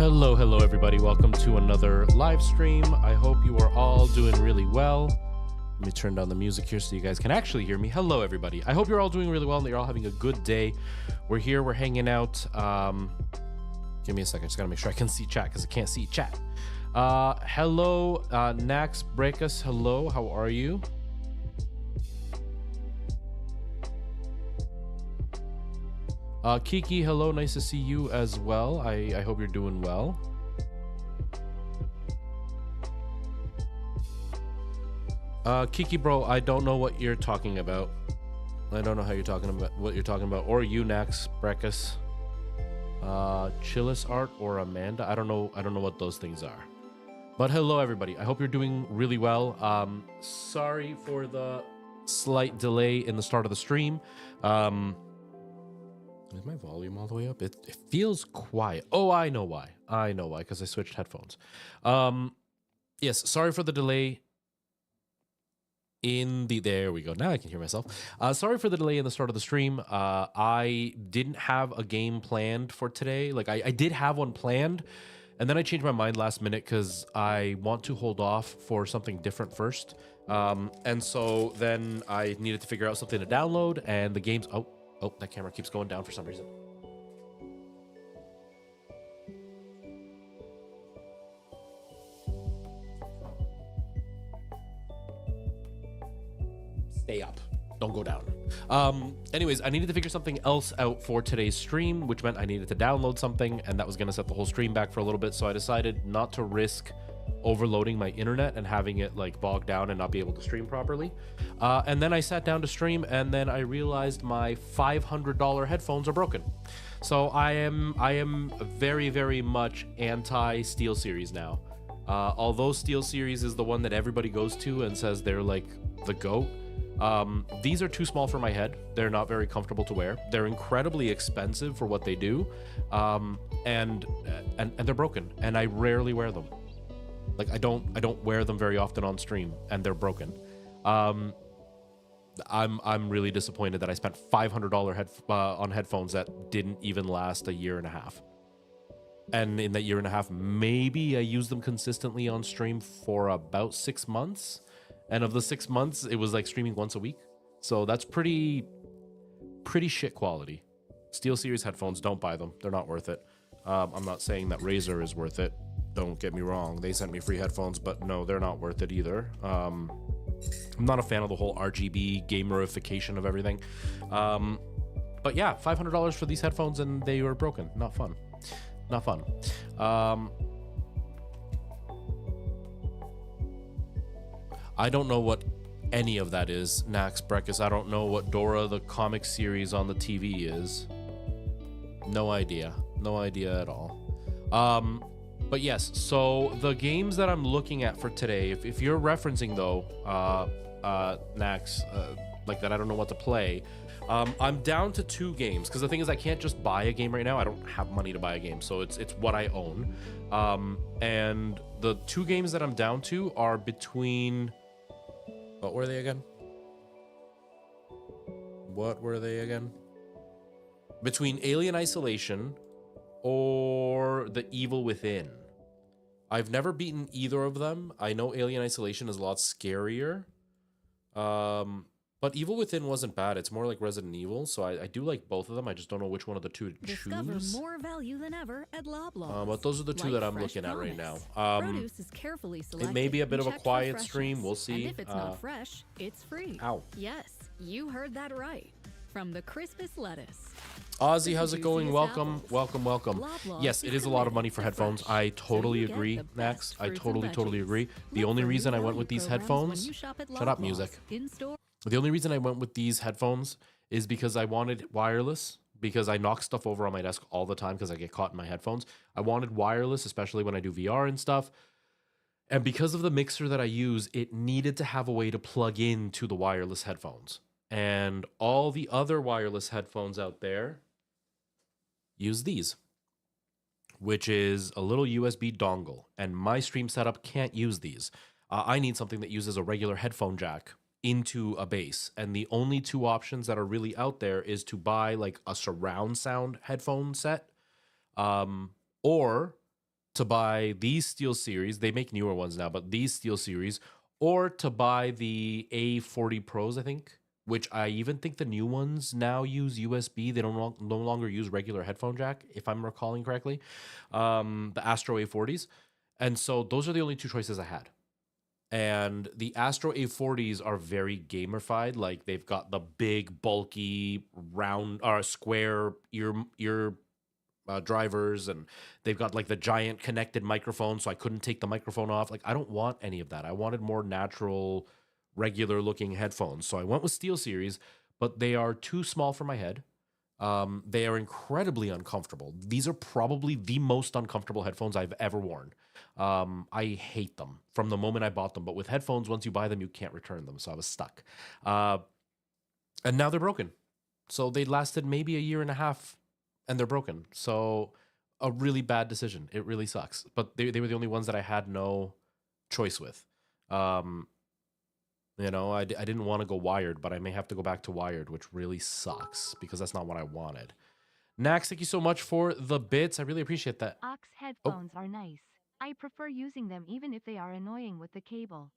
Hello everybody. Welcome to another live stream. I hope you are all doing really well. Let me turn down the music here so you guys can actually hear me. Hello everybody. I hope you're all doing really well and that you're all having a good day. We're here, we're hanging out. Give me a second, just gotta make sure I can see chat because I can't see chat. Hello, Nax Breakus. Hello, how are you? Kiki, hello, nice to see you as well. I hope you're doing well. Kiki, bro, I don't know what you're talking about. I don't know how you're talking about what you're talking about. Or you, Nax Breakus. Chillis Art or Amanda. I don't know what those things are. But hello everybody. I hope you're doing really well. Sorry for the slight delay in the start of the stream. Is my volume all the way up? It feels quiet. Oh, I know why. Because I switched headphones. Yes, sorry for the delay in the... There we go. Now I can hear myself. Sorry for the delay in the start of the stream. I didn't have a game planned for today. Like, I did have one planned, and then I changed my mind last minute because I want to hold off for something different first. And so then I needed to figure out something to download, and the game's... Oh, that camera keeps going down for some reason. Stay up. Don't go down. Anyways, I needed to figure something else out for today's stream, which meant I needed to download something, and that was going to set the whole stream back for a little bit, so I decided not to risk overloading my internet and having it like bogged down and not be able to stream properly. And then I sat down to stream, and then I realized my $500 headphones are broken. So I am very, very much anti SteelSeries now. Although SteelSeries is the one that everybody goes to and says they're like the GOAT. These are too small for my head. They're not very comfortable to wear. They're incredibly expensive for what they do. And they're broken, and I rarely wear them. Like I don't wear them very often on stream, and they're broken. I'm really disappointed that I spent $500 on headphones that didn't even last a year and a half. And in that year and a half, maybe I used them consistently on stream for about 6 months. And of the 6 months, it was like streaming once a week. So that's pretty shit quality. SteelSeries headphones, don't buy them. They're not worth it. I'm not saying that Razer is worth it. Don't get me wrong. They sent me free headphones, but no, they're not worth it either. I'm not a fan of the whole RGB gamerification of everything. But yeah, $500 for these headphones, and they were broken. Not fun. Not fun. I don't know what any of that is, Nax Breakus. I don't know what Dora the comic series on the TV is. No idea. No idea at all. But yes, so the games that I'm looking at for today, if you're referencing though, Nax, like that I don't know what to play, I'm down to 2 games, because the thing is I can't just buy a game right now. I don't have money to buy a game, so it's what I own. And the 2 games that I'm down to are between... What were they again? Between Alien Isolation or The Evil Within. I've never beaten either of them. I know Alien Isolation is a lot scarier. But Evil Within wasn't bad. It's more like Resident Evil, so I do like both of them. I just don't know which one of the 2 to Discover choose. more value than ever at Loblaws. But those are the 2 that I'm looking at right now. Produce is carefully selected. It may be a bit of a and checked for quiet freshness. stream. We'll see. And if it's not fresh, it's free. Ow. Yes, you heard that right. From the crispest lettuce. Ozzy, how's it going? Welcome. Yes, it is a lot of money for headphones. I totally agree, Max. I totally agree. The only reason I went with these headphones... Shut up, music. The only reason I went with these headphones is because I wanted wireless, because I knock stuff over on my desk all the time because I get caught in my headphones. I wanted wireless, especially when I do VR and stuff. And because of the mixer that I use, it needed to have a way to plug into the wireless headphones. And all the other wireless headphones out there use these, which is a little USB dongle. And my stream setup can't use these. I need something that uses a regular headphone jack into a base. And the only 2 options that are really out there is to buy like a surround sound headphone set, or to buy these Steel Series. They make newer ones now, but these Steel Series, or to buy the A40 Pros, I think, which I even think the new ones now use USB. They no longer use regular headphone jack, if I'm recalling correctly. The Astro A40s. And so those are the only two choices I had. And the Astro A40s are very gamified. Like they've got the big, bulky, round or square ear drivers, and they've got like the giant connected microphone, so I couldn't take the microphone off. Like I don't want any of that. I wanted more natural, regular looking headphones. So I went with Steel Series, but they are too small for my head. They are incredibly uncomfortable. These are probably the most uncomfortable headphones I've ever worn. I hate them from the moment I bought them. But with headphones, once you buy them, you can't return them. So I was stuck. And now they're broken. So they lasted maybe a year and a half and they're broken. So a really bad decision. It really sucks. But they were the only ones that I had no choice with. You know, I didn't want to go wired, but I may have to go back to wired, which really sucks because that's not what I wanted. Nax, thank you so much for the bits. I really appreciate that. Aux headphones are nice. I prefer using them even if they are annoying with the cable.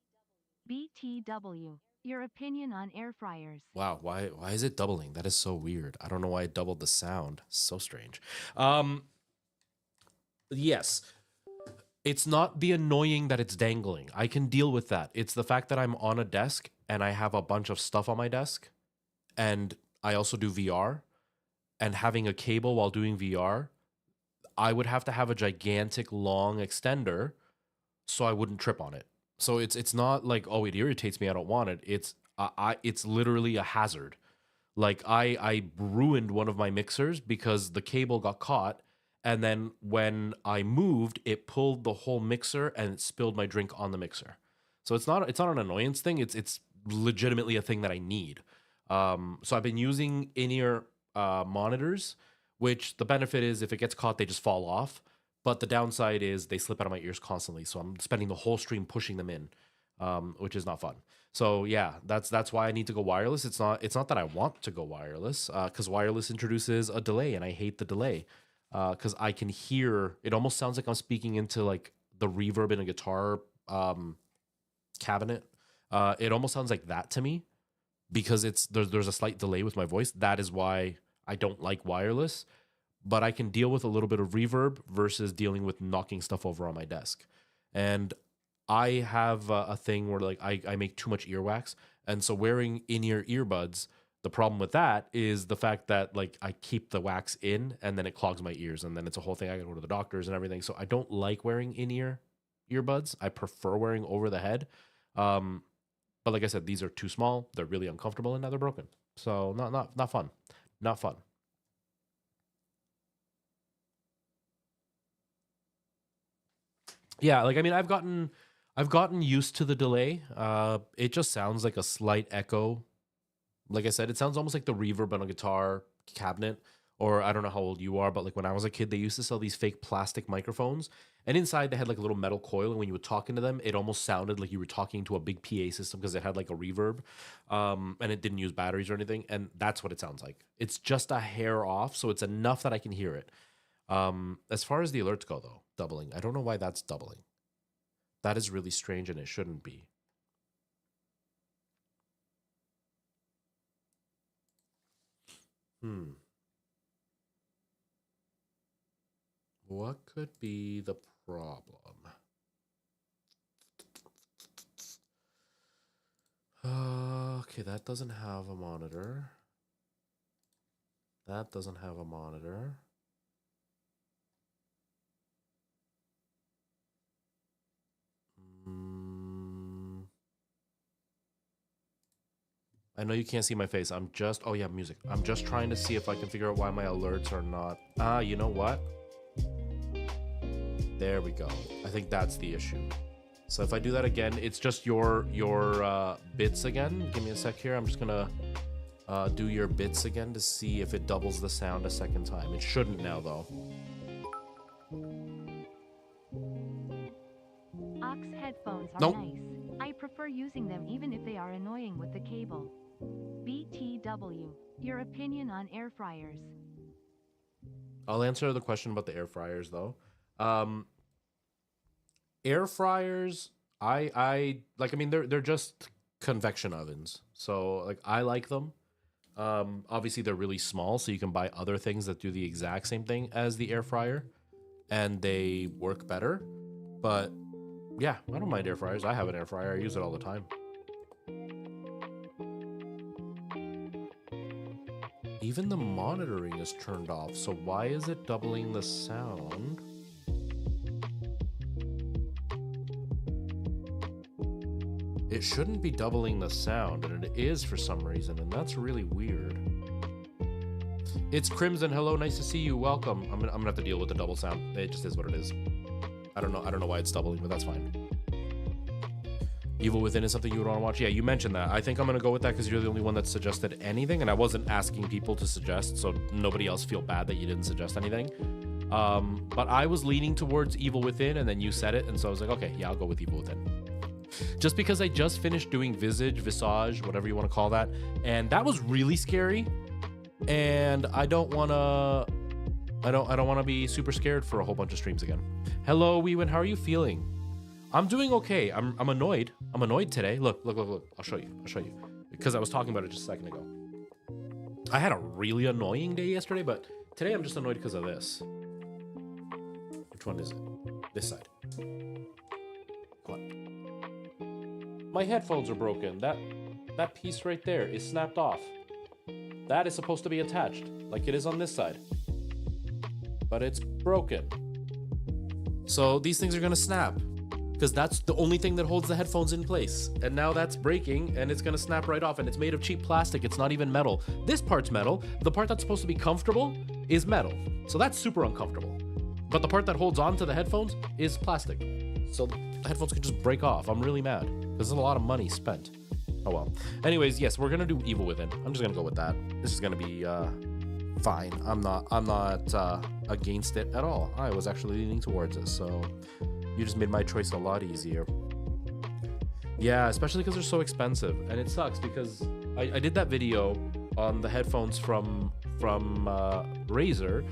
BTW. Your opinion on air fryers. Wow, why is it doubling? That is so weird. I don't know why it doubled the sound. So strange. Yes. It's not the annoying that it's dangling. I can deal with that. It's the fact that I'm on a desk and I have a bunch of stuff on my desk and I also do VR, and having a cable while doing VR, I would have to have a gigantic long extender so I wouldn't trip on it. So it's not like, oh, it irritates me, I don't want it. It's literally a hazard. Like I ruined one of my mixers because the cable got caught, and then when I moved, it pulled the whole mixer and it spilled my drink on the mixer. So it's not an annoyance thing. It's legitimately a thing that I need. So I've been using in-ear monitors, which the benefit is if it gets caught, they just fall off. But the downside is they slip out of my ears constantly. So I'm spending the whole stream pushing them in, which is not fun. So yeah, that's why I need to go wireless. It's not that I want to go wireless, because wireless introduces a delay, and I hate the delay. Because I can hear it almost sounds like I'm speaking into like the reverb in a guitar cabinet. It almost sounds like that to me because there's a slight delay with my voice. That is why I don't like wireless. But I can deal with a little bit of reverb versus dealing with knocking stuff over on my desk. And I have a thing where like I make too much earwax, and so wearing in-ear earbuds. The problem with that is the fact that like I keep the wax in and then it clogs my ears, and then it's a whole thing. I gotta go to the doctors and everything. So I don't like wearing in-ear earbuds. I prefer wearing over the head. But like I said, these are too small. They're really uncomfortable, and now they're broken. So not fun. Not fun. Yeah, like I mean, I've gotten used to the delay. It just sounds like a slight echo. Like I said, it sounds almost like the reverb on a guitar cabinet. Or I don't know how old you are, but like when I was a kid, they used to sell these fake plastic microphones, and inside they had like a little metal coil, and when you would talk into them, it almost sounded like you were talking to a big PA system because it had like a reverb, and it didn't use batteries or anything. And that's what it sounds like. It's just a hair off, so it's enough that I can hear it. As far as the alerts go, though, doubling. I don't know why that's doubling. That is really strange, and it shouldn't be. What could be the problem? Okay, that doesn't have a monitor. That doesn't have a monitor. I know you can't see my face. Oh yeah, music. I'm just trying to see if I can figure out why my alerts are not. You know what? There we go. I think that's the issue. So if I do that again, it's just your bits again. Give me a sec here. I'm just gonna do your bits again to see if it doubles the sound a second time. It shouldn't now though. Aux headphones are nice. I prefer using them even if they are annoying with the cable. BTW. Your opinion on air fryers. I'll answer the question about the air fryers though. Air fryers, I like. I mean, they're just convection ovens, so like I like them. Obviously they're really small, so you can buy other things that do the exact same thing as the air fryer, and they work better. But yeah, I don't mind air fryers. I have an air fryer. I use it all the time. Even the monitoring is turned off, so why is it doubling the sound? It shouldn't be doubling the sound, and it is for some reason, and that's really weird. It's Crimson. Hello, nice to see you. Welcome. I'm gonna have to deal with the double sound. It just is what it is. I don't know why it's doubling, but that's fine. Evil Within is something you would want to watch. Yeah, you mentioned that. I think I'm gonna go with that because you're the only one that suggested anything, and I wasn't asking people to suggest, so nobody else feel bad that you didn't suggest anything. But I was leaning towards Evil Within, and then you said it, and so I was like, okay, yeah, I'll go with Evil Within. Just because I just finished doing Visage, whatever you want to call that, and that was really scary, and I don't want to be super scared for a whole bunch of streams again. Hello, Weewin, how are you feeling? I'm doing okay. I'm annoyed. I'm annoyed today. Look. I'll show you. Because I was talking about it just a second ago. I had a really annoying day yesterday, but today I'm just annoyed because of this. Which one is it? This side. Come on. My headphones are broken. That piece right there is snapped off. That is supposed to be attached, like it is on this side. But it's broken. So these things are gonna snap, because that's the only thing that holds the headphones in place. And now that's breaking, and it's gonna snap right off, and it's made of cheap plastic. It's not even metal. This part's metal. The part that's supposed to be comfortable is metal. So that's super uncomfortable. But the part that holds on to the headphones is plastic. So the headphones could just break off. I'm really mad. There's a lot of money spent. Oh well. Anyways, yes, we're gonna do Evil Within. I'm just gonna go with that. This is gonna be fine. I'm not against it at all. I was actually leaning towards it, so you just made my choice a lot easier. Yeah, especially because they're so expensive, and it sucks because I did that video on the headphones from Razer,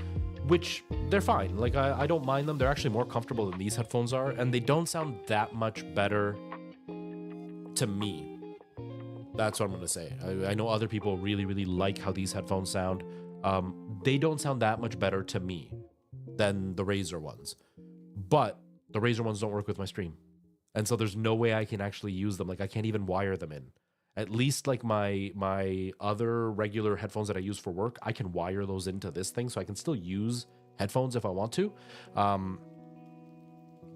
which they're fine. Like I don't mind them. They're actually more comfortable than these headphones are, and they don't sound that much better to me. That's what I'm gonna say. I know other people really like how these headphones sound. They don't sound that much better to me than the Razer ones, but the Razer ones don't work with my stream, and so there's no way I can actually use them. Like I can't even wire them in. At least like my other regular headphones that I use for work, I can wire those into this thing, so I can still use headphones if I want to.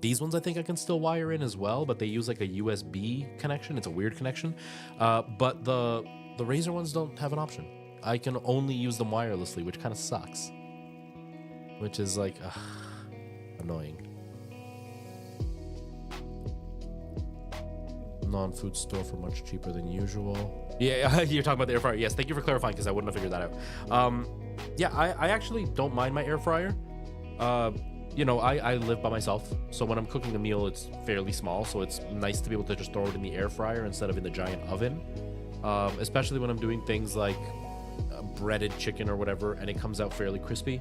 These ones I think I can still wire in as well, but they use like a USB connection. It's a weird connection. But the Razer ones don't have an option. I can only use them wirelessly, which kind of sucks. Which is like annoying. Non-food store for much cheaper than usual. Yeah, you're talking about the air fryer. Yes, thank you for clarifying, because I wouldn't have figured that out. Yeah, I actually don't mind my air fryer. You know, I live by myself, so when I'm cooking a meal, it's fairly small, so it's nice to be able to just throw it in the air fryer instead of in the giant oven. Especially when I'm doing things like breaded chicken or whatever, and it comes out fairly crispy.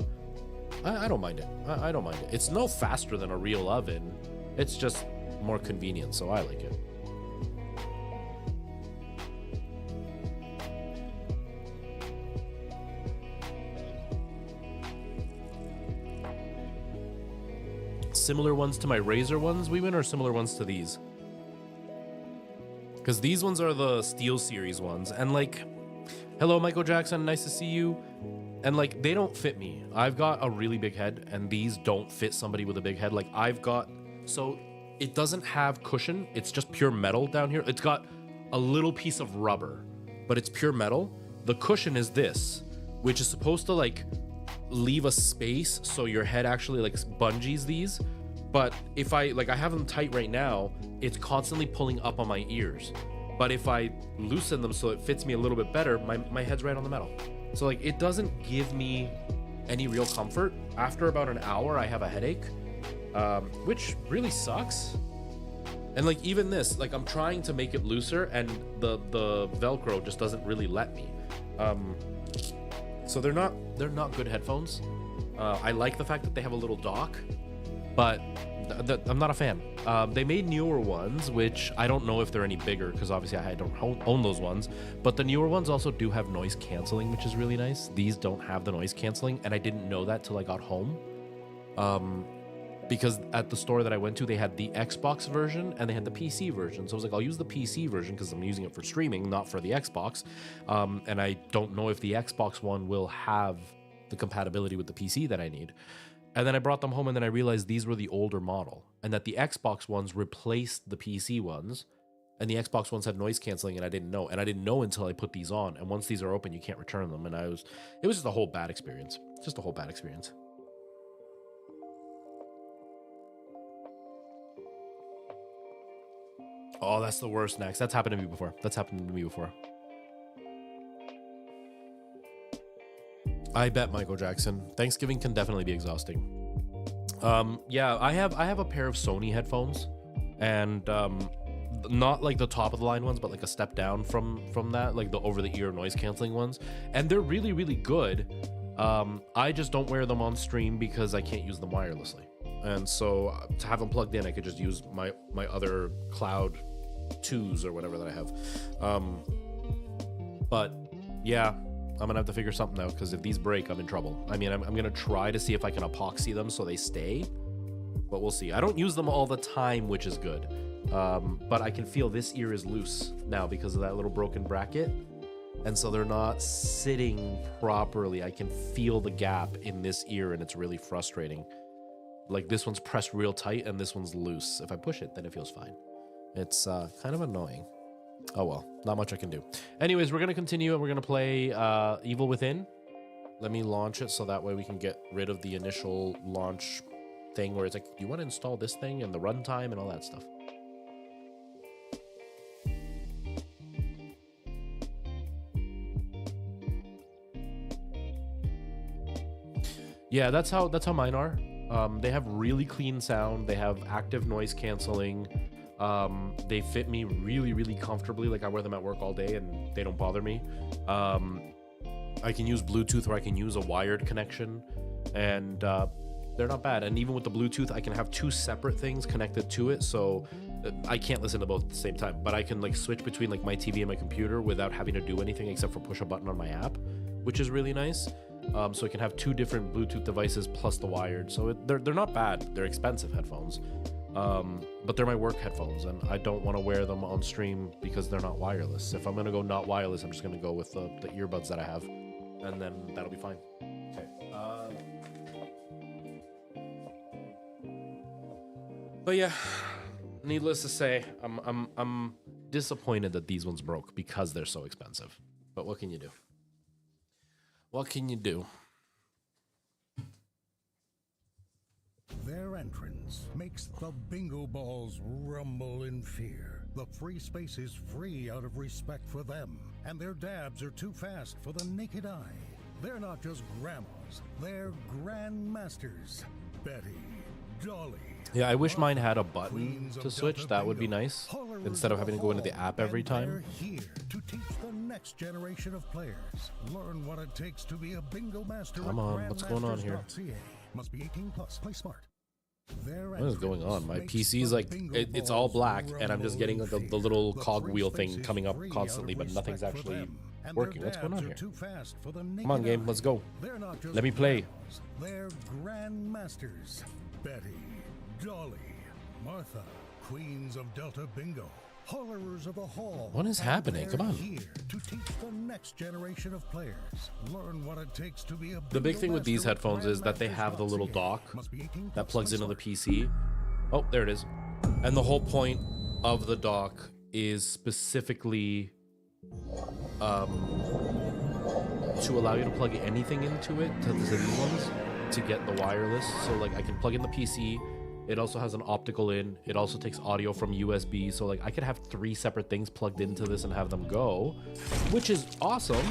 I don't mind it. I don't mind it. It's no faster than a real oven. It's just more convenient, so I like it. Similar ones to my Razer ones, we win, or similar ones to these? Because these ones are the Steel Series ones, and like, hello Michael Jackson, nice to see you. And like, they don't fit me. I've got a really big head, and these don't fit somebody with a big head. Like I've got, so it doesn't have cushion. It's just pure metal down here. It's got a little piece of rubber, but it's pure metal. The cushion is this, which is supposed to like leave a space so your head actually like bungees these. But if I have them tight right now, it's constantly pulling up on my ears. But if I loosen them so it fits me a little bit better, my head's right on the metal. So like, it doesn't give me any real comfort. After about an hour, I have a headache, which really sucks. And like, even this, like I'm trying to make it looser, and the Velcro just doesn't really let me. So they're not good headphones. I like the fact that they have a little dock, but I'm not a fan. They made newer ones, which I don't know if they're any bigger because obviously I don't own those ones. But the newer ones also do have noise canceling, which is really nice. These don't have the noise canceling, and I didn't know that till I got home. Because at the store that I went to, they had the Xbox version and they had the PC version. So I was like, I'll use the PC version because I'm using it for streaming, not for the Xbox. And I don't know if the Xbox one will have the compatibility with the PC that I need. And then I brought them home and then I realized these were the older model and that the Xbox ones replaced the PC ones and the Xbox ones had noise canceling and I didn't know. And I didn't know until I put these on. And once these are open, you can't return them. And it was just a whole bad experience. Just a whole bad experience. Oh, that's the worst, Next. That's happened to me before. I bet, Michael Jackson. Thanksgiving can definitely be exhausting. Yeah, I have a pair of Sony headphones, and not like the top of the line ones, but like a step down from that, like the over the ear noise canceling ones, and they're really, really good. I just don't wear them on stream because I can't use them wirelessly, and so to have them plugged in, I could just use my other Cloud 2s or whatever that I have. But yeah, I'm gonna have to figure something out because if these break, I'm in trouble. I mean, I'm gonna try to see if I can epoxy them so they stay, but we'll see. I don't use them all the time, which is good. But I can feel this ear is loose now because of that little broken bracket, and so they're not sitting properly. I can feel the gap in this ear, and it's really frustrating. Like this one's pressed real tight, and this one's loose. If I push it, then it feels fine. It's kind of annoying. Oh well, not much I can do. Anyways, we're gonna continue and we're gonna play Evil Within. Let me launch it so that way we can get rid of the initial launch thing where it's like, you want to install this thing and the runtime and all that stuff. Yeah, that's how mine are. They have really clean sound. They have active noise canceling. They fit me really, really comfortably. Like I wear them at work all day and they don't bother me. I can use Bluetooth or I can use a wired connection, and they're not bad. And even with the Bluetooth, I can have two separate things connected to it, so I can't listen to both at the same time, but I can like switch between like my TV and my computer without having to do anything except for push a button on my app, which is really nice. So I can have two different Bluetooth devices plus the wired. So they're not bad. They're expensive headphones. But they're my work headphones, and I don't want to wear them on stream because they're not wireless. If I'm going to go not wireless, I'm just going to go with the earbuds that I have, and then that'll be fine. Okay. But yeah, needless to say, I'm disappointed that these ones broke because they're so expensive. But what can you do? What can you do? Their entrance makes the bingo balls rumble in fear. The free space is free out of respect for them, and their dabs are too fast for the naked eye. They're not just grandmas, they're grandmasters. Betty, Dolly. Yeah, I wish mine had a button to switch. That would be nice, instead of having to go into the app every time. They're here to teach the next generation of players. Learn what it takes to be a bingo master. Come on, what's going on here? Must be 18 plus. Play smart. What is going on? My PC's like, it's all black, and I'm just getting like the little cogwheel thing coming up constantly, but nothing's actually working. What's going on here? Come on, game, let's go. Let me play. They're grandmasters. Betty, Dolly, Martha, queens of Delta Bingo, horrors of the hall. What is happening? Come on. Here to teach the next generation of players. Learn what it takes to be a The big thing with these headphones is that they have the little dock that plugs into the PC. Oh, there it is. And the whole point of the dock is specifically to allow you to plug anything into it, to these ones, to get the wireless. So like I can plug in the PC. It also has an optical in. It also takes audio from USB. So like I could have 3 separate things plugged into this and have them go, which is awesome.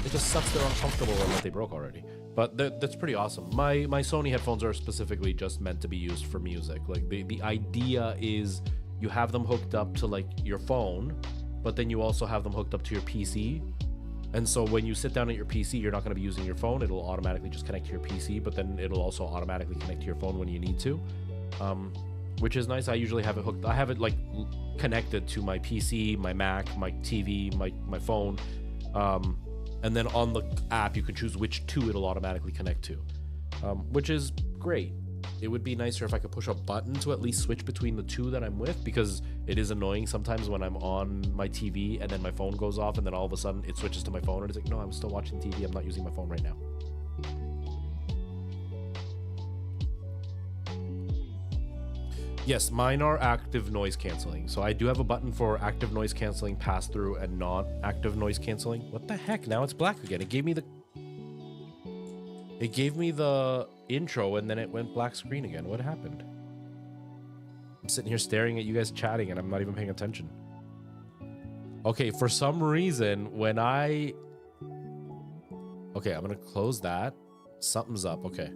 It just sucks they're uncomfortable and that they broke already. But that's pretty awesome. My Sony headphones are specifically just meant to be used for music. Like the idea is you have them hooked up to like your phone, but then you also have them hooked up to your PC. And so when you sit down at your PC, you're not going to be using your phone. It'll automatically just connect to your PC, but then it'll also automatically connect to your phone when you need to. which is nice. I usually have it hooked. I have it like connected to my PC, my Mac, my TV, my phone. And then on the app, you can choose which two it'll automatically connect to, which is great. It would be nicer if I could push a button to at least switch between the two that I'm with, because it is annoying sometimes when I'm on my TV and then my phone goes off and then all of a sudden it switches to my phone and it's like, no, I'm still watching TV. I'm not using my phone right now. Yes, mine are active noise canceling. So I do have a button for active noise canceling, pass through, and non-active noise canceling. What the heck? Now it's black again. It gave me the intro and then it went black screen again. What happened? I'm sitting here staring at you guys chatting and I'm not even paying attention. Okay, for some reason when okay, I'm gonna close that. Something's up. Okay,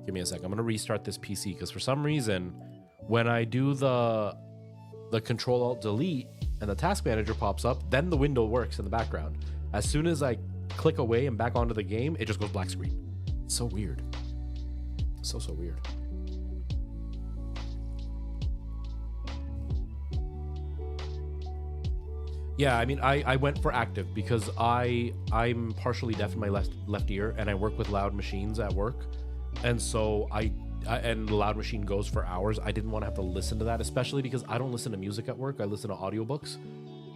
give me a sec. I'm gonna restart this PC because for some reason when I do the Control Alt Delete and the task manager pops up, then the window works in the background. As soon as I click away and back onto the game, it just goes black screen. It's so weird. So weird. Yeah, I mean, I went for active because I'm partially deaf in my left ear and I work with loud machines at work. And so and the loud machine goes for hours. I didn't want to have to listen to that, especially because I don't listen to music at work. I listen to audiobooks.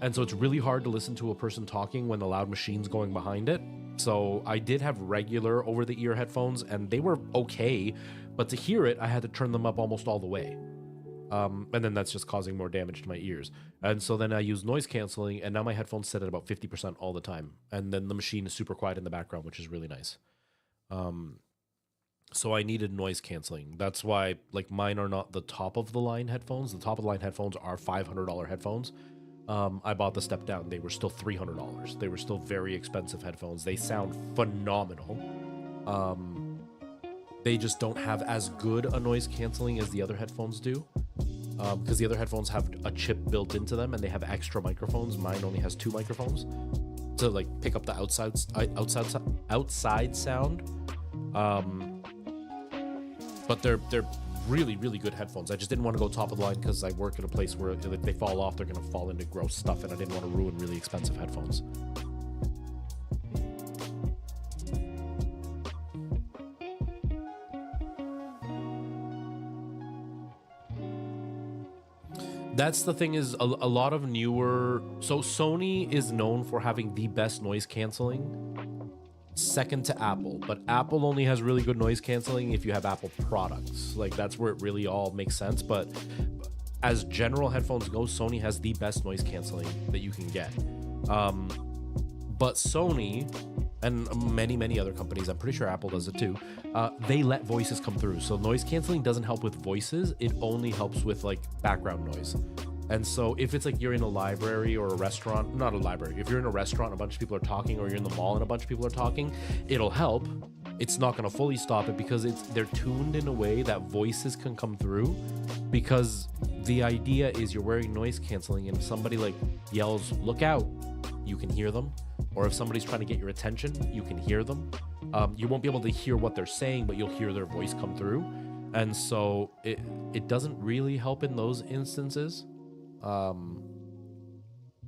And so it's really hard to listen to a person talking when the loud machine's going behind it. So I did have regular over-the-ear headphones and they were okay, but to hear it, I had to turn them up almost all the way. And then that's just causing more damage to my ears. And so then I use noise canceling and now my headphones set at about 50% all the time. And then the machine is super quiet in the background, which is really nice. So I needed noise canceling. That's why like mine are not the top of the line headphones. The top of the line headphones are $500 headphones. I bought the step down. They were still $300. They were still very expensive headphones. They sound phenomenal. They just don't have as good a noise canceling as the other headphones do. Because the other headphones have a chip built into them and they have extra microphones. Mine only has 2 microphones to like pick up the outside sound. But they're really, really good headphones. I just didn't want to go top of the line because I work in a place where if they fall off, they're going to fall into gross stuff, and I didn't want to ruin really expensive headphones. That's the thing is a lot of newer... So Sony is known for having the best noise canceling, second to Apple, but Apple only has really good noise canceling if you have Apple products. Like that's where it really all makes sense. But as general headphones go, Sony has the best noise canceling that you can get. But Sony and many other companies, I'm pretty sure Apple does it too, they let voices come through. So noise canceling doesn't help with voices, it only helps with like background noise. And so if it's like you're in a library or a restaurant, not a library, if you're in a restaurant and a bunch of people are talking, or you're in the mall and a bunch of people are talking, it'll help. It's not going to fully stop it because they're tuned in a way that voices can come through, because the idea is you're wearing noise canceling and if somebody like yells, "Look out," you can hear them. Or if somebody's trying to get your attention, you can hear them. You won't be able to hear what they're saying, but you'll hear their voice come through. And so it doesn't really help in those instances.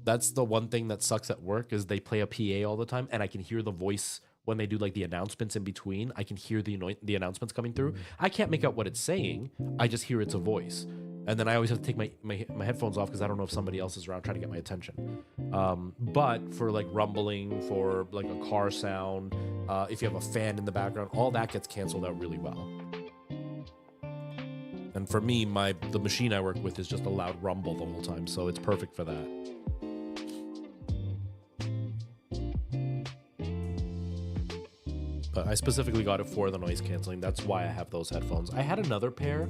That's the one thing that sucks at work is they play a PA all the time and I can hear the voice when they do like the announcements in between. I can hear the announcements coming through. I can't make out what it's saying. I just hear it's a voice. And then I always have to take my headphones off because I don't know if somebody else is around trying to get my attention. But for like rumbling, for like a car sound, if you have a fan in the background, all that gets canceled out really well. And for me, the machine I work with is just a loud rumble the whole time, so it's perfect for that. But I specifically got it for the noise canceling. That's why I have those headphones. I had another pair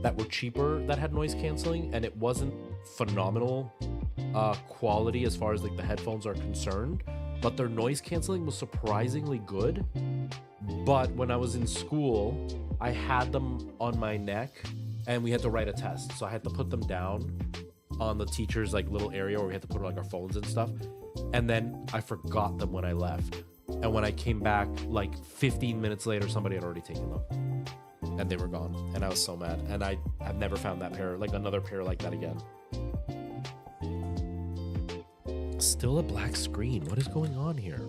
that were cheaper that had noise canceling, and it wasn't phenomenal quality as far as like the headphones are concerned, but their noise canceling was surprisingly good. But when I was in school, I had them on my neck and we had to write a test. So I had to put them down on the teacher's like little area where we had to put like our phones and stuff. And then I forgot them when I left. And when I came back like 15 minutes later, somebody had already taken them. and they were gone, and I was so mad. And I've never found that pair, like another pair like that again. Still a black screen. What is going on here?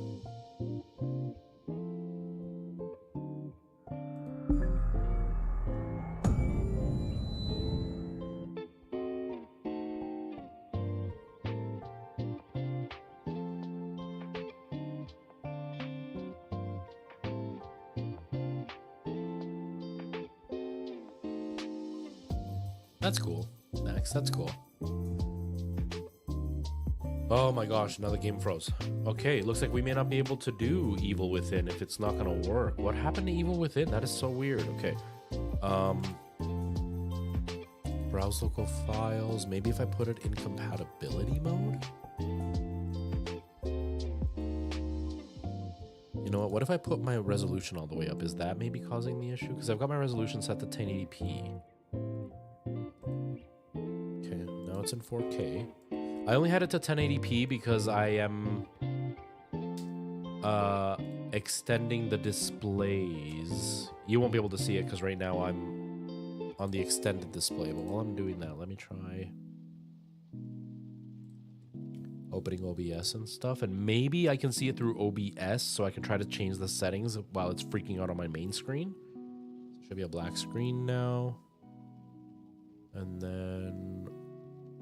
That's cool. Next, that's cool. Oh my gosh, another game froze. Okay, looks like we may not be able to do Evil Within if it's not gonna work. What happened to Evil Within? That is so weird. Okay. Browse local files. Maybe if I put it in compatibility mode? You know what if I put my resolution all the way up? Is that maybe causing the issue? Because I've got my resolution set to 1080p. Okay, now it's in 4K. I only had it to 1080p because I am extending the displays. You won't be able to see it because right now I'm on the extended display. But while I'm doing that, let me try opening OBS and stuff. And maybe I can see it through OBS so I can try to change the settings while it's freaking out on my main screen. So should be a black screen now. And then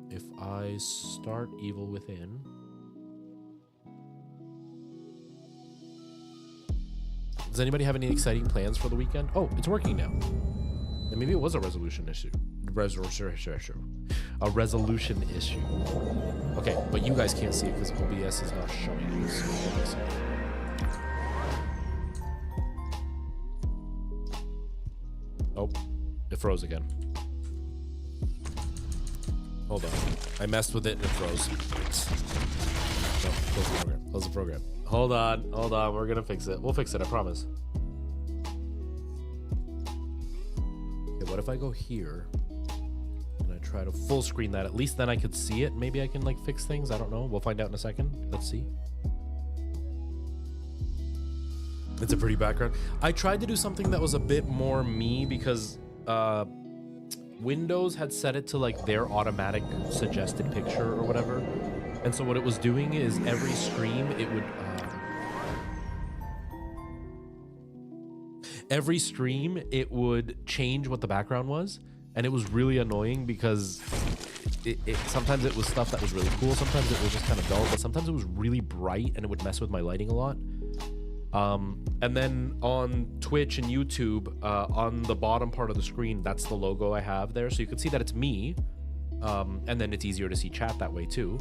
if I start Evil Within, does anybody have any exciting plans for the weekend? Oh, it's working now. And maybe it was a resolution issue. A resolution issue. Okay, but you guys can't see it because OBS is not showing this. Oh, it froze again. Hold on. I messed with it and it froze. No, close the program. Close the program. Hold on. Hold on. We're gonna fix it. We'll fix it, I promise. Okay, what if I go here and I try to full screen that? At least then I could see it. Maybe I can like fix things. I don't know. We'll find out in a second. Let's see. It's a pretty background. I tried to do something that was a bit more me because Windows had set it to like their automatic suggested picture or whatever. And so what it was doing is every stream it would change what the background was. And it was really annoying because sometimes it was stuff that was really cool. Sometimes it was just kind of dull, but sometimes it was really bright and it would mess with my lighting a lot. And then on Twitch and YouTube, on the bottom part of the screen, that's the logo I have there. So you can see that it's me. And then it's easier to see chat that way too.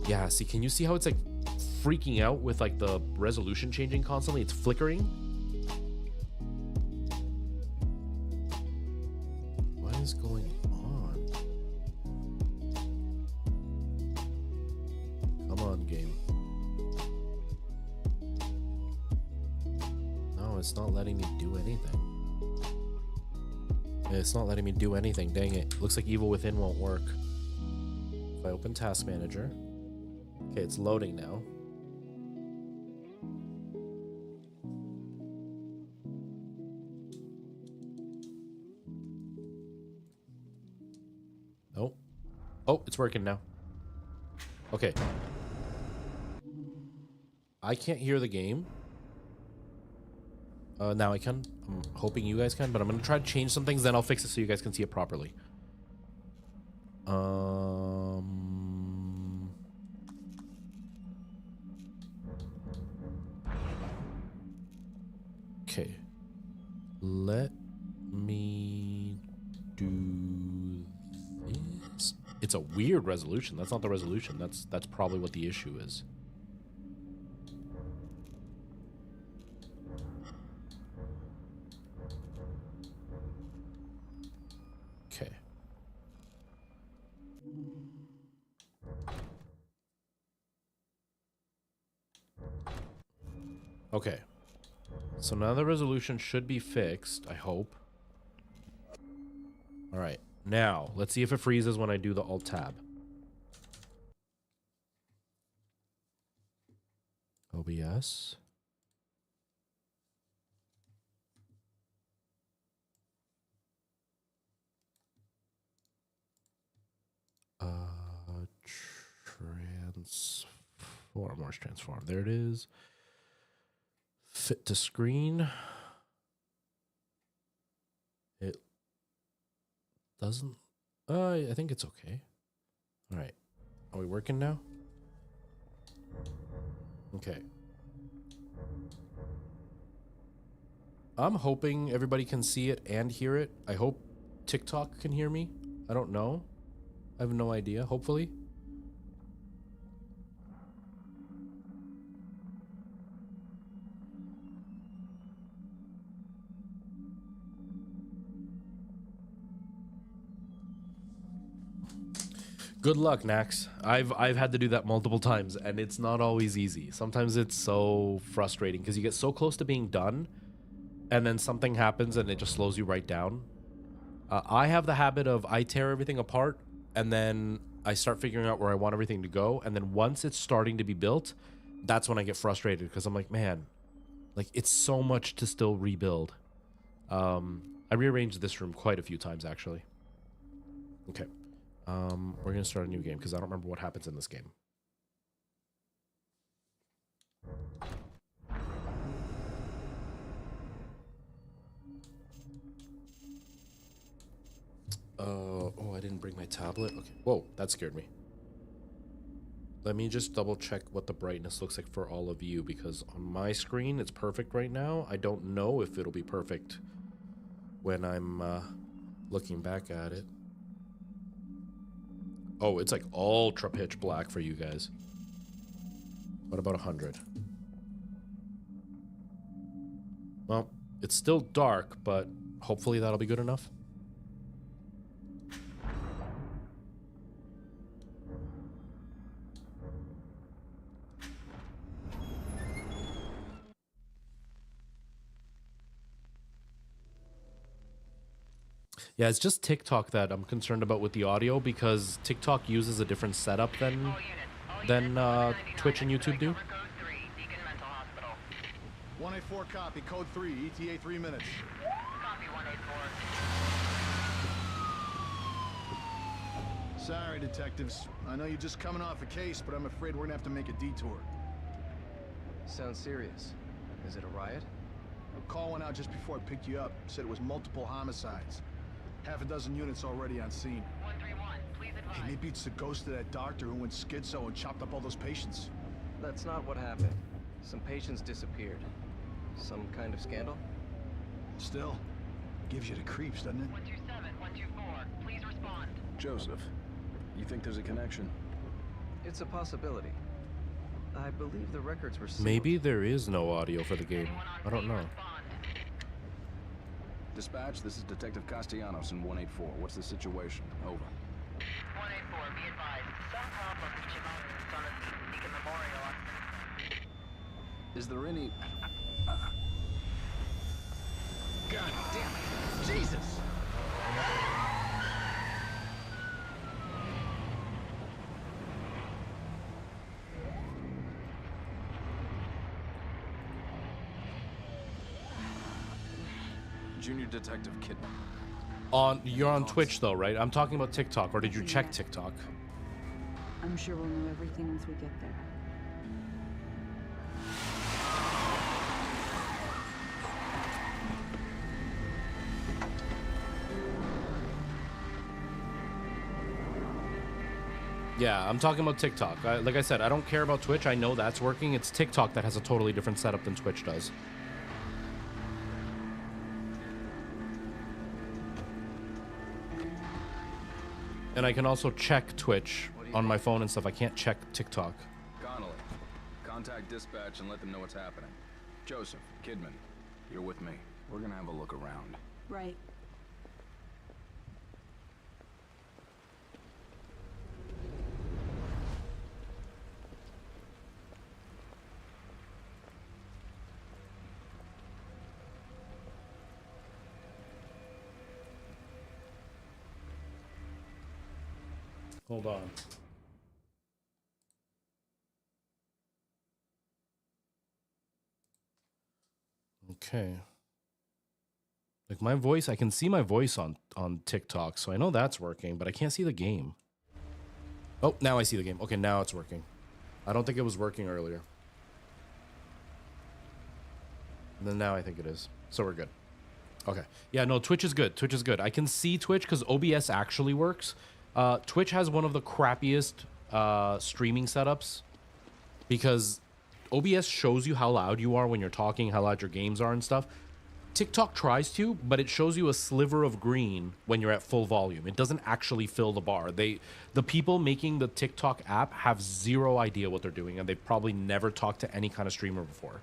Yeah, see, can you see how it's like freaking out with like the resolution changing constantly? It's flickering. What is going on? Come on, game. It's not letting me do anything. It's not letting me do anything. Dang it. Looks like Evil Within won't work. If I open Task Manager. Okay, it's loading now. Oh. Oh, it's working now. Okay. I can't hear the game. Now I can. I'm hoping you guys can, but I'm gonna try to change some things, then I'll fix it so you guys can see it properly. Okay. Let me do this. It's a weird resolution. That's not the resolution. That's probably what the issue is. Okay. Okay. So now the resolution should be fixed, I hope. All right. Now, let's see if it freezes when I do the Alt Tab. OBS. Transform. Where's transform? There it is. Fit to screen. It doesn't. I think it's okay. All right. Are we working now? Okay. I'm hoping everybody can see it and hear it. I hope TikTok can hear me. I don't know. I have no idea. Hopefully. Good luck, Nax. I've had to do that multiple times, and it's not always easy. Sometimes it's so frustrating because you get so close to being done, and then something happens and it just slows you right down. I have the habit of I tear everything apart, and then I start figuring out where I want everything to go, and then once it's starting to be built, that's when I get frustrated because I'm like, man, like it's so much to still rebuild. I rearranged this room quite a few times, actually. Okay. We're gonna start a new game because I don't remember what happens in this game. Oh, I didn't bring my tablet. Okay. Whoa, that scared me. Let me just double check what the brightness looks like for all of you, because on my screen it's perfect right now. I don't know if it'll be perfect when I'm looking back at it. Oh, it's like ultra pitch black for you guys. What about 100? Well, it's still dark, but hopefully that'll be good enough. Yeah, it's just TikTok that I'm concerned about with the audio, because TikTok uses a different setup than Twitch and YouTube do. 184 copy, code 3, ETA 3 minutes. Copy 184. Sorry, detectives. I know you're just coming off a case, but I'm afraid we're gonna have to make a detour. Sounds serious. Is it a riot? A call went out just before I picked you up. Said it was multiple homicides. Half a dozen units already on scene. 131, please advise. Hey, maybe it's the ghost of that doctor who went schizo and chopped up all those patients. That's not what happened. Some patients disappeared. Some kind of scandal? Still, gives you the creeps, doesn't it? 127, 124, please respond. Joseph, you think there's a connection? It's a possibility. I believe the records were sealed. Maybe there is no audio for the game. I don't know. Dispatch, this is Detective Castellanos in 184. What's the situation? Over. 184, be advised. Some problem reaching out on a Beacon Memorial. Is there any... God damn it! Jesus! Junior Detective Kidman. You're on Twitch though, right? I'm talking about TikTok, or did you check TikTok? I'm sure we'll know everything once we get there. Yeah, I'm talking about TikTok. Like I said, I don't care about Twitch. I know that's working. It's TikTok that has a totally different setup than Twitch does. And I can also check Twitch on my phone and stuff. I can't check TikTok. Connolly, contact dispatch and let them know what's happening. Joseph, Kidman, you're with me. We're gonna have a look around. Right. Hold on. Okay. Like my voice, I can see my voice on TikTok, so I know that's working, but I can't see the game. Oh, now I see the game. Okay, now it's working. I don't think it was working earlier. And then now I think it is. So we're good. Okay. Yeah, no, Twitch is good. Twitch is good. I can see Twitch because OBS actually works. Twitch has one of the crappiest streaming setups because OBS shows you how loud you are when you're talking, how loud your games are and stuff. TikTok tries to, but it shows you a sliver of green when you're at full volume. It doesn't actually fill the bar. The people making the TikTok app have zero idea what they're doing, and they've probably never talked to any kind of streamer before.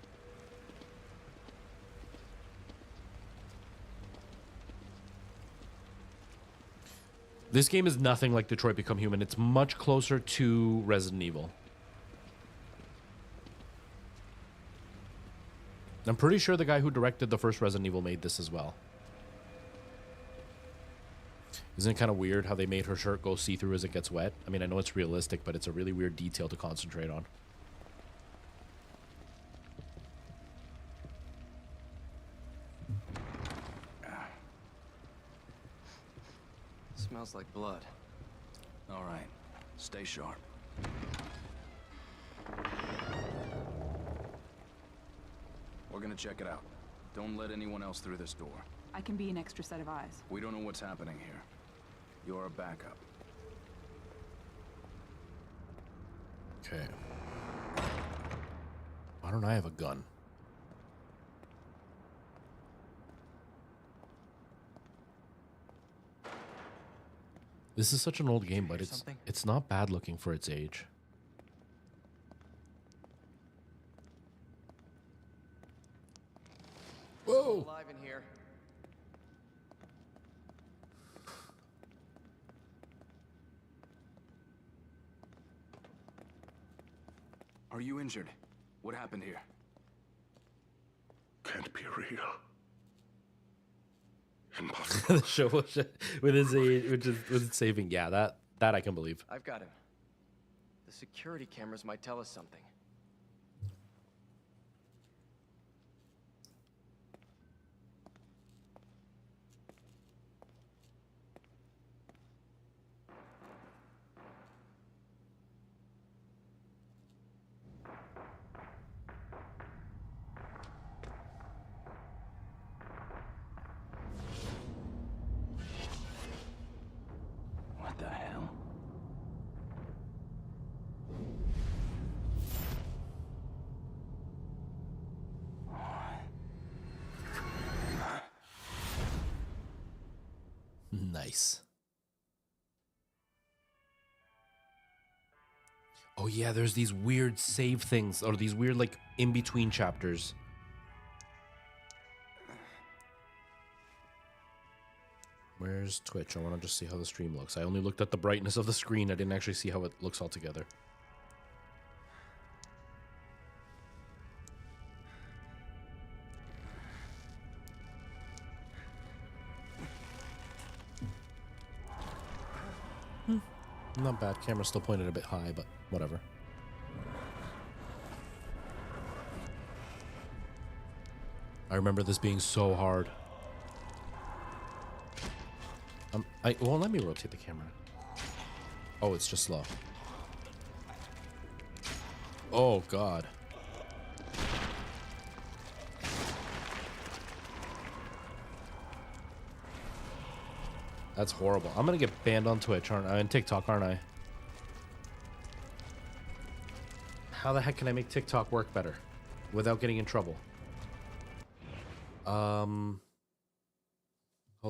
This game is nothing like Detroit Become Human. It's much closer to Resident Evil. I'm pretty sure the guy who directed the first Resident Evil made this as well. Isn't it kind of weird how they made her shirt go see-through as it gets wet? I mean, I know it's realistic, but it's a really weird detail to concentrate on. Smells like blood. All right, stay sharp. We're gonna check it out. Don't let anyone else through this door. I can be an extra set of eyes. We don't know what's happening here. You're a backup. Okay. Why don't I have a gun? This is such an old game, but it's not bad looking for its age. Whoa! Alive in here. Are you injured? What happened here? Can't be real. Impossible. The show with his age, which is with saving. Yeah, that I can believe. I've got him. The security cameras might tell us something. What the hell? Nice. Oh yeah, there's these weird save things, or these weird like in-between chapters. Where's Twitch? I want to just see how the stream looks. I only looked at the brightness of the screen. I didn't actually see how it looks all together. Not bad. Camera's still pointed a bit high, but whatever. I remember this being so hard. Well, let me rotate the camera. Oh, it's just slow. Oh, God. That's horrible. I'm gonna get banned on Twitch, aren't I? And TikTok, aren't I? How the heck can I make TikTok work better without getting in trouble? Hold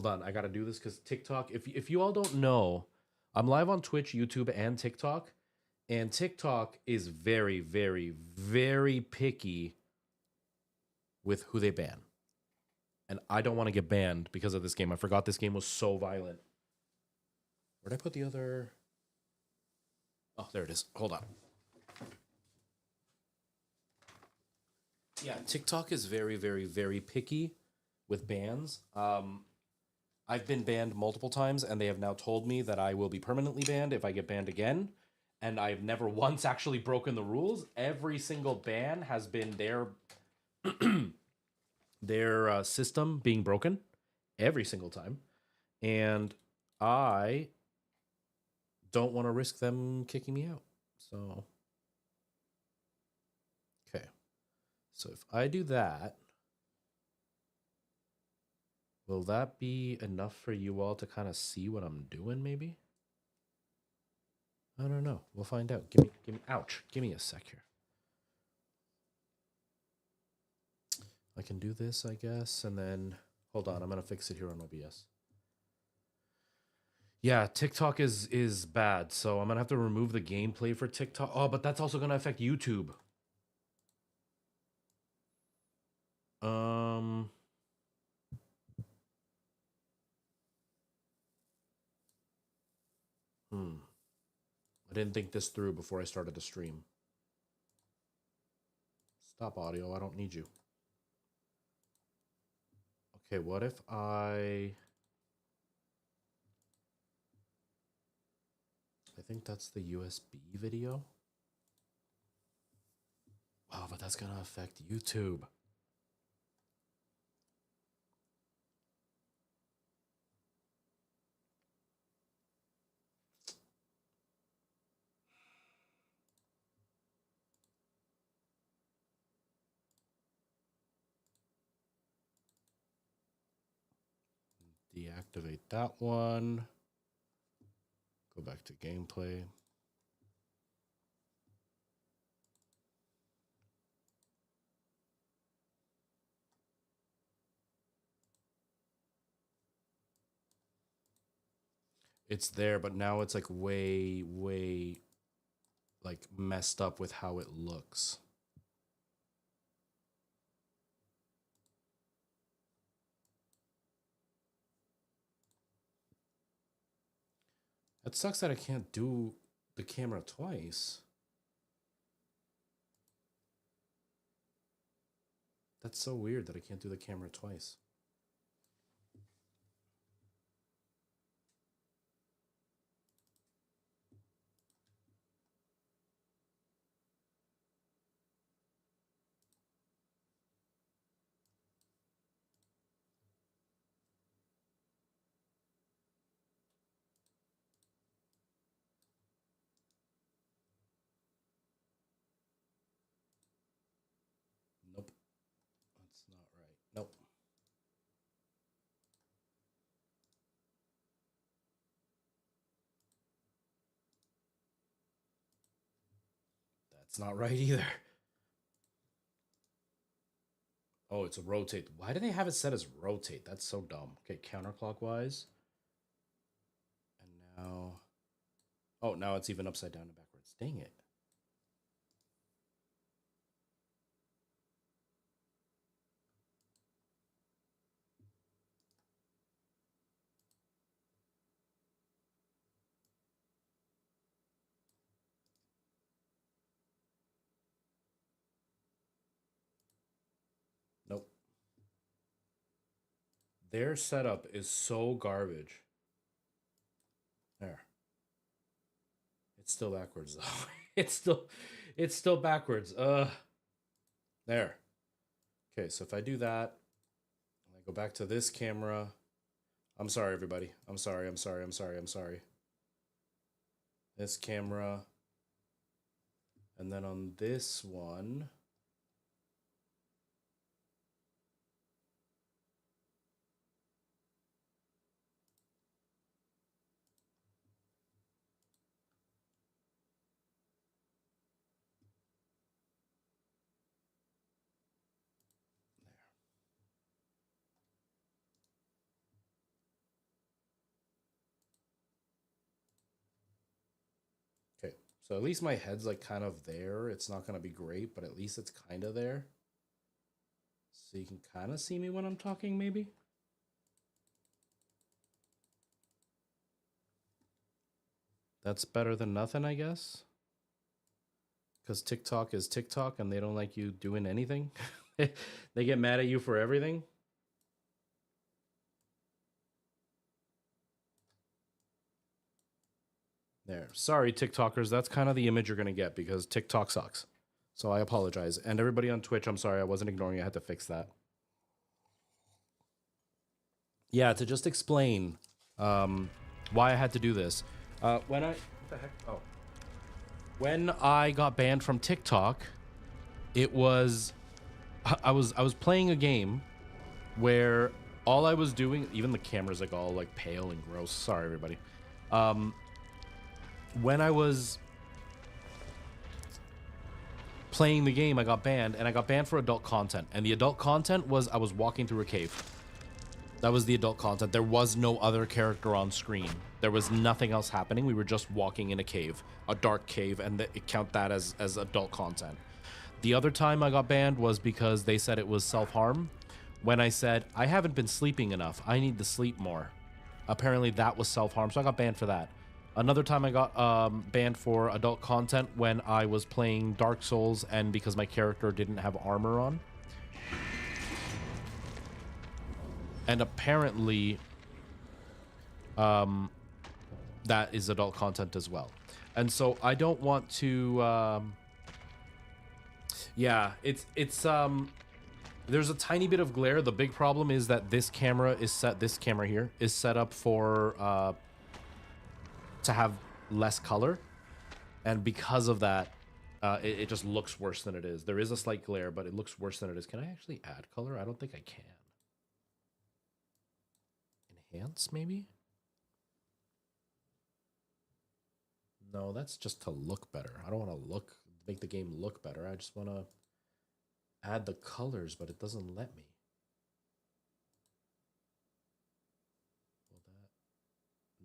on, I gotta do this because TikTok, if you all don't know, I'm live on Twitch, YouTube, and TikTok is very, very, very picky with who they ban. And I don't want to get banned because of this game. I forgot this game was so violent. Where'd I put the other? Oh, there it is. Hold on. Yeah, TikTok is very, very, very picky with bans. I've been banned multiple times, and they have now told me that I will be permanently banned if I get banned again. And I've never once actually broken the rules. Every single ban has been their system being broken every single time. And I don't want to risk them kicking me out. So, okay. So if I do that, will that be enough for you all to kind of see what I'm doing, maybe? I don't know. We'll find out. Give me, ouch. Give me a sec here. I can do this, I guess, and then, hold on, I'm going to fix it here on OBS. Yeah, TikTok is bad, so I'm going to have to remove the gameplay for TikTok. Oh, but that's also going to affect YouTube. I didn't think this through before I started the stream. Stop audio, I don't need you. Okay, what if I think that's the USB video. Wow, but that's gonna affect YouTube. Deactivate that one. Go back to gameplay. It's there, but now it's like way like messed up with how it looks. It sucks that I can't do the camera twice. That's so weird that I can't do the camera twice. Nope. That's not right. Nope. That's not right either. Oh, it's a rotate. Why do they have it set as rotate? That's so dumb. Okay, counterclockwise. And now... Oh, now it's even upside down and backwards. Dang it. Nope. Their setup is so garbage. There. It's still backwards though. it's still backwards. There. Okay, so if I do that, and I go back to this camera. I'm sorry, everybody. I'm sorry. This camera. And then on this one. Okay, so at least my head's like kind of there. It's not going to be great, but at least it's kind of there. So you can kind of see me when I'm talking, maybe? That's better than nothing, I guess. Because TikTok is TikTok and they don't like you doing anything. They get mad at you for everything. There. Sorry, TikTokers. That's kind of the image you're going to get because TikTok sucks. So I apologize. And everybody on Twitch, I'm sorry. I wasn't ignoring you. I had to fix that. Yeah, to just explain why I had to do this. When I the heck? Oh. When I got banned from TikTok, it was I was playing a game where all I was doing, even the camera's like all like pale and gross. Sorry, everybody. When I was playing the game, I got banned, and I got banned for adult content. And the adult content was I was walking through a cave. That was the adult content. There was no other character on screen. There was nothing else happening. We were just walking in a cave, a dark cave, and it count that as adult content. The other time I got banned was because they said it was self-harm. When I said, I haven't been sleeping enough, I need to sleep more. Apparently that was self-harm, so I got banned for that. Another time I got banned for adult content when I was playing Dark Souls and because my character didn't have armor on. And apparently that is adult content as well. And so I don't want to yeah, it's there's a tiny bit of glare. The big problem is that this camera here is set up for to have less color, and because of that it just looks worse than it is. There is a slight glare, but it looks worse than it is. Can I actually add color? I don't think I can. Enhance, maybe? No, that's just to look better. I don't want to make the game look better. I just want to add the colors, but it doesn't let me.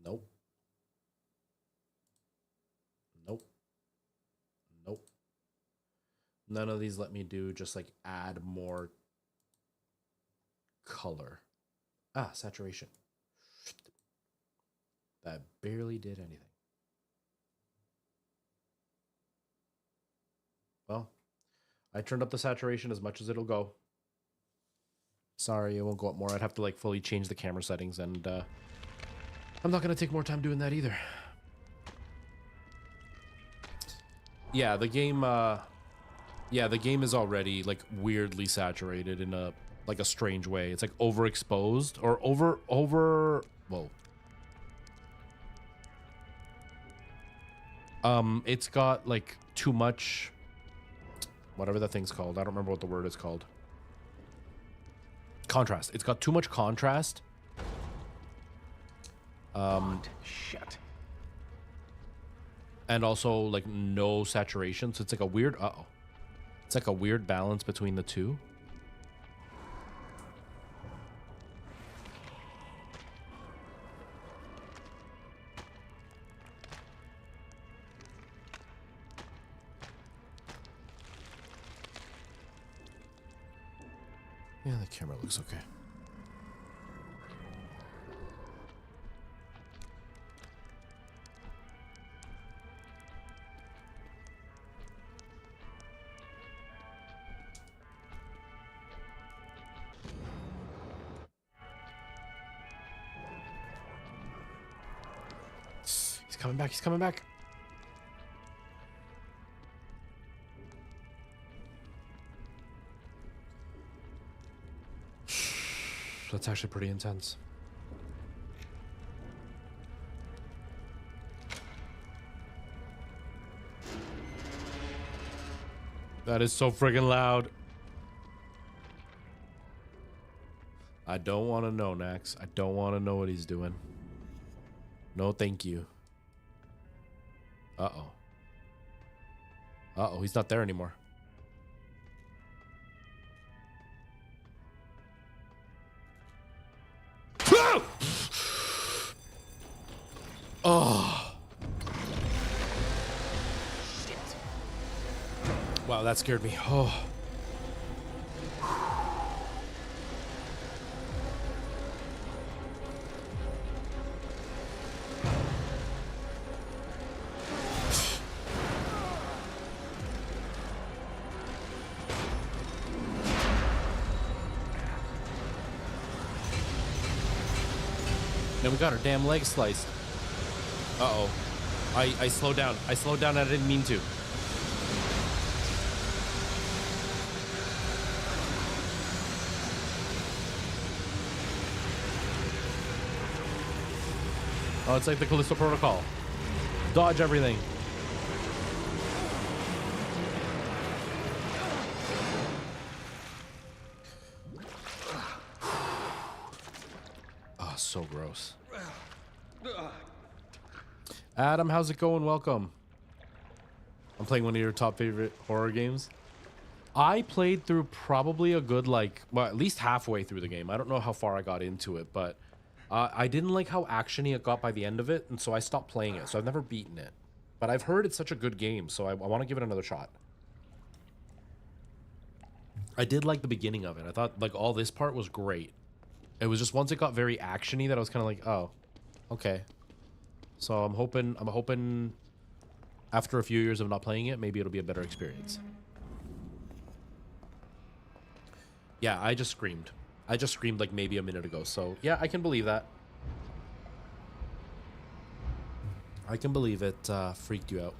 Nope. Nope. Nope. None of these let me do just like add more color. Ah, saturation. That barely did anything. Well, I turned up the saturation as much as it'll go. Sorry, it won't go up more. I'd have to like fully change the camera settings, and I'm not going to take more time doing that either. Yeah, the game is already like weirdly saturated in a like a strange way. It's like overexposed or over whoa. It's got like too much, whatever that thing's called. I don't remember what the word is called. Contrast. It's got too much contrast. Shit. And also like no saturation, so it's like a weird it's like a weird balance between the two. Yeah, the camera looks okay. He's coming back, he's coming back. That's actually pretty intense. That is so friggin' loud. I don't want to know, Nax. I don't want to know what he's doing. No, thank you. Uh-oh. Uh-oh, he's not there anymore. Oh. Shit. Wow, that scared me. Oh. Now we got her damn leg sliced. Uh-oh. I slowed down. I slowed down and I didn't mean to. Oh, it's like the Callisto Protocol. Dodge everything. Oh, so gross. Adam, how's it going? Welcome. I'm playing one of your top favorite horror games. I played through probably a good, like, well, at least halfway through the game. I don't know how far I got into it, but I didn't like how actiony it got by the end of it, and so I stopped playing it. So I've never beaten it. But I've heard it's such a good game, so I want to give it another shot. I did like the beginning of it. I thought, like, all this part was great. It was just once it got very actiony that I was kind of like, oh, okay. So I'm hoping after a few years of not playing it, maybe it'll be a better experience. Yeah, I just screamed. I just screamed like maybe a minute ago. So yeah, I can believe that. I can believe it freaked you out.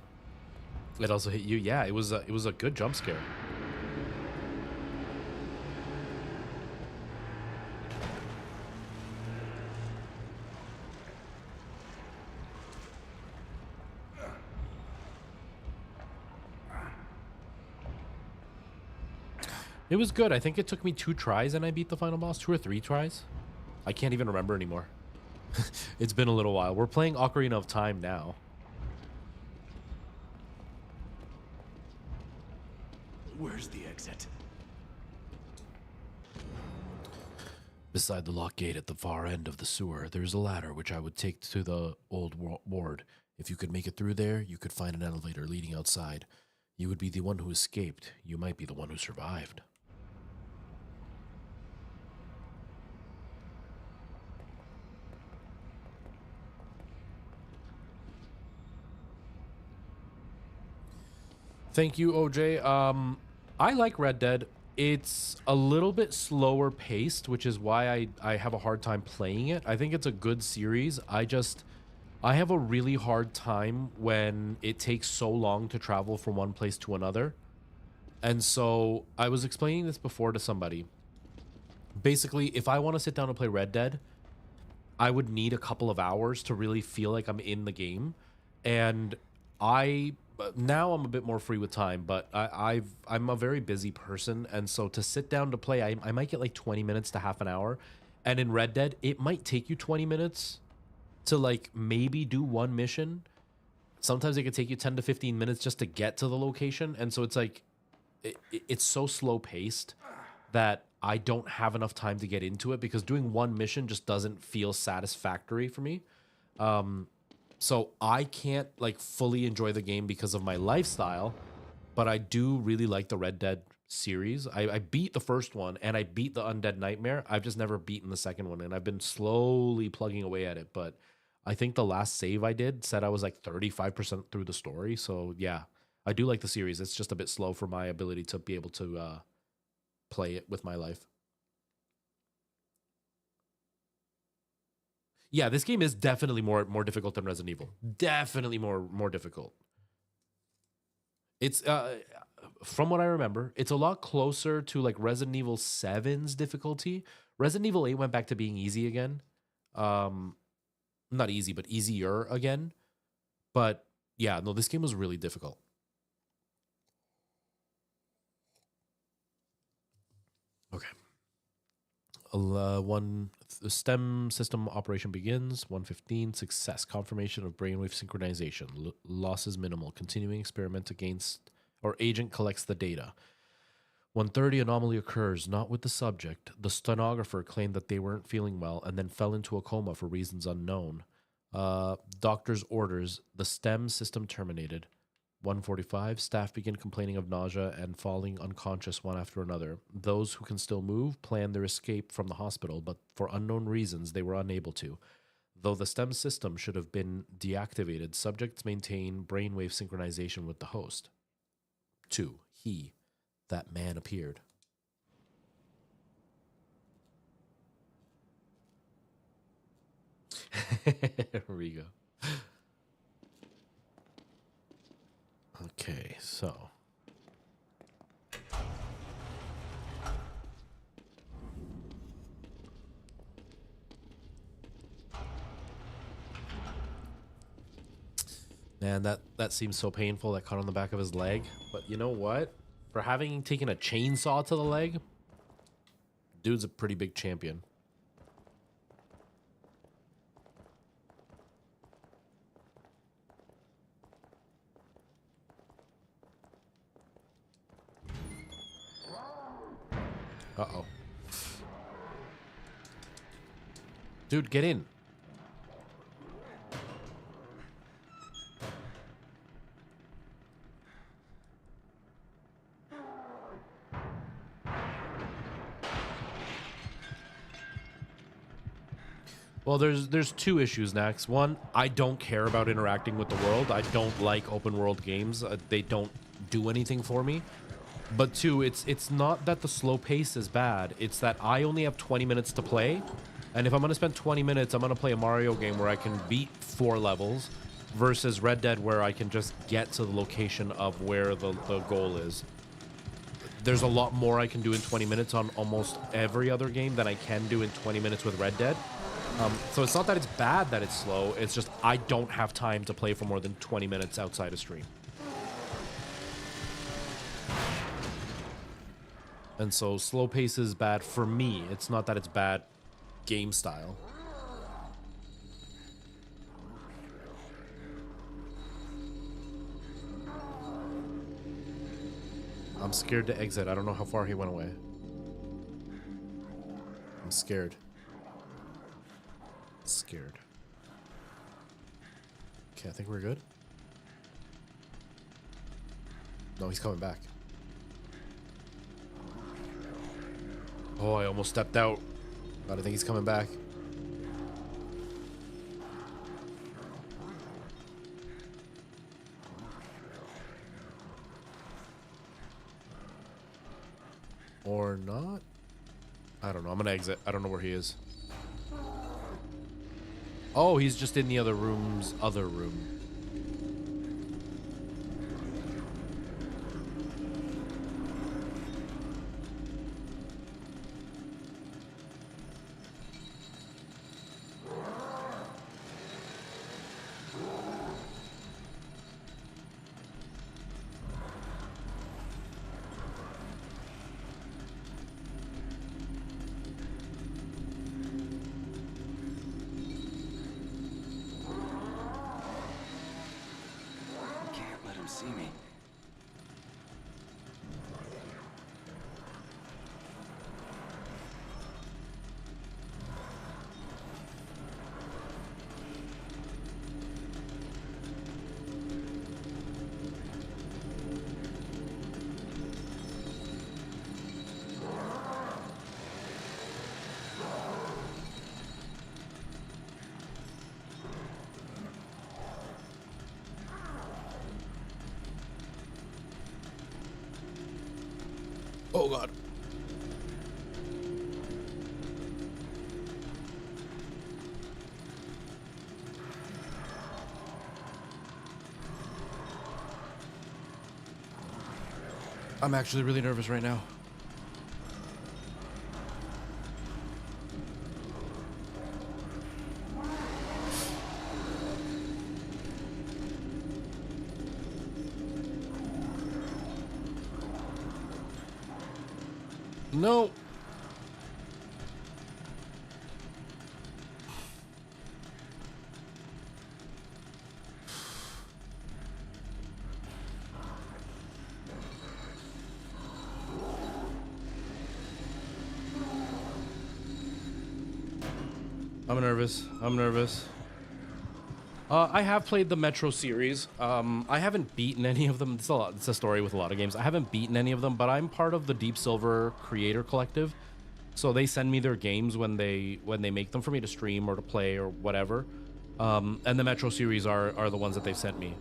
It also hit you. Yeah, it was a good jump scare. It was good. I think it took me 2 tries and I beat the final boss. 2 or 3 tries. I can't even remember anymore. It's been a little while. We're playing Ocarina of Time now. Where's the exit? Beside the lock gate at the far end of the sewer, there's a ladder which I would take to the old ward. If you could make it through there, you could find an elevator leading outside. You would be the one who escaped. You might be the one who survived. Thank you, OJ. I like Red Dead. It's a little bit slower paced, which is why I have a hard time playing it. I think it's a good series. I have a really hard time when it takes so long to travel from one place to another. And so I was explaining this before to somebody. Basically, if I want to sit down and play Red Dead, I would need a couple of hours to really feel like I'm in the game. And now I'm a bit more free with time, but I'm a very busy person, and so to sit down to play, I might get like 20 minutes to half an hour. And in Red Dead, it might take you 20 minutes to like maybe do one mission. Sometimes it could take you 10 to 15 minutes just to get to the location, and so it's like it's so slow paced that I don't have enough time to get into it, because doing one mission just doesn't feel satisfactory for me. So I can't like fully enjoy the game because of my lifestyle, but I do really like the Red Dead series. I beat the first one and I beat the Undead Nightmare. I've just never beaten the second one, and I've been slowly plugging away at it. But I think the last save I did said I was like 35% through the story. So yeah, I do like the series. It's just a bit slow for my ability to be able to play it with my life. Yeah, this game is definitely more difficult than Resident Evil. Definitely more difficult. It's from what I remember, it's a lot closer to like Resident Evil 7's difficulty. Resident Evil 8 went back to being easy again. Not easy, but easier again. But yeah, no, this game was really difficult. Okay. The STEM system operation begins. 1:15, success. Confirmation of brainwave synchronization. Losses minimal. Continuing experiment against, or agent collects the data. 1:30, anomaly occurs, not with the subject. The stenographer claimed that they weren't feeling well and then fell into a coma for reasons unknown. Doctor's orders. The STEM system terminated. 1:45, staff begin complaining of nausea and falling unconscious one after another. Those who can still move plan their escape from the hospital, but for unknown reasons, they were unable to. Though the STEM system should have been deactivated, subjects maintain brainwave synchronization with the host. 2. That man appeared. Here we go. Okay, so. Man, that seems so painful, that cut on the back of his leg. But you know what? For having taken a chainsaw to the leg, dude's a pretty big champion. Uh-oh. Dude, get in. Well, there's two issues, Nax. One, I don't care about interacting with the world. I don't like open world games. They don't do anything for me. But two, it's not that the slow pace is bad. It's that I only have 20 minutes to play. And if I'm going to spend 20 minutes, I'm going to play a Mario game where I can beat 4 levels versus Red Dead where I can just get to the location of where the goal is. There's a lot more I can do in 20 minutes on almost every other game than I can do in 20 minutes with Red Dead. So it's not that it's bad that it's slow. It's just I don't have time to play for more than 20 minutes outside of stream. And so slow pace is bad for me. It's not that it's bad game style. I'm scared to exit. I don't know how far he went away. I'm scared. Scared. Okay, I think we're good. No, he's coming back. Oh, I almost stepped out. But I think he's coming back. Or not? I don't know. I'm gonna exit. I don't know where he is. Oh, he's just in the other room's other room. See me. Oh god. I'm actually really nervous right now. No. I'm nervous. I'm nervous. I have played the Metro series. I haven't beaten any of them. It's a story with a lot of games. I haven't beaten any of them, but I'm part of the Deep Silver Creator Collective. So they send me their games when they make them for me to stream or to play or whatever. And the Metro series are the ones that they've sent me.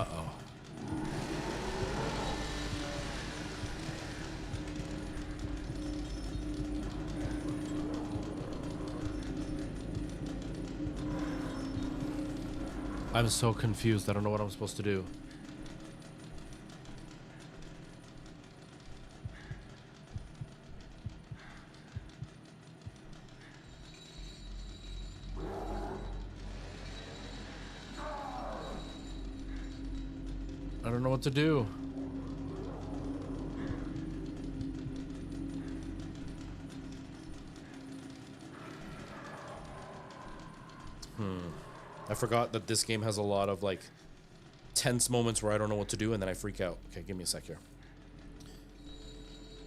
Uh-oh. I'm so confused. I don't know what I'm supposed to do. I don't know what to do. I forgot that this game has a lot of like tense moments where I don't know what to do and then I freak out. Okay, give me a sec here.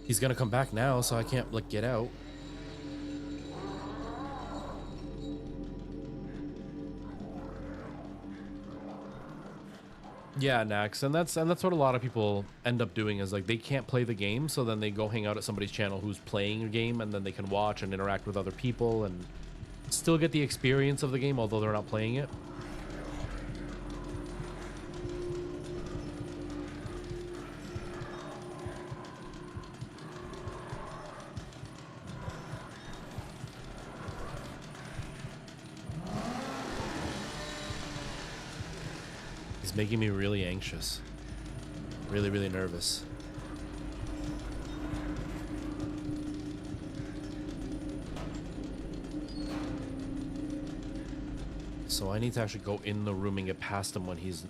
He's gonna come back now, so I can't like get out. Yeah, Nax, and that's what a lot of people end up doing is like they can't play the game, so then they go hang out at somebody's channel who's playing a game, and then they can watch and interact with other people and still get the experience of the game, although they're not playing it. It's making me really anxious. Really, really nervous. So I need to actually go in the room and get past him when he's...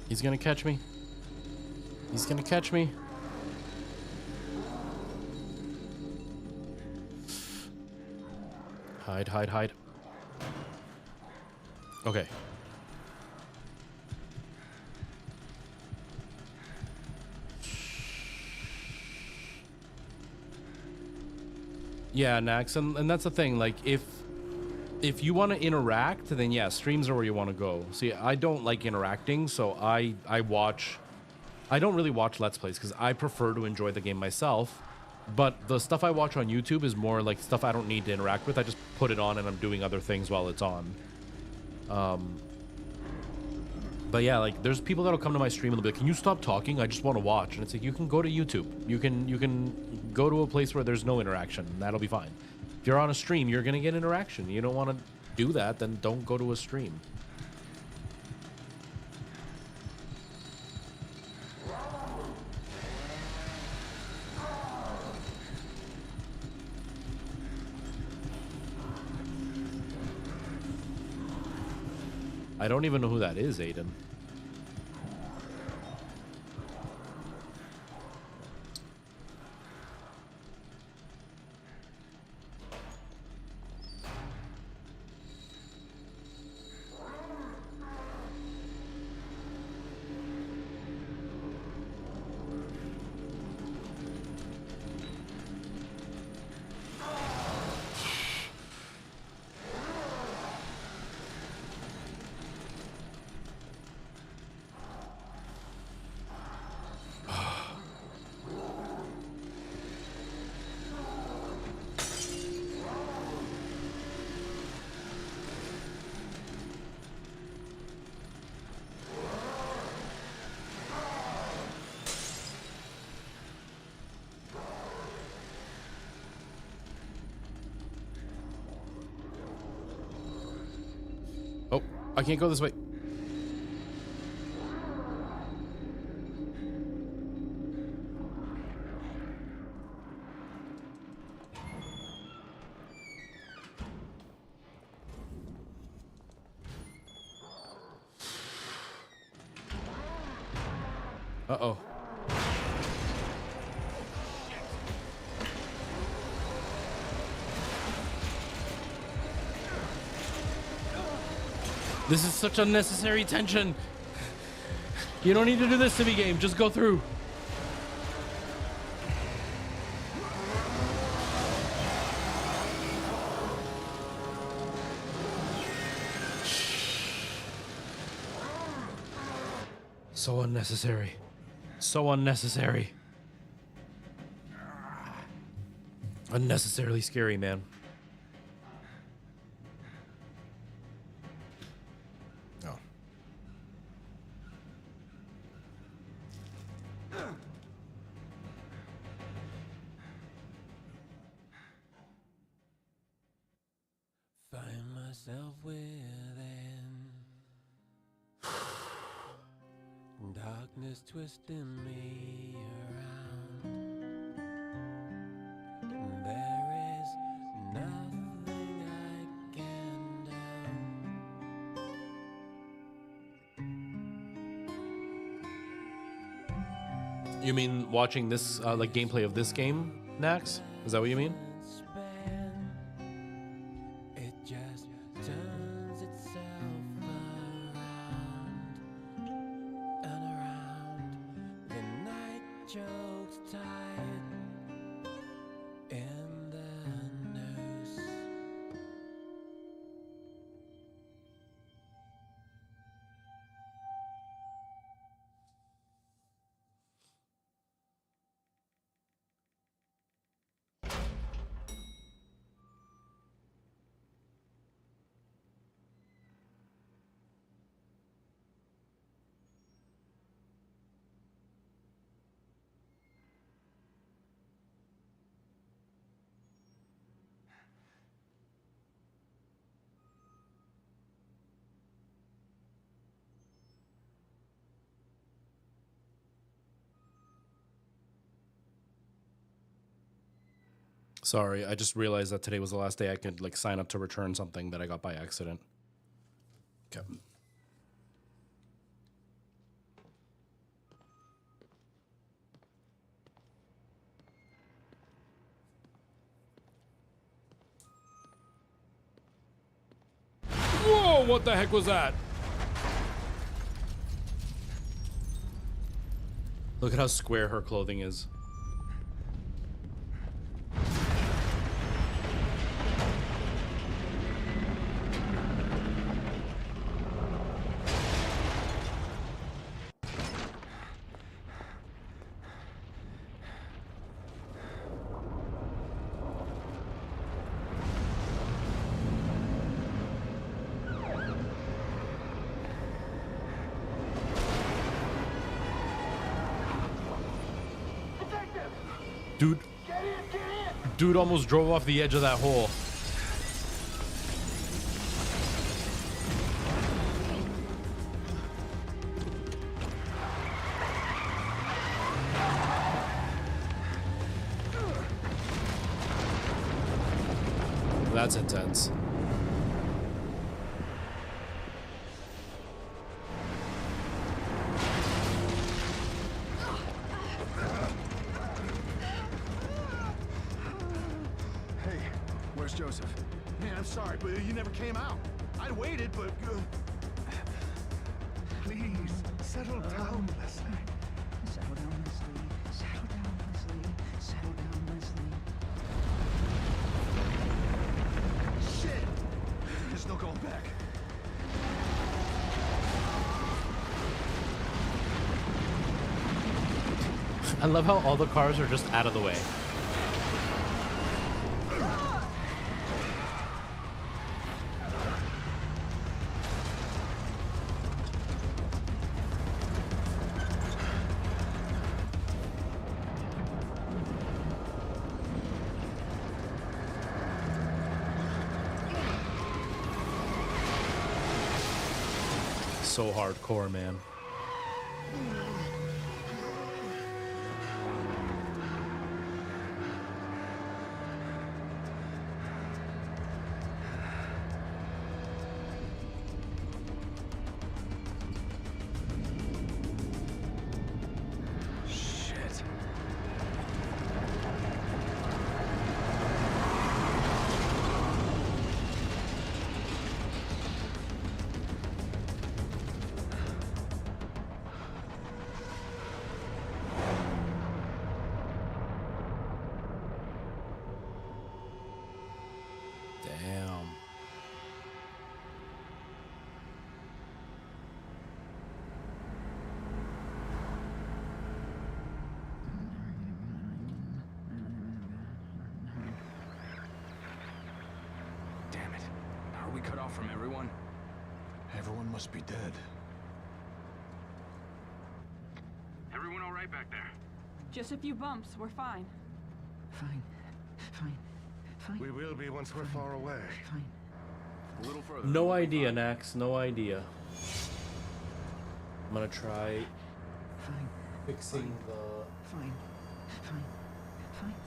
He's gonna catch me. He's gonna catch me. Hide, hide, hide. Okay. Yeah, Nax, and that's the thing, like, if you want to interact, then yeah, streams are where you want to go. See, I don't like interacting, so I don't really watch Let's Plays because I prefer to enjoy the game myself. But the stuff I watch on YouTube is more like stuff I don't need to interact with. I just put it on and I'm doing other things while it's on. But yeah, like there's people that'll come to my stream and they'll be like, "Can you stop talking? I just want to watch." And it's like, you can go to YouTube. You can go to a place where there's no interaction, and that'll be fine. If you're on a stream, you're gonna get interaction. You don't want to do that, then don't go to a stream. I don't even know who that is, Aiden. Oh, I can't go this way. Uh-oh. This is such unnecessary tension. You don't need to do this to me, game. Just go through. So unnecessary. So unnecessary. Unnecessarily scary, man. Oh. Find myself within darkness twisting me around. There is nothing I can do. You mean watching this, like gameplay of this game, Nax? Is that what you mean? It just turns itself around and around. The night chokes tight in the noose. Sorry, I just realized that today was the last day I could like sign up to return something that I got by accident. Okay. Whoa, what the heck was that? Look at how square her clothing is. Dude almost drove off the edge of that hole. That's intense. Joseph. Man, I'm sorry, but you never came out. I waited, but... Please, settle down, Leslie. Settle down, Leslie. Settle down, Leslie. Settle down, Leslie. Shit! There's no going back. I love how all the cars are just out of the way. So hardcore, man. Shit. must be dead. Everyone all right back there? Just a few bumps. We're fine. Fine. We will be once we're far away. Fine. A little further. No idea, Nax. No idea. I'm gonna try Fine. fixing the Fine.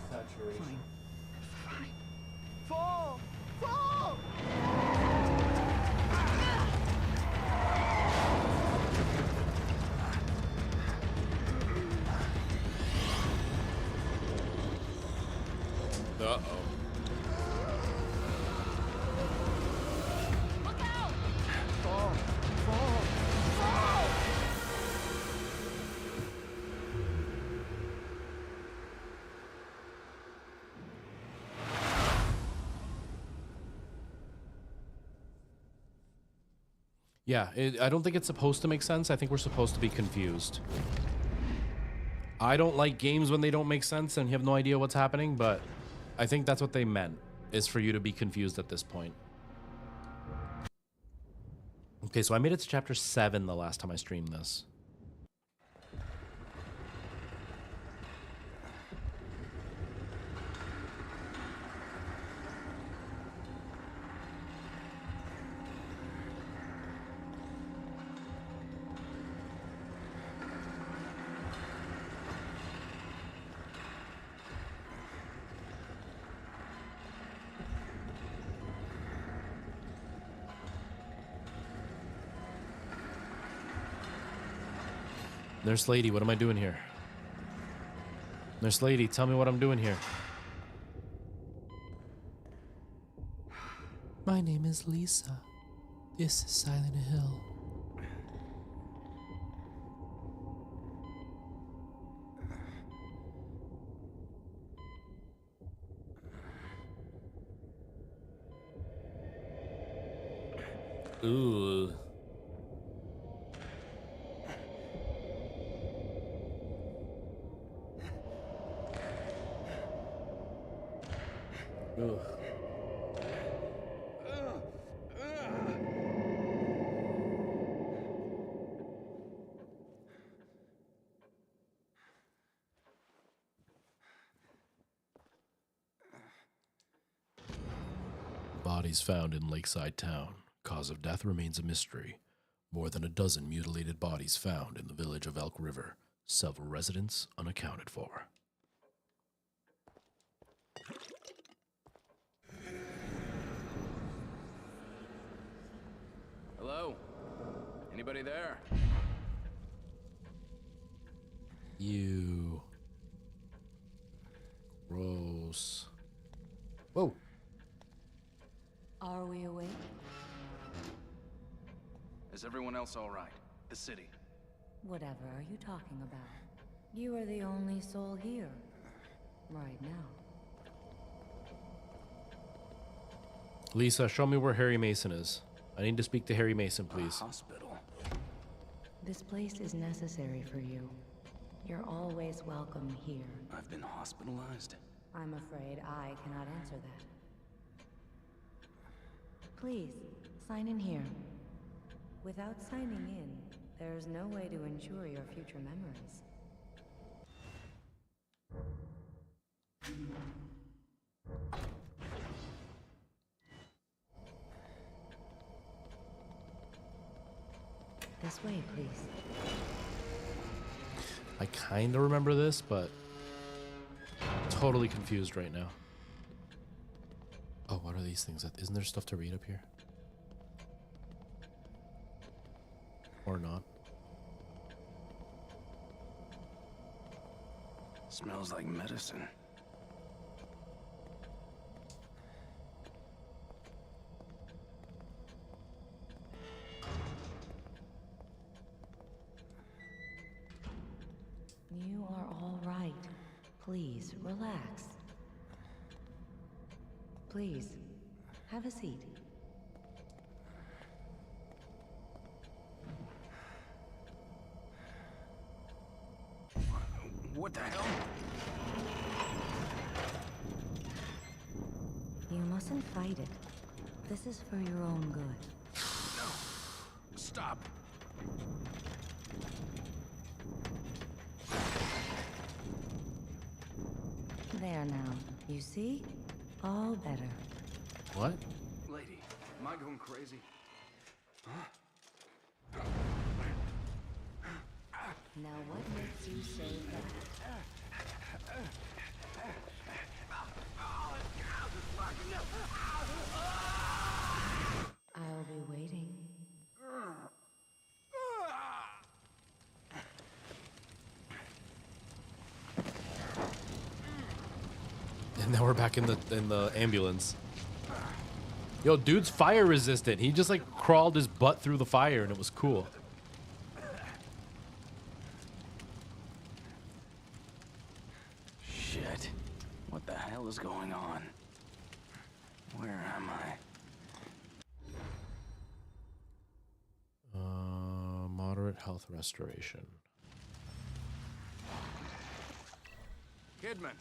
saturation. Fall! Fall! Uh-oh. Look out! Fall! Yeah, I don't think it's supposed to make sense. I think we're supposed to be confused. I don't like games when they don't make sense and you have no idea what's happening, but I think that's what they meant, is for you to be confused at this point. Okay, so I made it to chapter 7 the last time I streamed this. Nurse Lady, what am I doing here? Nurse Lady, tell me what I'm doing here. My name is Lisa. This is Silent Hill. Ooh. Ugh. Bodies found in Lakeside Town. Cause of death remains a mystery. More than a dozen mutilated bodies found in the village of Elk River. Several residents unaccounted for. Hello? Anybody there? You. Gross. Whoa. Are we awake? Is everyone else all right? The city. Whatever are you talking about? You are the only soul here. Right now. Lisa, show me where Harry Mason is. I need to speak to Harry Mason, please. Hospital. This place is necessary for you. You're always welcome here. I've been hospitalized. I'm afraid I cannot answer that. Please, sign in here. Without signing in, there's no way to ensure your future memories. This way, please. I kind of remember this, but totally confused right now. Oh, what are these things? Isn't there stuff to read up here? Or not? Smells like medicine. You are all right. Please, relax. Please, have a seat. What the hell? You mustn't fight it. This is for your own good. No. Stop. up. There now. You see? All better. What? Lady, am I going crazy? Huh? Now what makes you say that? I'll be waiting. And now we're back in the ambulance. Yo, dude's fire resistant. He just like crawled his butt through the fire and it was cool. Shit. What the hell is going on? Where am I? Moderate health restoration. Kidman.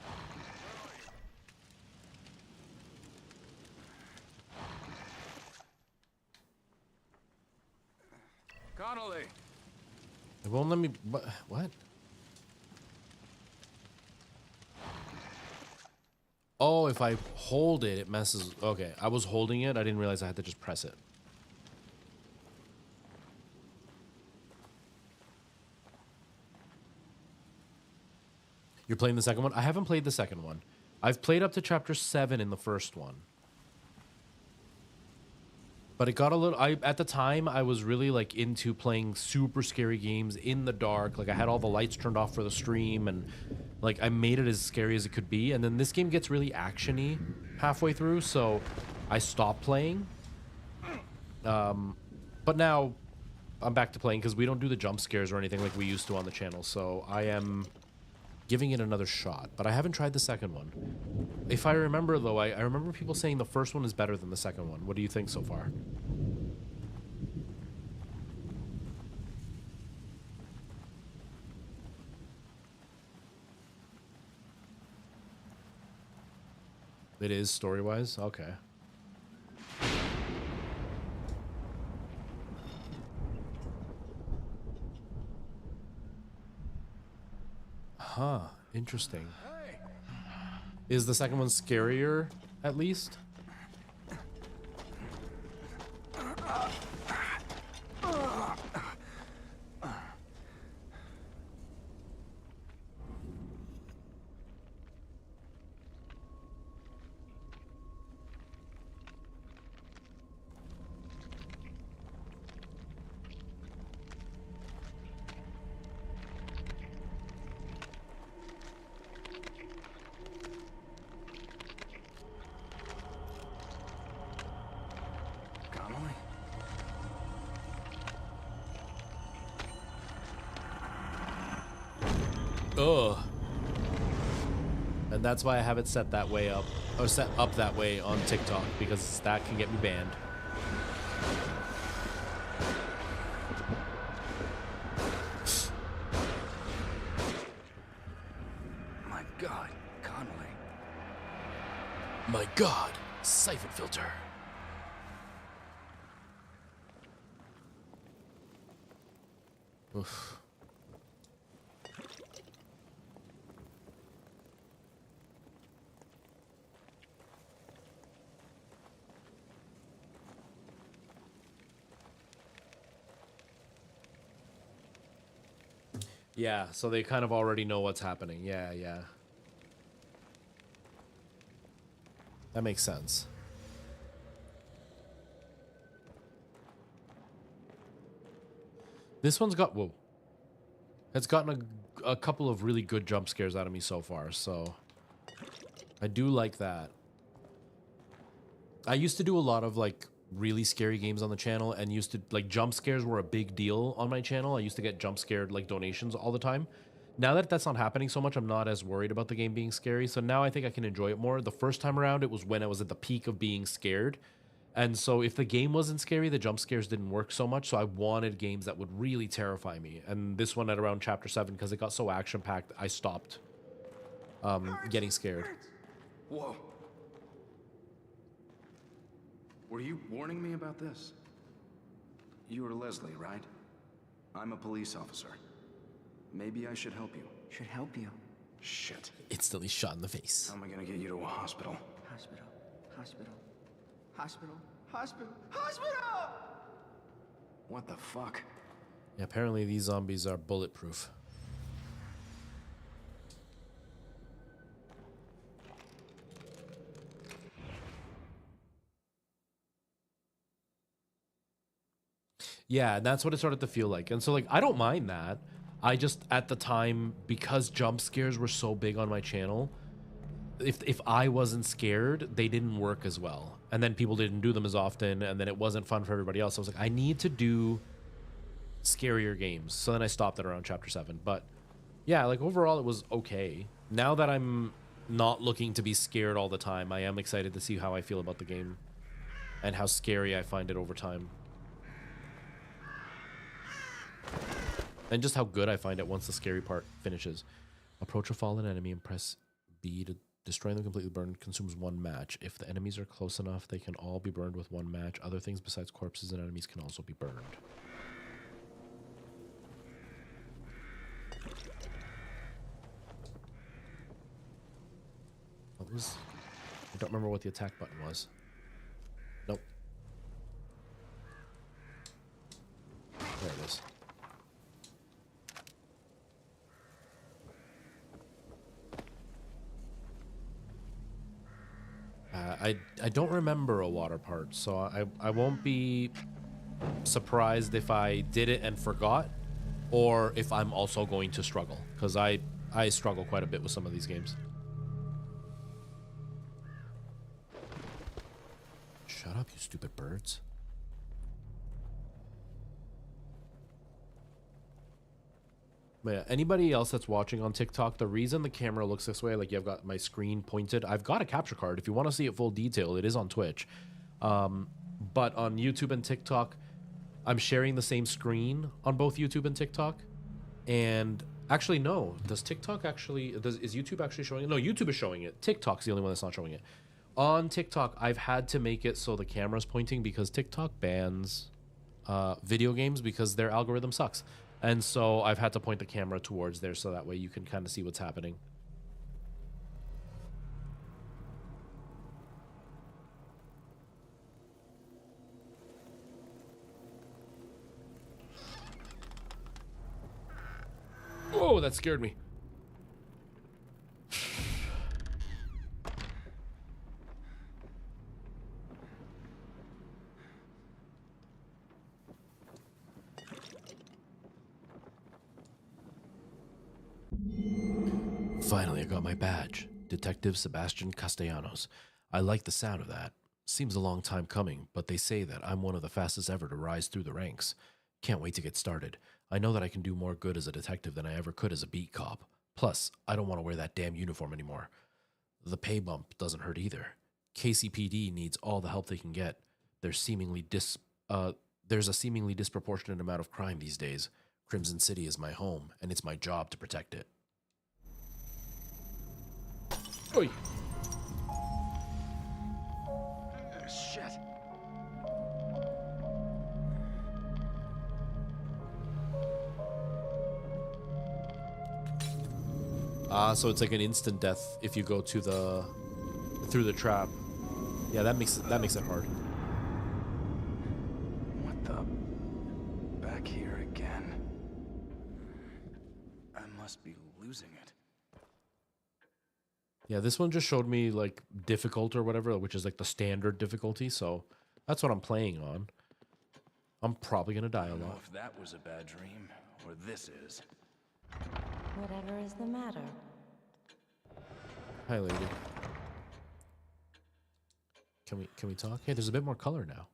Connolly. It won't let me. What? Oh, if I hold it, it messes. Okay, I was holding it. I didn't realize I had to just press it. You're playing the second one? I haven't played the second one. I've played up to chapter 7 in the first one. But it got a little... at the time, I was really like into playing super scary games in the dark. Like I had all the lights turned off for the stream and like I made it as scary as it could be. And then this game gets really action-y halfway through, so I stopped playing. But now I'm back to playing because we don't do the jump scares or anything like we used to on the channel. So I am giving it another shot, but I haven't tried the second one. If I remember though, I remember people saying the first one is better than the second one. What do you think so far? It is story-wise? Okay. Huh, interesting. Is the second one scarier, at least? Ugh. And that's why I have it set that way up, or set up that way on TikTok, because that can get me banned. My God, Connolly. My God, siphon filter. Oof. Yeah, so they kind of already know what's happening. Yeah, yeah. That makes sense. This one's got... Whoa. It's gotten a couple of really good jump scares out of me so far, so... I do like that. I used to do a lot of, like, really scary games on the channel, and used to, like, jump scares were a big deal on my channel. I used to get jump scared, like, donations all the time. Now that that's not happening so much, I'm not as worried about the game being scary, so now I think I can enjoy it more. The first time around, it was when I was at the peak of being scared, and so if the game wasn't scary, the jump scares didn't work so much, so I wanted games that would really terrify me. And this one at around chapter 7, because it got so action-packed, I stopped getting scared. Whoa. Were you warning me about this? You're Leslie, right? I'm a police officer. Maybe I should help you. Should help you. Shit. Instantly shot in the face. How am I gonna get you to a hospital? Hospital. Hospital. Hospital. Hospital. Hospital! What the fuck? Yeah, apparently these zombies are bulletproof. Yeah, and that's what it started to feel like. And so, like, I don't mind that. I just, at the time, because jump scares were so big on my channel, if I wasn't scared, they didn't work as well. And then people didn't do them as often, and then it wasn't fun for everybody else. I was like, I need to do scarier games. So then I stopped at around chapter 7. But yeah, like, overall, it was okay. Now that I'm not looking to be scared all the time, I am excited to see how I feel about the game and how scary I find it over time. And just how good I find it once the scary part finishes. Approach a fallen enemy and press B to destroy them completely. Burned consumes 1 match. If the enemies are close enough, they can all be burned with 1 match. Other things besides corpses and enemies can also be burned. What was... I don't remember what the attack button was. Nope. There it is. I don't remember a water part, so I won't be surprised if I did it and forgot, or if I'm also going to struggle, because I struggle quite a bit with some of these games. Shut up, you stupid birds. But yeah, anybody else that's watching on TikTok, the reason the camera looks this way, like, you've got my screen pointed, I've got a capture card. If you want to see it full detail, it is on Twitch. But on YouTube and TikTok, I'm sharing the same screen on both YouTube and TikTok. And actually, no. Does TikTok actually... is YouTube actually showing it? No, YouTube is showing it. TikTok's the only one that's not showing it. On TikTok, I've had to make it so the camera's pointing because TikTok bans video games because their algorithm sucks. And so I've had to point the camera towards there so that way you can kind of see what's happening. Oh, that scared me. Finally, I got my badge. Detective Sebastian Castellanos. I like the sound of that. Seems a long time coming, but they say that I'm one of the fastest ever to rise through the ranks. Can't wait to get started. I know that I can do more good as a detective than I ever could as a beat cop. Plus, I don't want to wear that damn uniform anymore. The pay bump doesn't hurt either. KCPD needs all the help they can get. There's a seemingly disproportionate amount of crime these days. Crimson City is my home, and it's my job to protect it. Oi. Shit. So it's like an instant death if you go to through the trap. Yeah, that makes it hard. What the? Back here again. I must be losing it. Yeah, this one just showed me like difficult or whatever, which is like the standard difficulty. So that's what I'm playing on. I'm probably gonna die a lot. I don't know if that was a bad dream or this is. Whatever is the matter? Hi, lady. Can we talk? Hey, there's a bit more color now.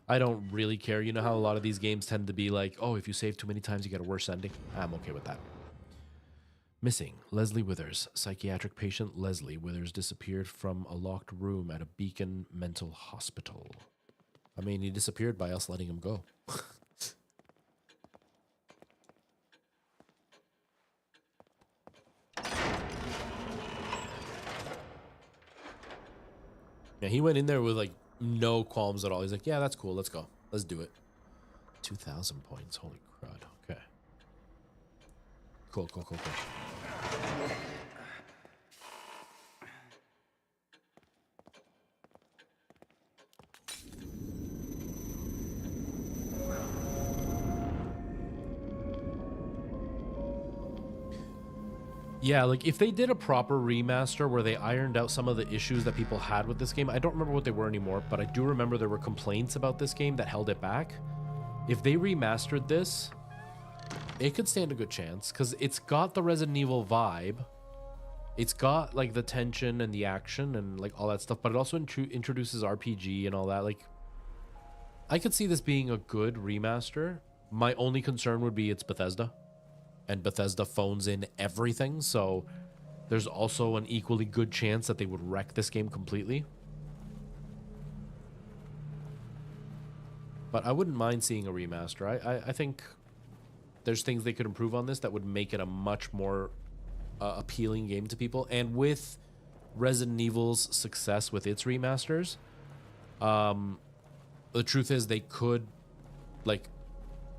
I don't really care. You know how a lot of these games tend to be like, oh, if you save too many times, you get a worse ending. I'm okay with that. Missing. Leslie Withers. Psychiatric patient Leslie Withers disappeared from a locked room at a Beacon Mental Hospital. I mean, he disappeared by us letting him go. Yeah, he went in there with like no qualms at all. He's like, yeah, that's cool. Let's go. Let's do it. 2,000 points. Holy crud. Okay. Cool. Yeah, like if they did a proper remaster where they ironed out some of the issues that people had with this game, I don't remember what they were anymore, but I do remember there were complaints about this game that held it back. If they remastered this, it could stand a good chance because it's got the Resident Evil vibe. It's got like the tension and the action and like all that stuff, but it also introduces RPG and all that. Like, I could see this being a good remaster. My only concern would be it's Bethesda. And Bethesda phones in everything, so there's also an equally good chance that they would wreck this game completely. But I wouldn't mind seeing a remaster. I think there's things they could improve on this that would make it a much more appealing game to people. And with Resident Evil's success with its remasters, the truth is they could like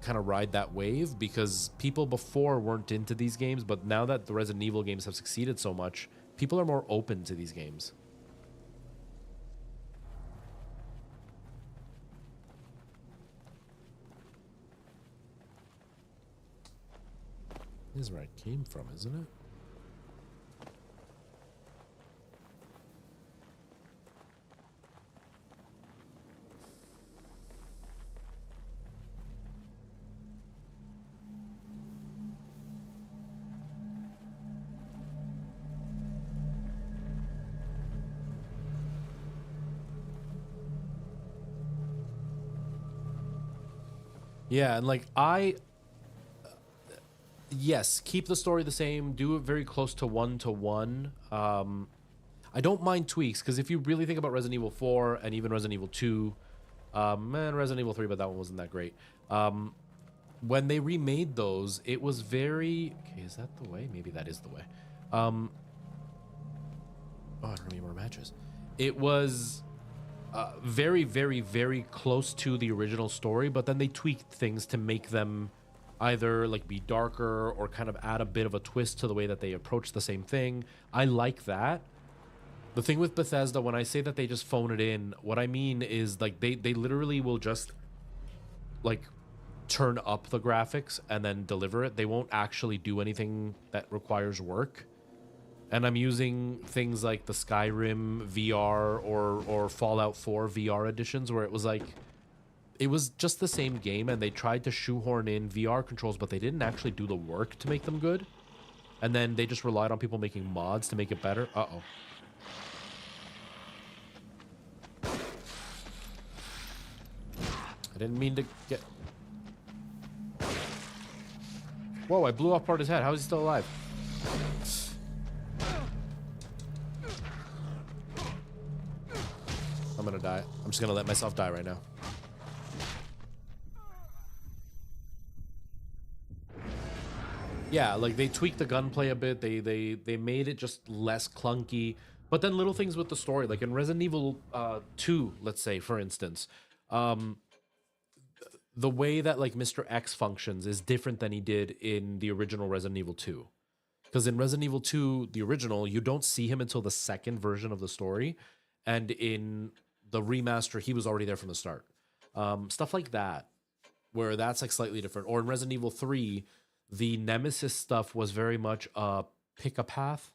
kind of ride that wave because people before weren't into these games, but now that the Resident Evil games have succeeded so much, people are more open to these games. This is where I came from, isn't it? Yeah, and like yes, keep the story the same, do it very close to 1-to-1. I don't mind tweaks, because if you really think about Resident Evil 4 and even Resident Evil 2, and Resident Evil 3, but that one wasn't that great. When they remade those, it was very... Okay, is that the way? Maybe that is the way. Oh, I don't have any more matches. It was... very, very, very close to the original story, but then they tweaked things to make them either like be darker or kind of add a bit of a twist to the way that they approach the same thing. I like that. The thing with Bethesda, when I say that they just phone it in, what I mean is like they literally will just like turn up the graphics and then deliver it. They won't actually do anything that requires work. And I'm using things like the Skyrim VR or Fallout 4 VR editions where it was like, it was just the same game and they tried to shoehorn in VR controls, but they didn't actually do the work to make them good. And then they just relied on people making mods to make it better. Uh-oh. I didn't mean to get... Whoa, I blew off part of his head. How is he still alive? I'm gonna die. I'm just gonna let myself die right now. Yeah, like they tweaked the gunplay a bit. They made it just less clunky. But then little things with the story, like in Resident Evil 2, let's say, for instance, the way that like Mr. X functions is different than he did in the original Resident Evil 2. Because in Resident Evil 2, the original, you don't see him until the second version of the story. And in the remaster, he was already there from the start. Stuff like that, where that's like slightly different. Or in Resident Evil 3, the Nemesis stuff was very much pick a path,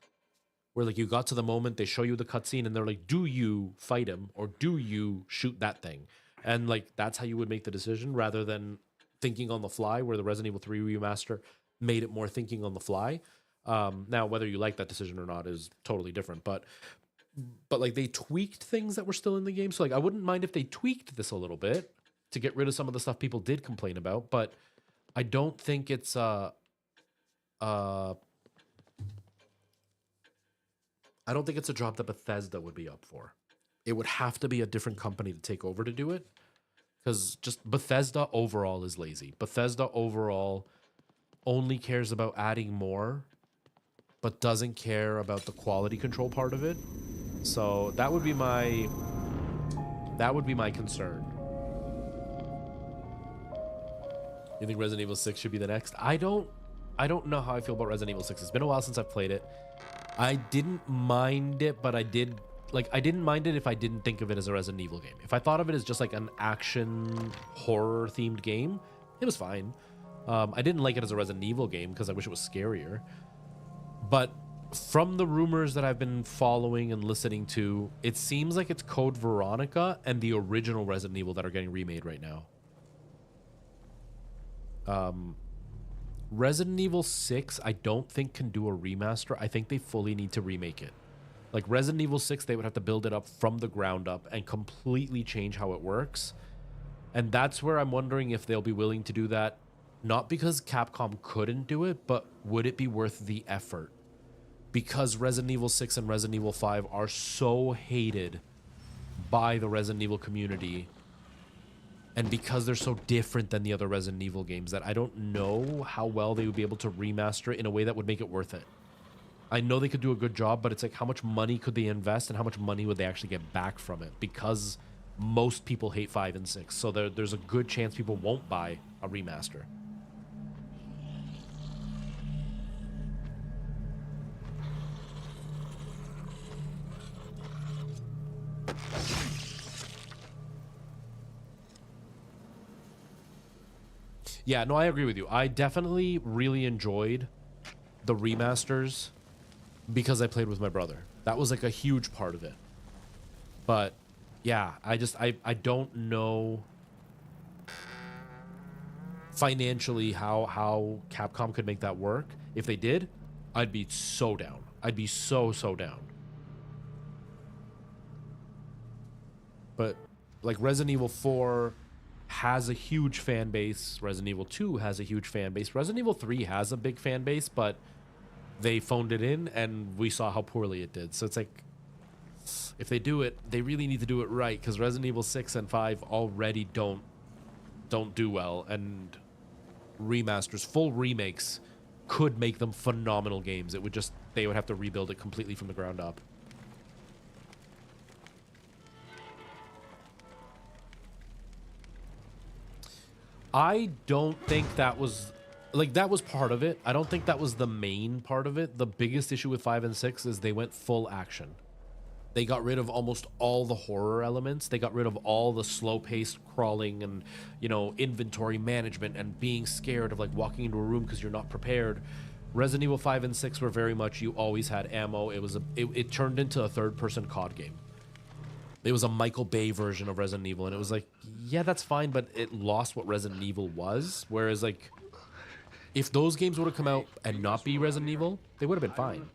where like you got to the moment, they show you the cutscene, and they're like, do you fight him or do you shoot that thing? And like that's how you would make the decision, rather than thinking on the fly, where the Resident Evil 3 remaster made it more thinking on the fly. Now, whether you like that decision or not is totally different, but like they tweaked things that were still in the game. So like I wouldn't mind if they tweaked this a little bit to get rid of some of the stuff people did complain about, but I don't think it's I don't think it's a job that Bethesda would be up for. It would have to be a different company to take over to do it, because just Bethesda overall is lazy. Bethesda overall only cares about adding more, but doesn't care about the quality control part of it. So that would be my That would be my concern. You think Resident Evil 6 should be the next? I don't know how I feel about Resident Evil 6. It's been a while since I've played it. I didn't mind it, but I didn't mind it if I didn't think of it as a Resident Evil game. If I thought of it as just like an action horror themed game, it was fine. I didn't like it as a Resident Evil game because I wish it was scarier. But from the rumors that I've been following and listening to, it seems like it's Code Veronica and the original Resident Evil that are getting remade right now. Resident Evil 6, I don't think can do a remaster. I think they fully need to remake it. Like Resident Evil 6, they would have to build it up from the ground up and completely change how it works. And that's where I'm wondering if they'll be willing to do that. Not because Capcom couldn't do it, but would it be worth the effort? Because Resident Evil 6 and Resident Evil 5 are so hated by the Resident Evil community, and because they're so different than the other Resident Evil games, that I don't know how well they would be able to remaster it in a way that would make it worth it. I know they could do a good job, but it's like, how much money could they invest and how much money would they actually get back from it? Because most people hate 5 and 6, so there's a good chance people won't buy a remaster. Yeah, no, I agree with you. I definitely really enjoyed the remasters because I played with my brother. That was like a huge part of it. But yeah, I don't know financially how Capcom could make that work. If they did, I'd be so down. I'd be so down. But like Resident Evil 4 has a huge fan base. Resident Evil 2 has a huge fan base. Resident Evil 3 has a big fan base, but they phoned it in and we saw how poorly it did. So it's like, if they do it, they really need to do it right, because Resident Evil 6 and 5 already don't do well, and remasters, full remakes, could make them phenomenal games. It would just, they would have to rebuild it completely from the ground up. I don't think that was, like, that was part of it. I don't think that was the main part of it. The biggest issue with 5 and 6 is they went full action. They got rid of almost all the horror elements. They got rid of all the slow-paced crawling and, you know, inventory management and being scared of, like, walking into a room because you're not prepared. Resident Evil 5 and 6 were very much, you always had ammo. It turned into a third-person COD game. It was a Michael Bay version of Resident Evil, and it was like, yeah, that's fine, but it lost what Resident Evil was. Whereas, like, if those games would have come out and not be Resident Evil, they would have been fine.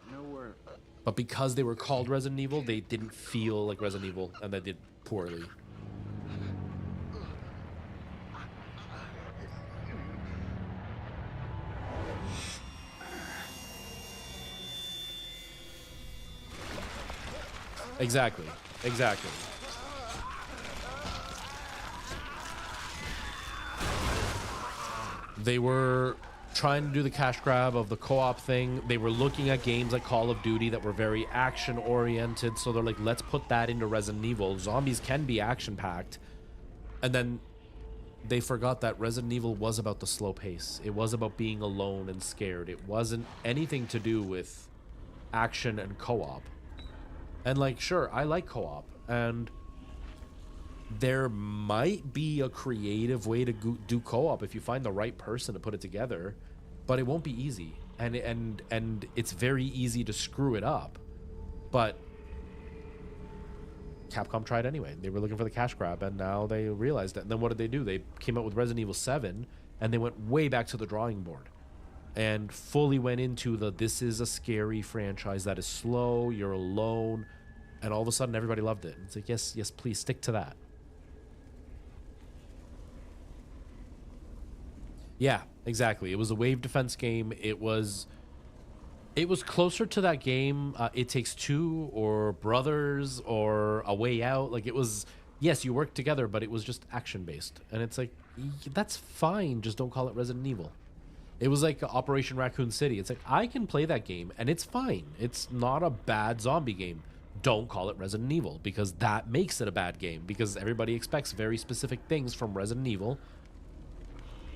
But because they were called Resident Evil, they didn't feel like Resident Evil, and they did poorly. Exactly. Exactly. They were trying to do the cash grab of the co-op thing. They were looking at games like Call of Duty that were very action oriented, so they're like, let's put that into Resident Evil. Zombies can be action packed. And then they forgot that Resident Evil was about the slow pace. It was about being alone and scared. It wasn't anything to do with action and co-op. And like, sure, I like co-op, and there might be a creative way to do co-op if you find the right person to put it together, but it won't be easy, and it's very easy to screw it up. But Capcom tried anyway. They were looking for the cash grab, and now they realized it. And then what did they do? They came out with Resident Evil 7, and they went way back to the drawing board and fully went into this is a scary franchise that is slow, you're alone, and all of a sudden everybody loved it. It's like, yes, please stick to that. Yeah, exactly. It was a wave defense game. It was closer to that game, It Takes Two or Brothers or A Way Out. Like, it was, yes, you worked together, but it was just action based. And it's like, that's fine, just don't call it Resident Evil. It was like Operation Raccoon City. It's like, I can play that game and it's fine. It's not a bad zombie game. don't call it Resident Evil, because that makes it a bad game, because everybody expects very specific things from Resident Evil,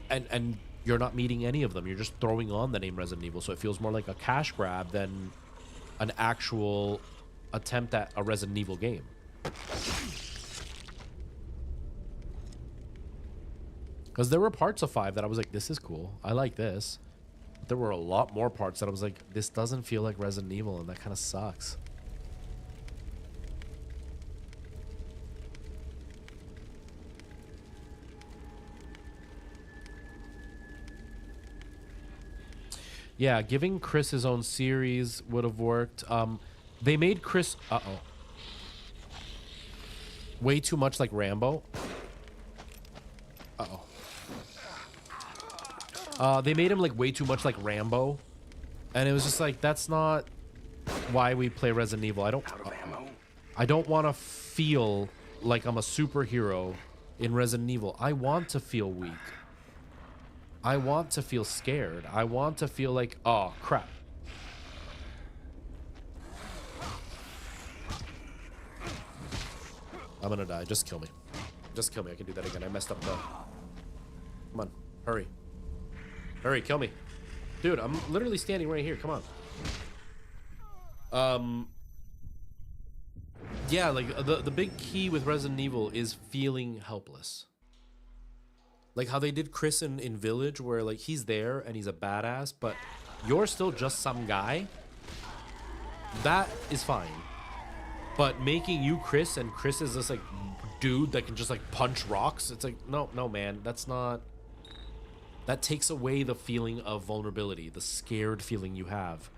and you're not meeting any of them. You're just throwing on the name Resident Evil, so it feels more like a cash grab than an actual attempt at a Resident Evil game. Because there were parts of 5 that I was like, this is cool, I like this. But there were a lot more parts that I was like, this doesn't feel like Resident Evil, and that kind of sucks. Yeah, giving Chris his own series would have worked. They made Chris way too much like Rambo. They made him like way too much like Rambo, and it was just like, that's not why we play Resident Evil. I don't want to feel like I'm a superhero in Resident Evil. I want to feel weak. I want to feel scared. I want to feel like, oh crap. I'm gonna die. Just kill me. Just kill me. I can do that again. I messed up the... Come on. Hurry. Hurry, kill me. Dude, I'm literally standing right here. Come on. Yeah, like, the big key with Resident Evil is feeling helpless. Like how they did Chris in Village, where like he's there and he's a badass, but you're still just some guy. That is fine. But making you Chris, and Chris is this like dude that can just like punch rocks, it's like, no, man, that's not... That takes away the feeling of vulnerability, the scared feeling you have.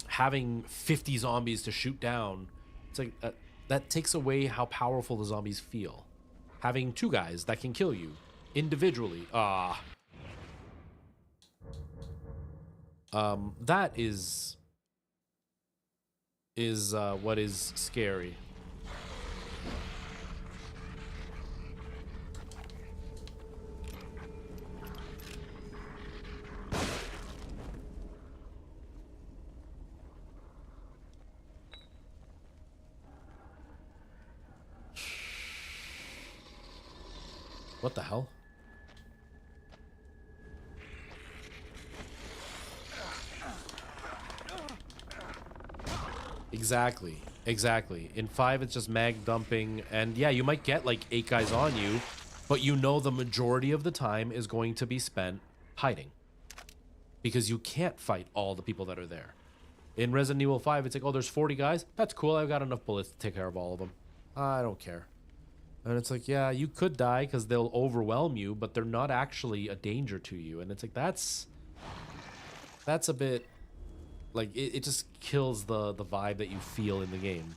Having 50 zombies to shoot down, it's like that takes away how powerful the zombies feel. Having 2 guys that can kill you individually, that is what is scary. What the hell? Exactly. In 5, it's just mag dumping, and yeah, you might get like 8 guys on you, but you know the majority of the time is going to be spent hiding, because you can't fight all the people that are there. In Resident Evil 5, it's like, oh, there's 40 guys. That's cool. I've got enough bullets to take care of all of them. I don't care. And it's like, yeah, you could die because they'll overwhelm you, but they're not actually a danger to you. And it's like, that's a bit, like, it just kills the vibe that you feel in the game.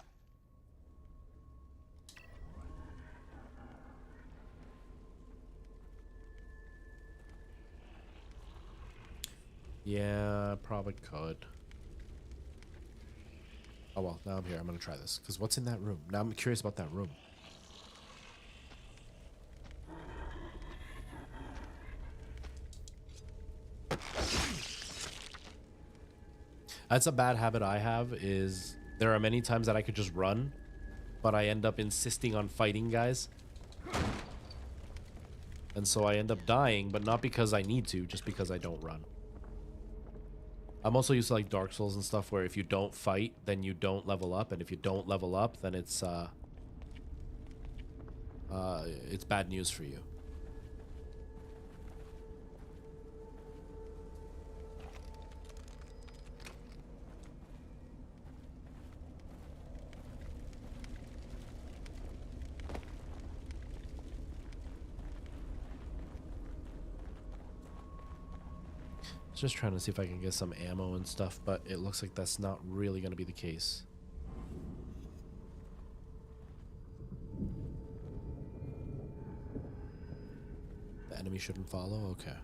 Yeah, probably could. Oh well, now I'm here. I'm gonna try this. Because what's in that room? Now I'm curious about that room. That's a bad habit I have, is there are many times that I could just run, but I end up insisting on fighting guys. And so I end up dying, but not because I need to, just because I don't run. I'm also used to like Dark Souls and stuff, where if you don't fight, then you don't level up, and if you don't level up, then it's bad news for you. Just trying to see if I can get some ammo and stuff, but it looks like that's not really going to be the case. The enemy shouldn't follow? Okay.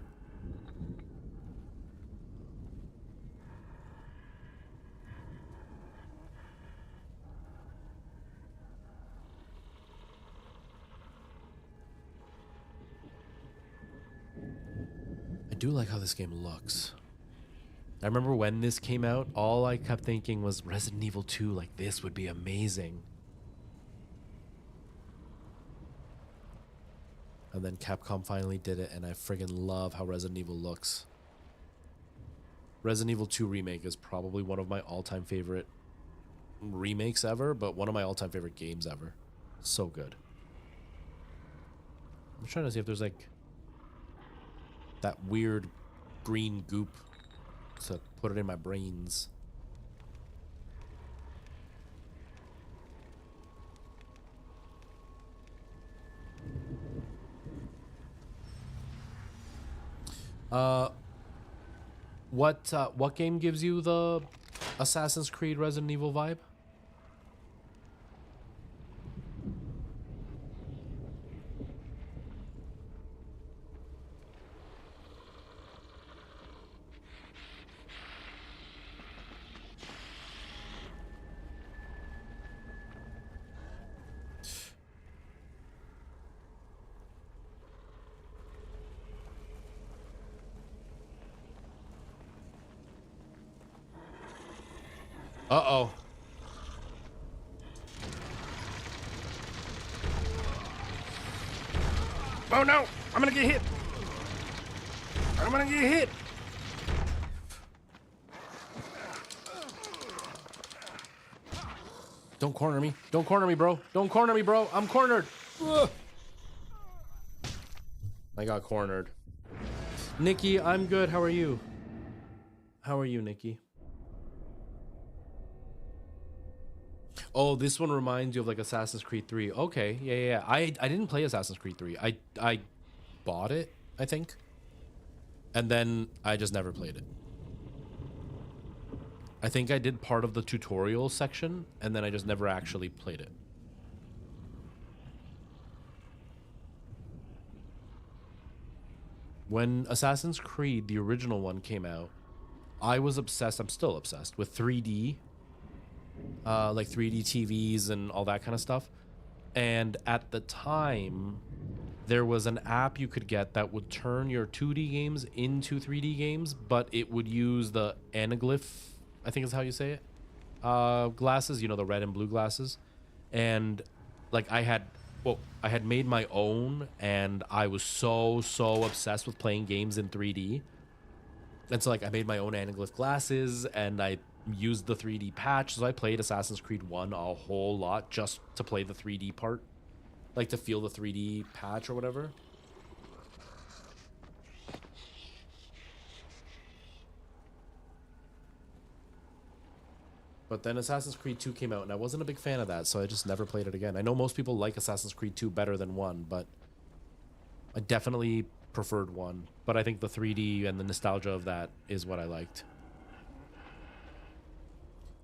I do like how this game looks. I remember when this came out, all I kept thinking was Resident Evil 2, like this would be amazing. And then Capcom finally did it, and I friggin' love how Resident Evil looks. Resident Evil 2 Remake is probably one of my all-time favorite remakes ever, but one of my all-time favorite games ever. So good. I'm trying to see if there's like that weird green goop to put it in my brains. What game gives you the Assassin's Creed Resident Evil vibe? Uh-oh. Oh no! I'm gonna get hit! I'm gonna get hit! Don't corner me. Don't corner me, bro. Don't corner me, bro. I'm cornered. Ugh. I got cornered. Nikki, I'm good. How are you? How are you, Nikki? Oh, this one reminds you of like Assassin's Creed 3. Okay, yeah. I didn't play Assassin's Creed 3. I bought it, I think. And then I just never played it. I think I did part of the tutorial section, and then I just never actually played it. When Assassin's Creed, the original one, came out, I was obsessed, I'm still obsessed, with 3D. Like 3D TVs and all that kind of stuff. And at the time, there was an app you could get that would turn your 2D games into 3D games, but it would use the anaglyph, I think is how you say it, glasses, you know, the red and blue glasses. And like I had made my own, and I was so obsessed with playing games in 3D. And so like I made my own anaglyph glasses, and I used the 3D patch. So I played Assassin's Creed 1 a whole lot just to play the 3D part, like to feel the 3D patch or whatever. But then Assassin's Creed 2 came out, and I wasn't a big fan of that, so I just never played it again. I know most people like Assassin's Creed 2 better than 1, but I definitely preferred 1. But I think the 3D and the nostalgia of that is what I liked.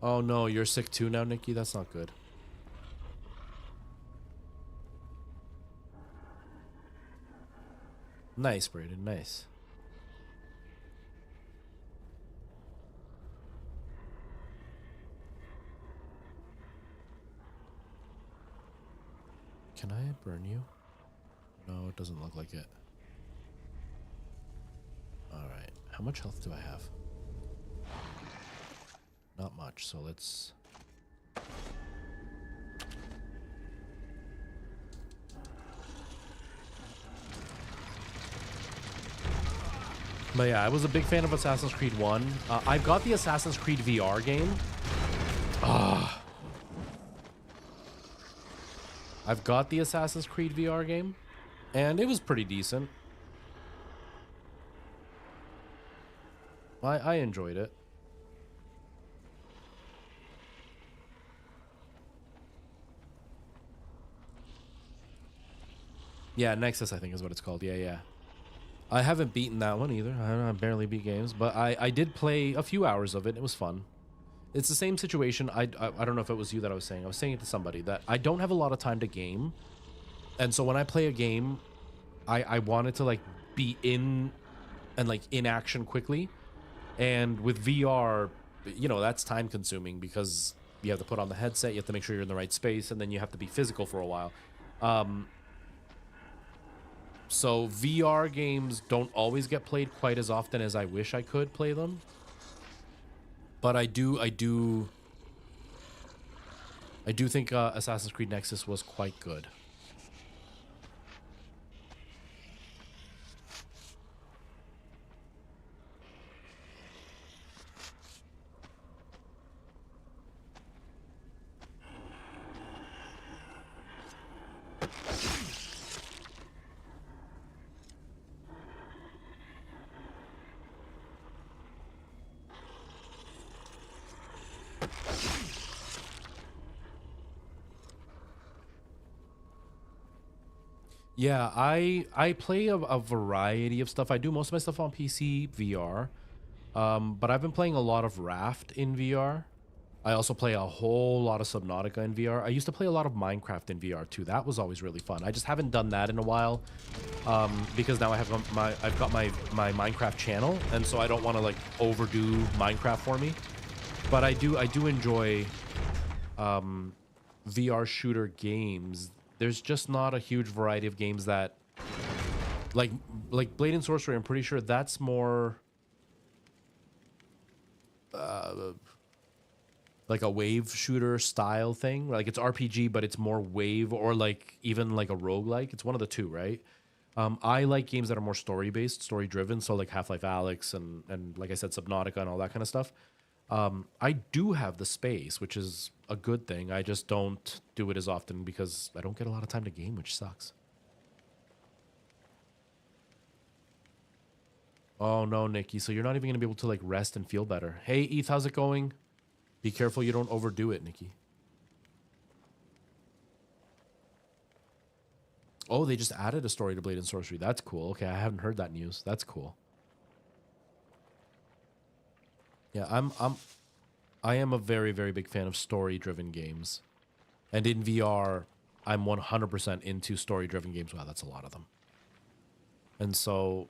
Oh no, you're sick too now, Nikki? That's not good. Nice, Brayden, nice. Can I burn you? No, it doesn't look like it. Alright, how much health do I have? Not much, so let's... But yeah, I was a big fan of Assassin's Creed 1. I've got the Assassin's Creed VR game. I've got the Assassin's Creed VR game, and it was pretty decent. I enjoyed it. Yeah, Nexus, I think is what it's called. Yeah. I haven't beaten that one either. I barely beat games, but I did play a few hours of it. It was fun. It's the same situation. I don't know if it was you that I was saying. I was saying it to somebody that I don't have a lot of time to game. And so when I play a game, I want it to like be in and like in action quickly. And with VR, you know, that's time consuming because you have to put on the headset, you have to make sure you're in the right space, and then you have to be physical for a while. So VR games don't always get played quite as often as I wish I could play them. But I do think Assassin's Creed Nexus was quite good. Yeah, I play a variety of stuff. I do most of my stuff on PC VR, but I've been playing a lot of Raft in VR. I also play a whole lot of Subnautica in VR. I used to play a lot of Minecraft in VR too. That was always really fun. I just haven't done that in a while because now I've got my Minecraft channel, and so I don't want to like overdo Minecraft for me. But I do enjoy VR shooter games. There's just not a huge variety of games that like Blade and Sorcery. I'm pretty sure that's more like a wave shooter style thing. Like it's RPG, but it's more wave, or like even like a roguelike. It's one of the two, right? I like games that are more story based, story driven. So like Half-Life Alyx and like I said, Subnautica and all that kind of stuff. I do have the space, which is a good thing. I just don't do it as often because I don't get a lot of time to game, which sucks. Oh no, Nikki. So you're not even going to be able to like rest and feel better. Hey, Eth, how's it going? Be careful you don't overdo it, Nikki. Oh, they just added a story to Blade and Sorcery. That's cool. Okay, I haven't heard that news. That's cool. Yeah, I am a very, very big fan of story-driven games. And in VR, I'm 100% into story-driven games. Wow, that's a lot of them. And so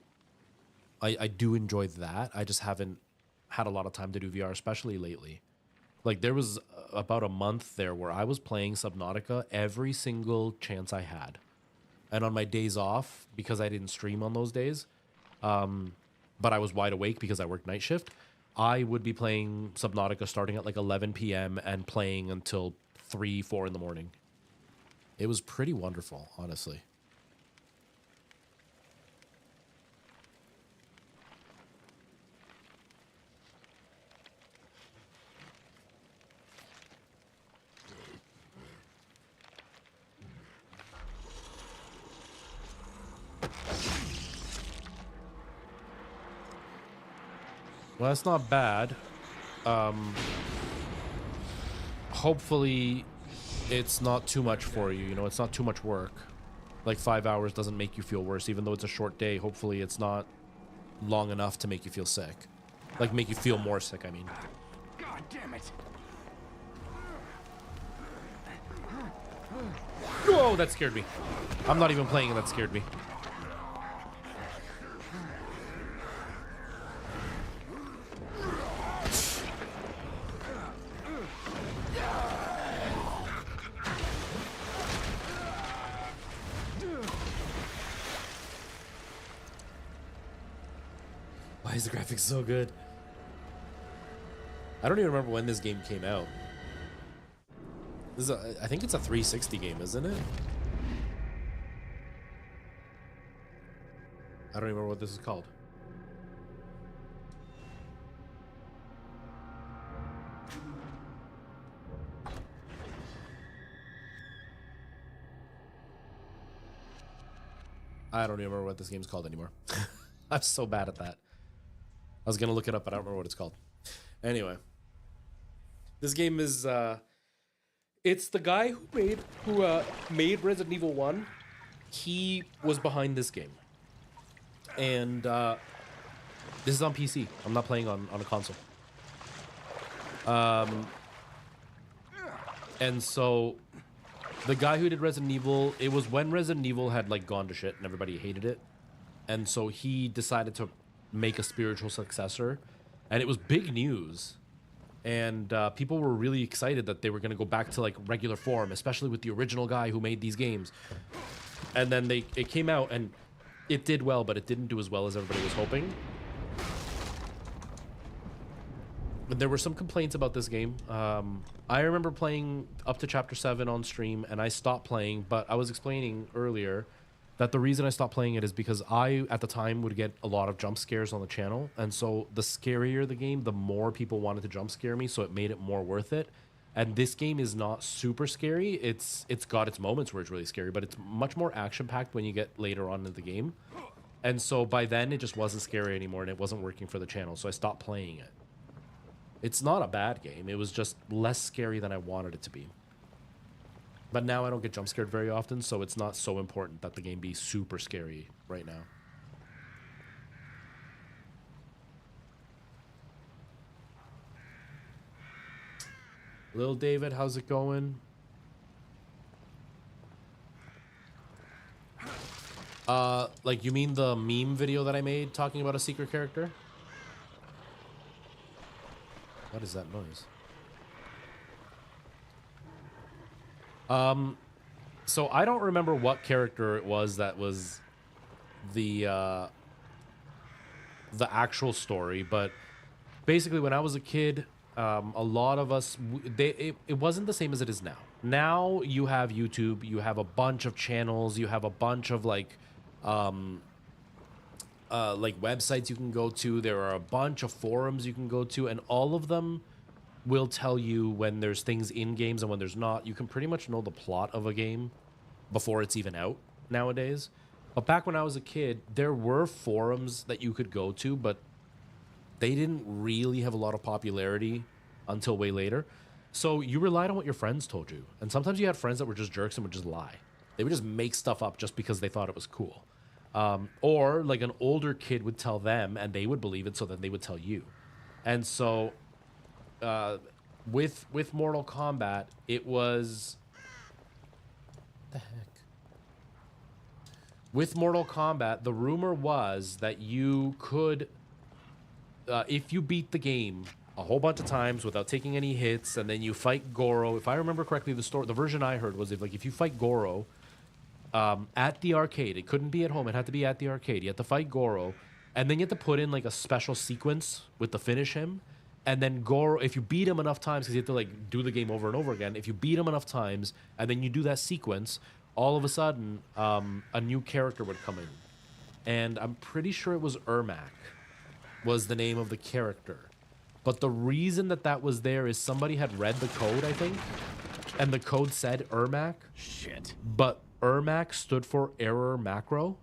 I do enjoy that. I just haven't had a lot of time to do VR, especially lately. Like, there was about a month there where I was playing Subnautica every single chance I had. And on my days off, because I didn't stream on those days, but I was wide awake because I worked night shift, I would be playing Subnautica starting at like 11 p.m. and playing until 3, 4 in the morning. It was pretty wonderful, honestly. Well, that's not bad. Hopefully it's not too much for you. You know, it's not too much work. Like 5 hours doesn't make you feel worse, even though it's a short day. Hopefully it's not long enough to make you feel sick. Like make you feel more sick, I mean. God damn it. Whoa, that scared me. I'm not even playing and that scared me. Why is the graphics so good? I don't even remember when this game came out. This is I think it's a 360 game, isn't it? I don't even remember what this is called. I don't even remember what this game's called anymore. I'm so bad at that. I was gonna look it up, but I don't remember what it's called. Anyway, this game is it's the guy who made Resident Evil 1. He was behind this game, and this is on PC. I'm not playing on a console. And so the guy who did Resident Evil, it was when Resident Evil had like gone to shit and everybody hated it, and so he decided to make a spiritual successor, and it was big news, and people were really excited that they were going to go back to like regular form, especially with the original guy who made these games. And then it came out and it did well, but it didn't do as well as everybody was hoping. there were some complaints about this game. I remember playing up to chapter 7 on stream, and I stopped playing, but I was explaining earlier that the reason I stopped playing it is because I, at the time, would get a lot of jump scares on the channel, and so the scarier the game, the more people wanted to jump scare me, so it made it more worth it. And this game is not super scary. It's got its moments where it's really scary, but it's much more action-packed when you get later on in the game. And so by then, it just wasn't scary anymore, and it wasn't working for the channel, so I stopped playing it. It's not a bad game. It was just less scary than I wanted it to be. But now I don't get jump scared very often, so it's not so important that the game be super scary right now. Lil David, how's it going? Like, you mean the meme video that I made talking about a secret character? What is that noise? So I don't remember what character it was that was the actual story, but basically when I was a kid, a lot of us, it wasn't the same as it is now. Now you have YouTube, you have a bunch of channels, you have a bunch of like websites you can go to. There are a bunch of forums you can go to, and all of them will tell you when there's things in games and when there's not. You can pretty much know the plot of a game before it's even out nowadays. But back when I was a kid, there were forums that you could go to, but they didn't really have a lot of popularity until way later. So you relied on what your friends told you. And sometimes you had friends that were just jerks and would just lie. They would just make stuff up just because they thought it was cool. Or like an older kid would tell them and they would believe it, so then they would tell you. And so with Mortal Kombat, it was... What the heck? With Mortal Kombat, the rumor was that you could... if you beat the game a whole bunch of times without taking any hits, and then you fight Goro. If I remember correctly, the version I heard was if you fight Goro at the arcade, it couldn't be at home, it had to be at the arcade. You had to fight Goro, and then you had to put in like a special sequence with the finish him, and then Goro, if you beat him enough times, because you have to like do the game over and over again, if you beat him enough times, and then you do that sequence, all of a sudden, a new character would come in. And I'm pretty sure it was Ermac was the name of the character. But the reason that that was there is somebody had read the code, I think, and the code said Ermac. Shit. But Ermac stood for error macro,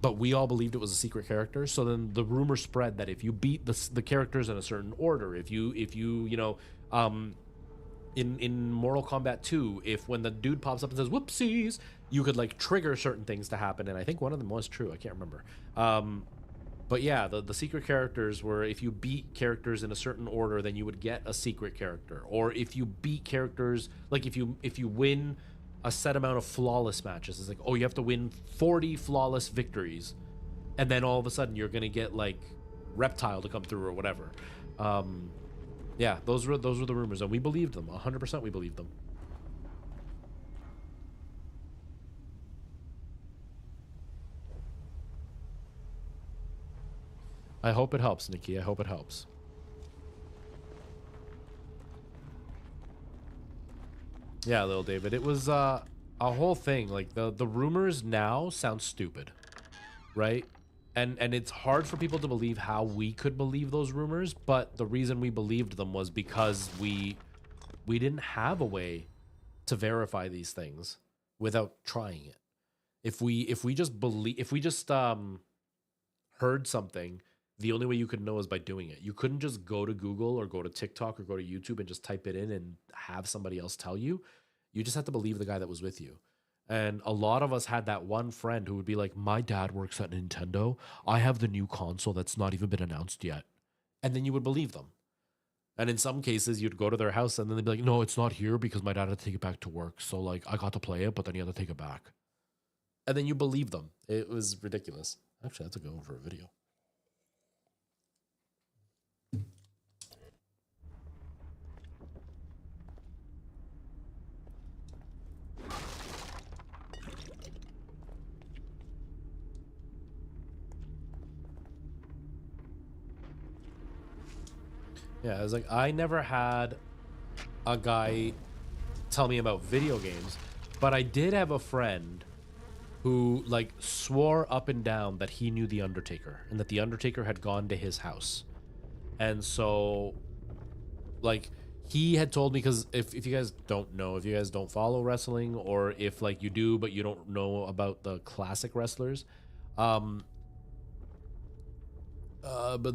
but we all believed it was a secret character. So then the rumor spread that if you beat the characters in a certain order, if you in Mortal Kombat 2, if when the dude pops up and says whoopsies, you could like trigger certain things to happen, and I think one of them was true. I can't remember. But yeah, the secret characters were if you beat characters in a certain order, then you would get a secret character. Or if you beat characters, like if you win a set amount of flawless matches, it's like, oh, you have to win 40 flawless victories, and then all of a sudden you're gonna get like Reptile to come through or whatever. Yeah, those were the rumors, and we believed them. 100% we believed them. I hope it helps, Nikki. I hope it helps. Yeah, Lil David. It was a whole thing. Like the rumors now sound stupid, right? And it's hard for people to believe how we could believe those rumors, but the reason we believed them was because we didn't have a way to verify these things without trying it. If we just heard something, the only way you could know is by doing it. You couldn't just go to Google or go to TikTok or go to YouTube and just type it in and have somebody else tell you. You just had to believe the guy that was with you. And a lot of us had that one friend who would be like, my dad works at Nintendo. I have the new console that's not even been announced yet. And then you would believe them. And in some cases, you'd go to their house and then they'd be like, no, it's not here because my dad had to take it back to work. So like, I got to play it, but then he had to take it back. And then you believe them. It was ridiculous. Actually, that's a good one for a video. Yeah, I was like, I never had a guy tell me about video games, but I did have a friend who like swore up and down that he knew the Undertaker and that the Undertaker had gone to his house. And so like he had told me, because if you guys don't know, if you guys don't follow wrestling, or if like you do but you don't know about the classic wrestlers, but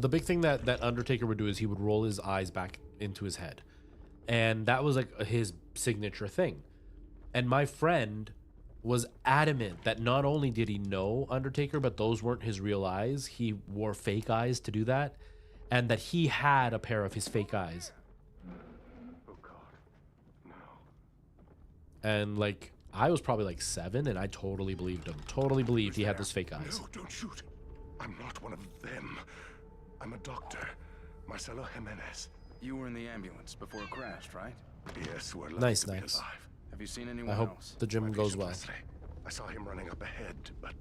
the big thing that Undertaker would do is he would roll his eyes back into his head, and that was like his signature thing. And my friend was adamant that not only did he know Undertaker, but those weren't his real eyes. He wore fake eyes to do that, and that he had a pair of his fake eyes. Oh God, no. And like I was probably like 7, and I totally believed him. Totally believed he had those fake eyes. No, don't shoot. I'm not one of them. I'm a doctor, Marcelo Jimenez. You were in the ambulance before it crashed, right? Yes, we're lucky Nice, to be nice. alive. Have you seen anyone I hope else? the gym My goes patient well. Leslie. I saw him running up ahead, but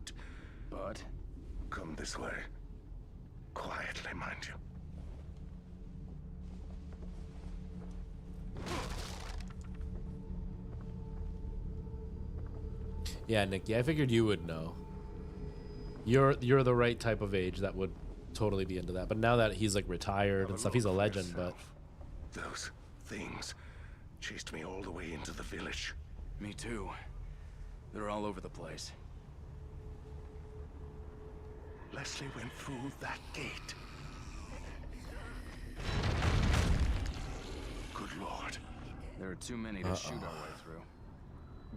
But come this way. Quietly, mind you. Yeah, Nikki, I figured you would know. You're the right type of age that would totally be into that. But now that he's like retired and stuff, he's a legend. But Those things chased me all the way into the village. me too. They're all over the place. Leslie went through that gate. Good Lord. There are too many to shoot our way through.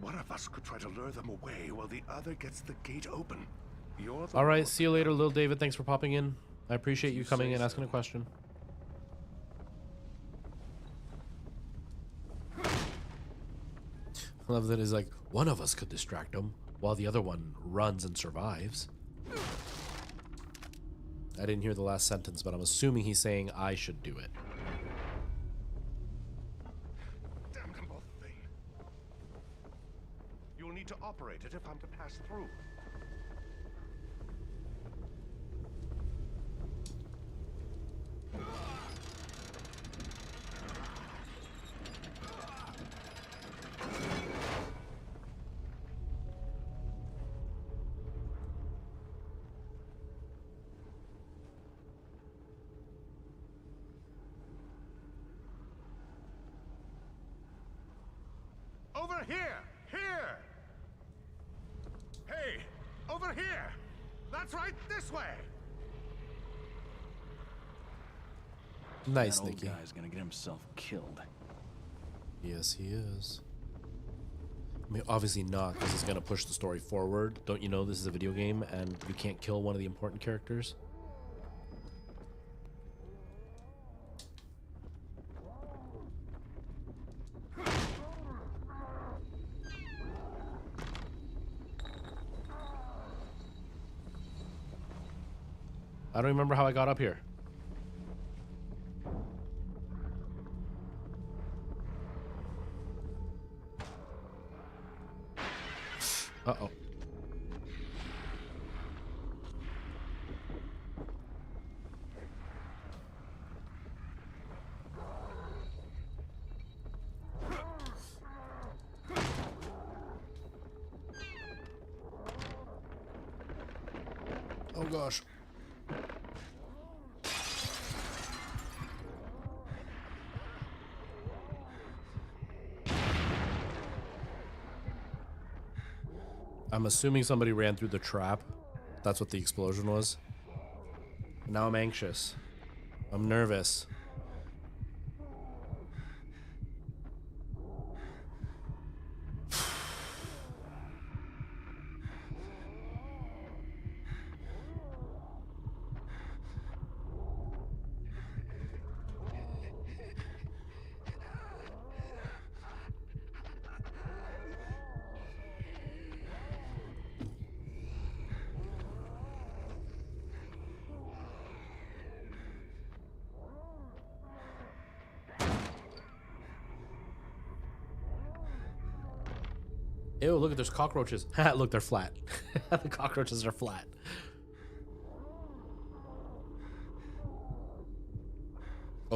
One of us could try to lure them away while the other gets the gate open. You're the all right, one- see you later, Lil David. Thanks for popping in. I appreciate you coming and asking a question. I love that he's like, one of us could distract him while the other one runs and survives. I didn't hear the last sentence, but I'm assuming he's saying I should do it. Damn them both thing. You'll need to operate it if I'm to pass through. Over here! Here! Hey! Over here! That's right, this way! Nice, That old Nikki. guy's gonna get himself killed. Yes, he is. I mean, obviously not, because he's going to push the story forward. Don't you know this is a video game and you can't kill one of the important characters? I don't remember how I got up here. Uh-oh. Oh gosh. I'm assuming somebody ran through the trap. That's what the explosion was. Now I'm anxious. I'm nervous. Ew, look at there's cockroaches. Look, they're flat. The cockroaches are flat.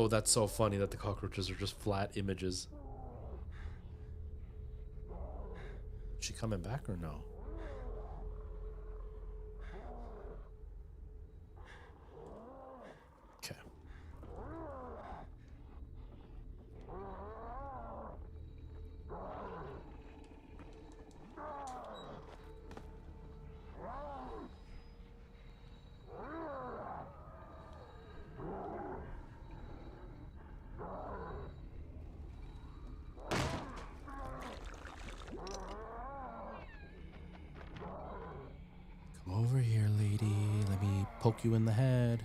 Oh, that's so funny that the cockroaches are just flat images. Is she coming back or no? Okay. Come over here, lady. Let me poke you in the head.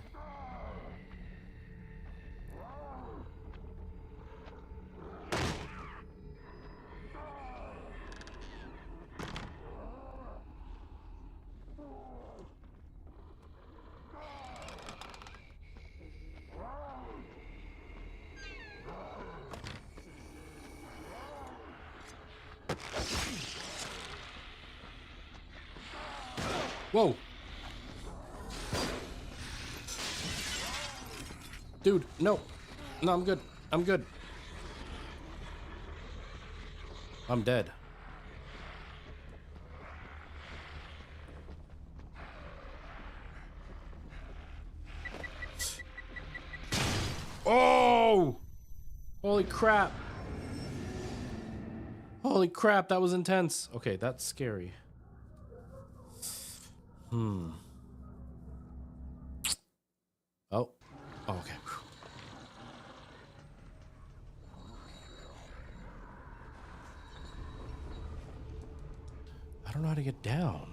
Whoa. Dude, no. No, I'm good. I'm good. I'm dead. Oh! Holy crap. Holy crap, that was intense. Okay, that's scary. Oh. Oh, okay. I don't know how to get down.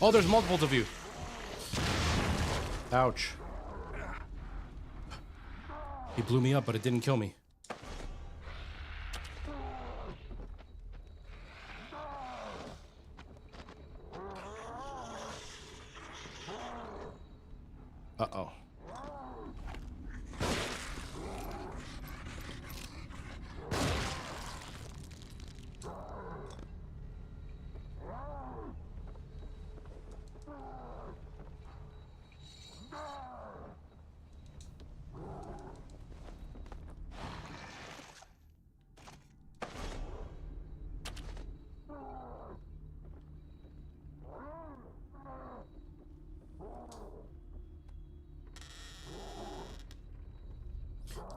Oh, there's multiples of you. Ouch. He blew me up, but it didn't kill me. Uh-oh.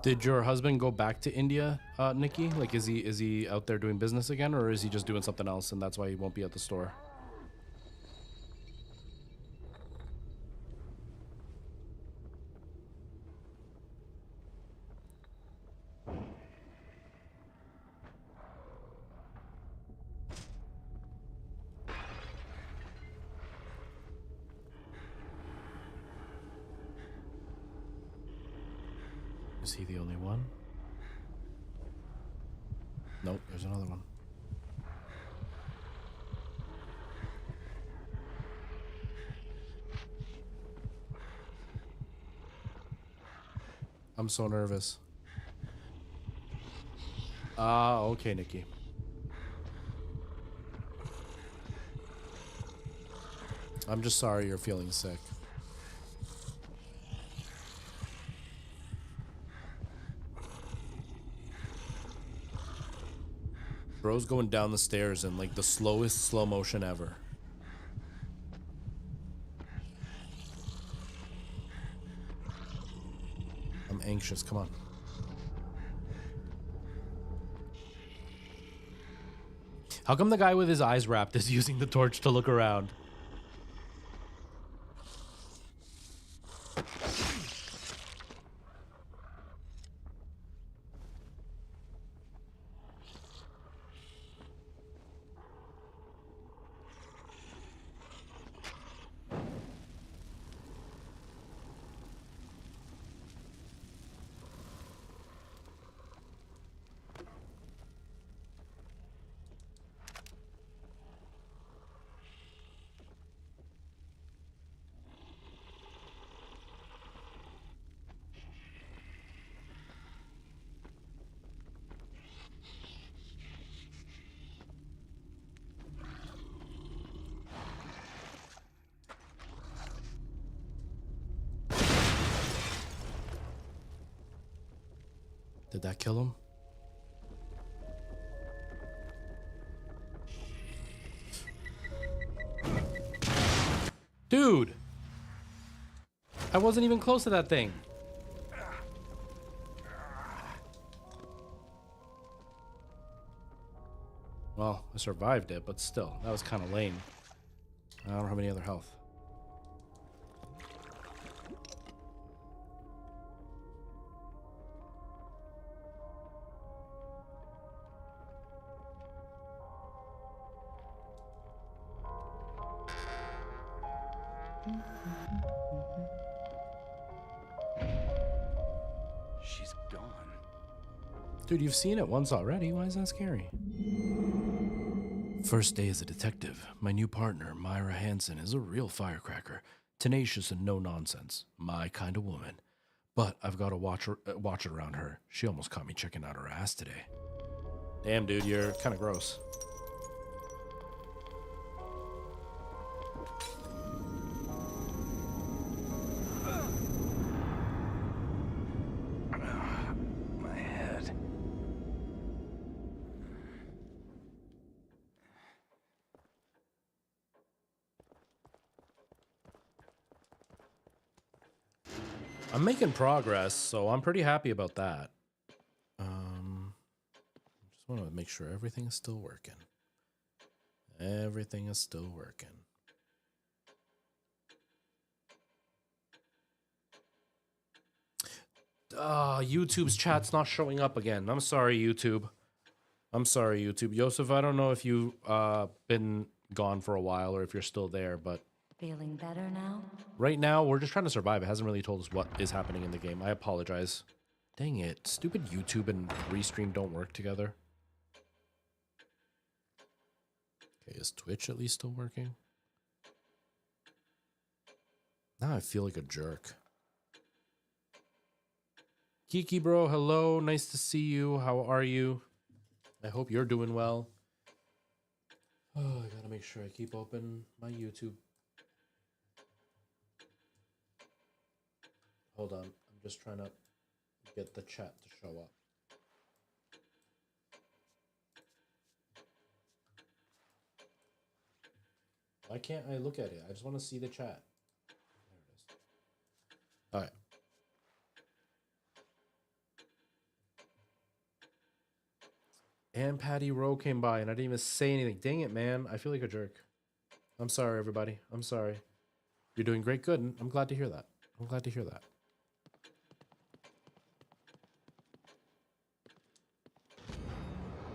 Did your husband go back to India, Nikki? Like, is he out there doing business again, or is he just doing something else and that's why he won't be at the store? Is he the only one? Nope, there's another one. I'm so nervous. Ah, okay, Nikki. I'm just sorry you're feeling sick. Bro's going down the stairs in like the slowest slow motion ever. I'm anxious, come on. How come the guy with his eyes wrapped is using the torch to look around? Did that kill him? Dude! I wasn't even close to that thing. Well, I survived it, but still, that was kind of lame. I don't have any other health. She's gone. Dude, you've seen it once already. Why is that scary? First day as a detective. My new partner, Myra Hansen, is a real firecracker. Tenacious and no nonsense. My kind of woman. But I've got to watch it around her. She almost caught me checking out her ass today. Damn, dude, you're kind of gross. My head. I'm making progress, so I'm pretty happy about that. Just want to make sure everything is still working. Everything is still working. YouTube's chat's not showing up again. I'm sorry, YouTube. I'm sorry, YouTube. Joseph, I don't know if you've been gone for a while or if you're still there, but... Feeling better now? Right now, we're just trying to survive. It hasn't really told us what is happening in the game. I apologize. Dang it. Stupid YouTube and Restream don't work together. Okay, is Twitch at least still working? Now I feel like a jerk. Kiki bro, hello. Nice to see you. How are you? I hope you're doing well. Oh, I gotta make sure I keep open my YouTube. Hold on. I'm just trying to get the chat to show up. Why can't I look at it? I just want to see the chat. There it is. All right. And Patty Rowe came by and I didn't even say anything. Dang it, man. I feel like a jerk. I'm sorry, everybody. I'm sorry. You're doing great. Good. And I'm glad to hear that. I'm glad to hear that.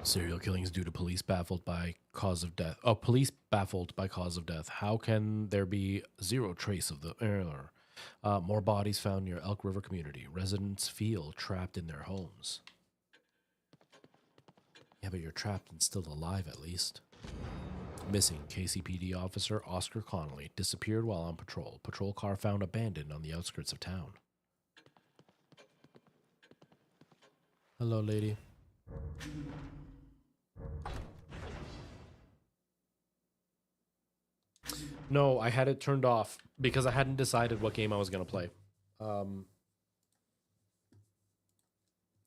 Serial killings due to police baffled by cause of death. Oh, police baffled by cause of death. How can there be zero trace of the error? More bodies found near Elk River community. Residents feel trapped in their homes. Yeah, but you're trapped and still alive at least. Missing KCPD officer Oscar Connolly disappeared while on patrol. Patrol car found abandoned on the outskirts of town. Hello, lady. No, I had it turned off because I hadn't decided what game I was going to play.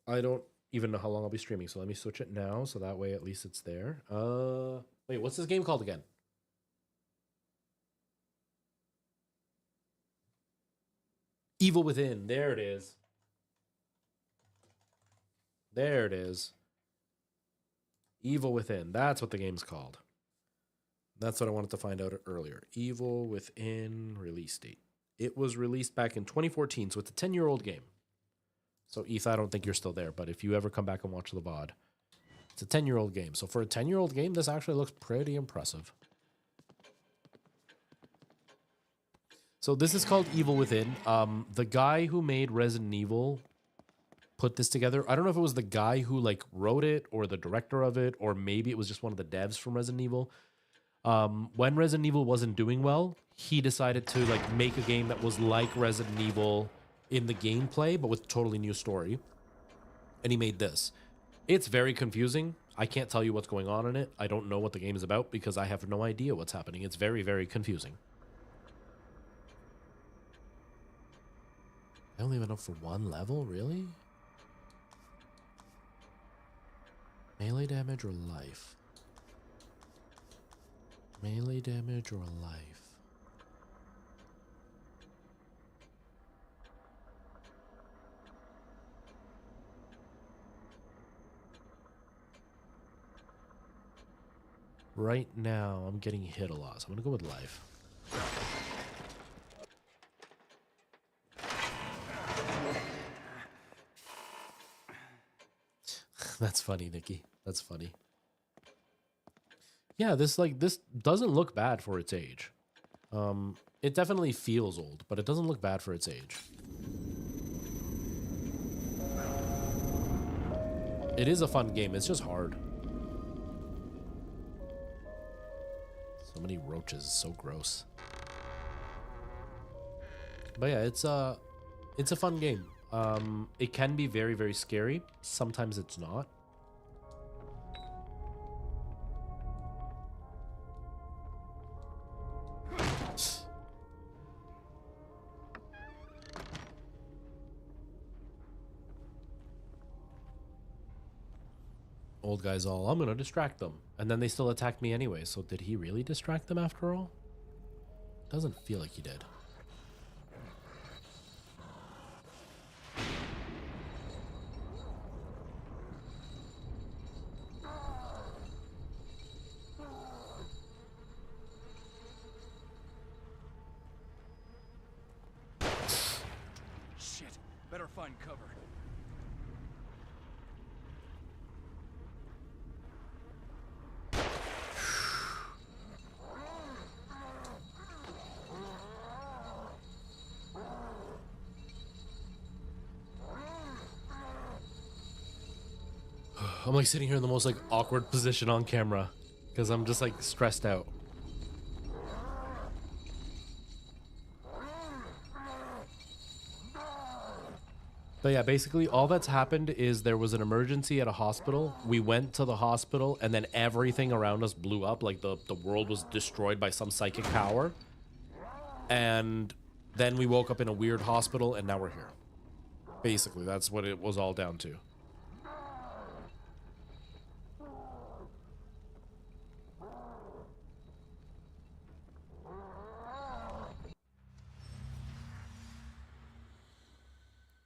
I don't even know how long I'll be streaming, so let me switch it now so that way at least it's there. Wait, what's this game called again? Evil Within. There it is. There it is. Evil Within. That's what the game's called. That's what I wanted to find out earlier. Evil Within release date. It was released back in 2014, so it's a 10-year-old game. So, Eth, I don't think you're still there, but if you ever come back and watch the VOD, it's a 10-year-old game. So for a 10-year-old game, this actually looks pretty impressive. So this is called Evil Within. The guy who made Resident Evil put this together. I don't know if it was the guy who like wrote it or the director of it, or maybe it was just one of the devs from Resident Evil. When Resident Evil wasn't doing well, he decided to like make a game that was like Resident Evil in the gameplay, but with a totally new story. And he made this. It's very confusing. I can't tell you what's going on in it. I don't know what the game is about because I have no idea what's happening. It's very, very confusing. I only went up for one level, really? Melee damage or life? Melee damage or life? Right now, I'm getting hit a lot, so I'm gonna go with life. That's funny, Nikki. That's funny. Yeah, this doesn't look bad for its age. It definitely feels old, but it doesn't look bad for its age. It is a fun game. It's just hard. So many roaches, so gross. But yeah, it's a fun game. It can be very, very scary. Sometimes it's not. Old guy's all, I'm gonna distract them. And then they still attacked me anyway, so did he really distract them after all? Doesn't feel like he did. Shit, better find cover. I'm like sitting here in the most like awkward position on camera because I'm just like stressed out. But yeah, basically all that's happened is there was an emergency at a hospital. We went to the hospital and then everything around us blew up. Like the world was destroyed by some psychic power. And then we woke up in a weird hospital and now we're here. Basically, that's what it was all down to.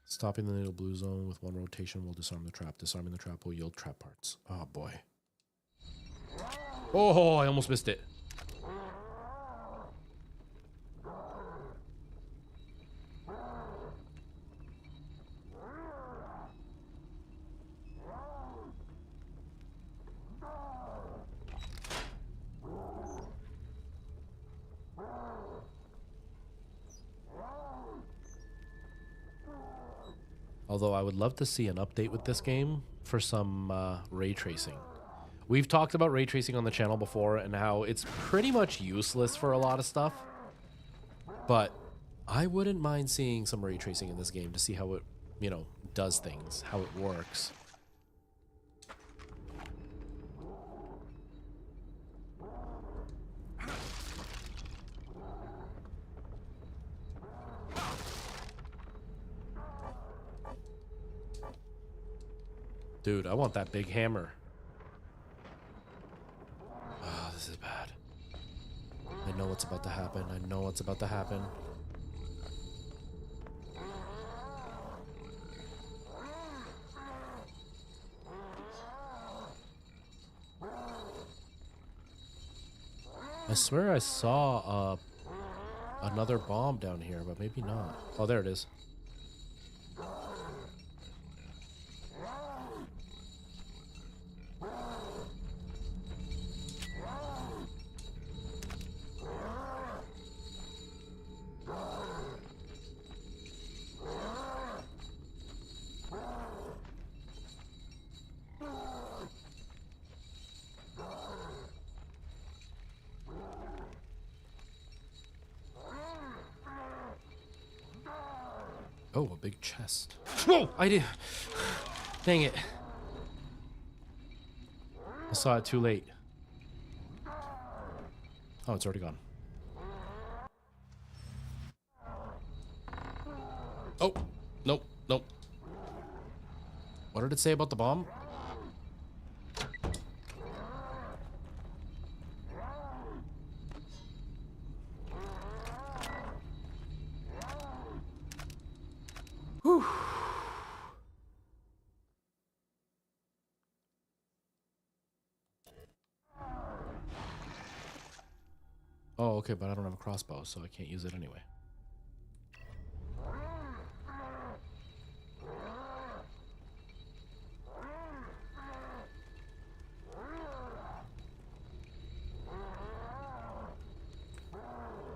Stopping the little blue zone with one rotation will disarm the trap. Disarming the trap will yield trap parts. Oh boy. Oh, I almost missed it. Although I would love to see an update with this game for some ray tracing. We've talked about ray tracing on the channel before and how it's pretty much useless for a lot of stuff. But I wouldn't mind seeing some ray tracing in this game to see how it, you know, does things, how it works. Dude, I want that big hammer. Oh, this is bad. I know what's about to happen. I know what's about to happen. I swear I saw another bomb down here, but maybe not. Oh, there it is. Oh, a big chest. Whoa! I did. Dang it. I saw it too late. Oh, it's already gone. Oh, nope, nope. What did it say about the bomb? okay, but I don't have a crossbow, so I can't use it anyway.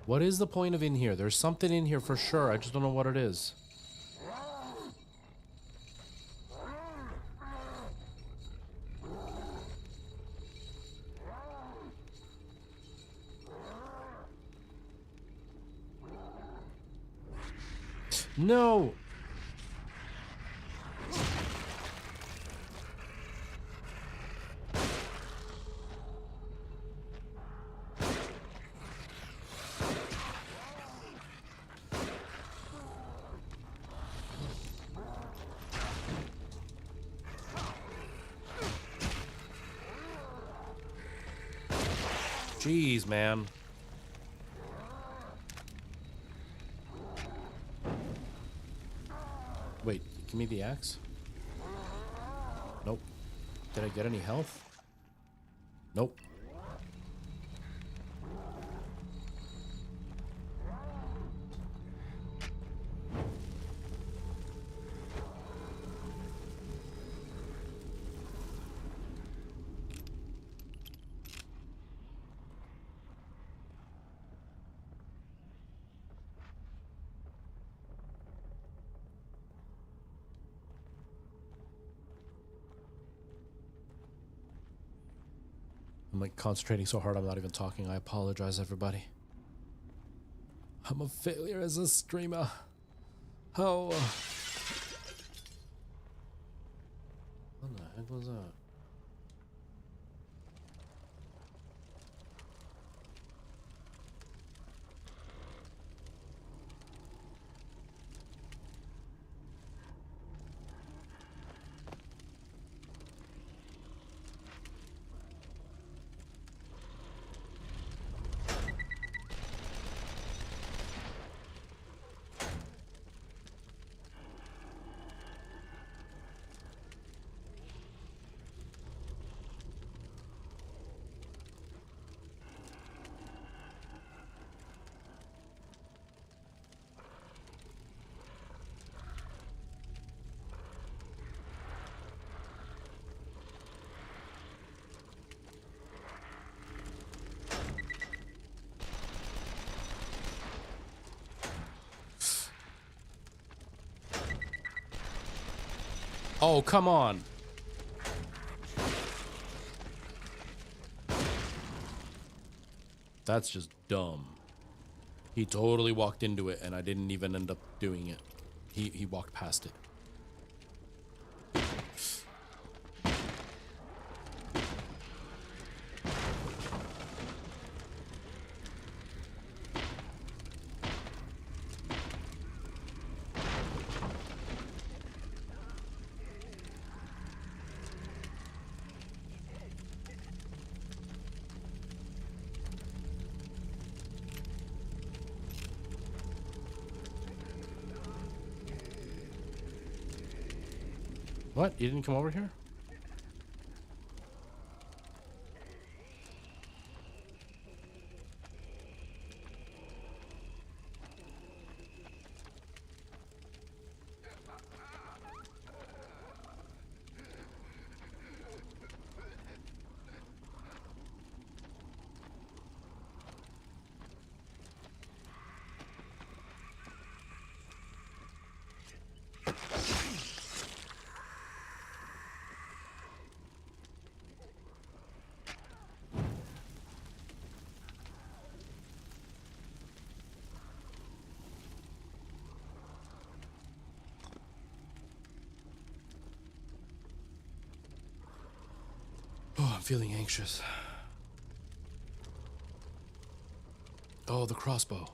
What is the point of in here? There's something in here for sure. I just don't know what it is. No! Jeez, man. Wait, give me the axe? Nope. Did I get any health? Nope. I'm like concentrating so hard I'm not even talking. I apologize, everybody. I'm a failure as a streamer. How? What the heck was that? Oh, come on. That's just dumb. He totally walked into it and I didn't even end up doing it. He walked past it. What? You didn't come over here? Oh, I'm feeling anxious. Oh, the crossbow.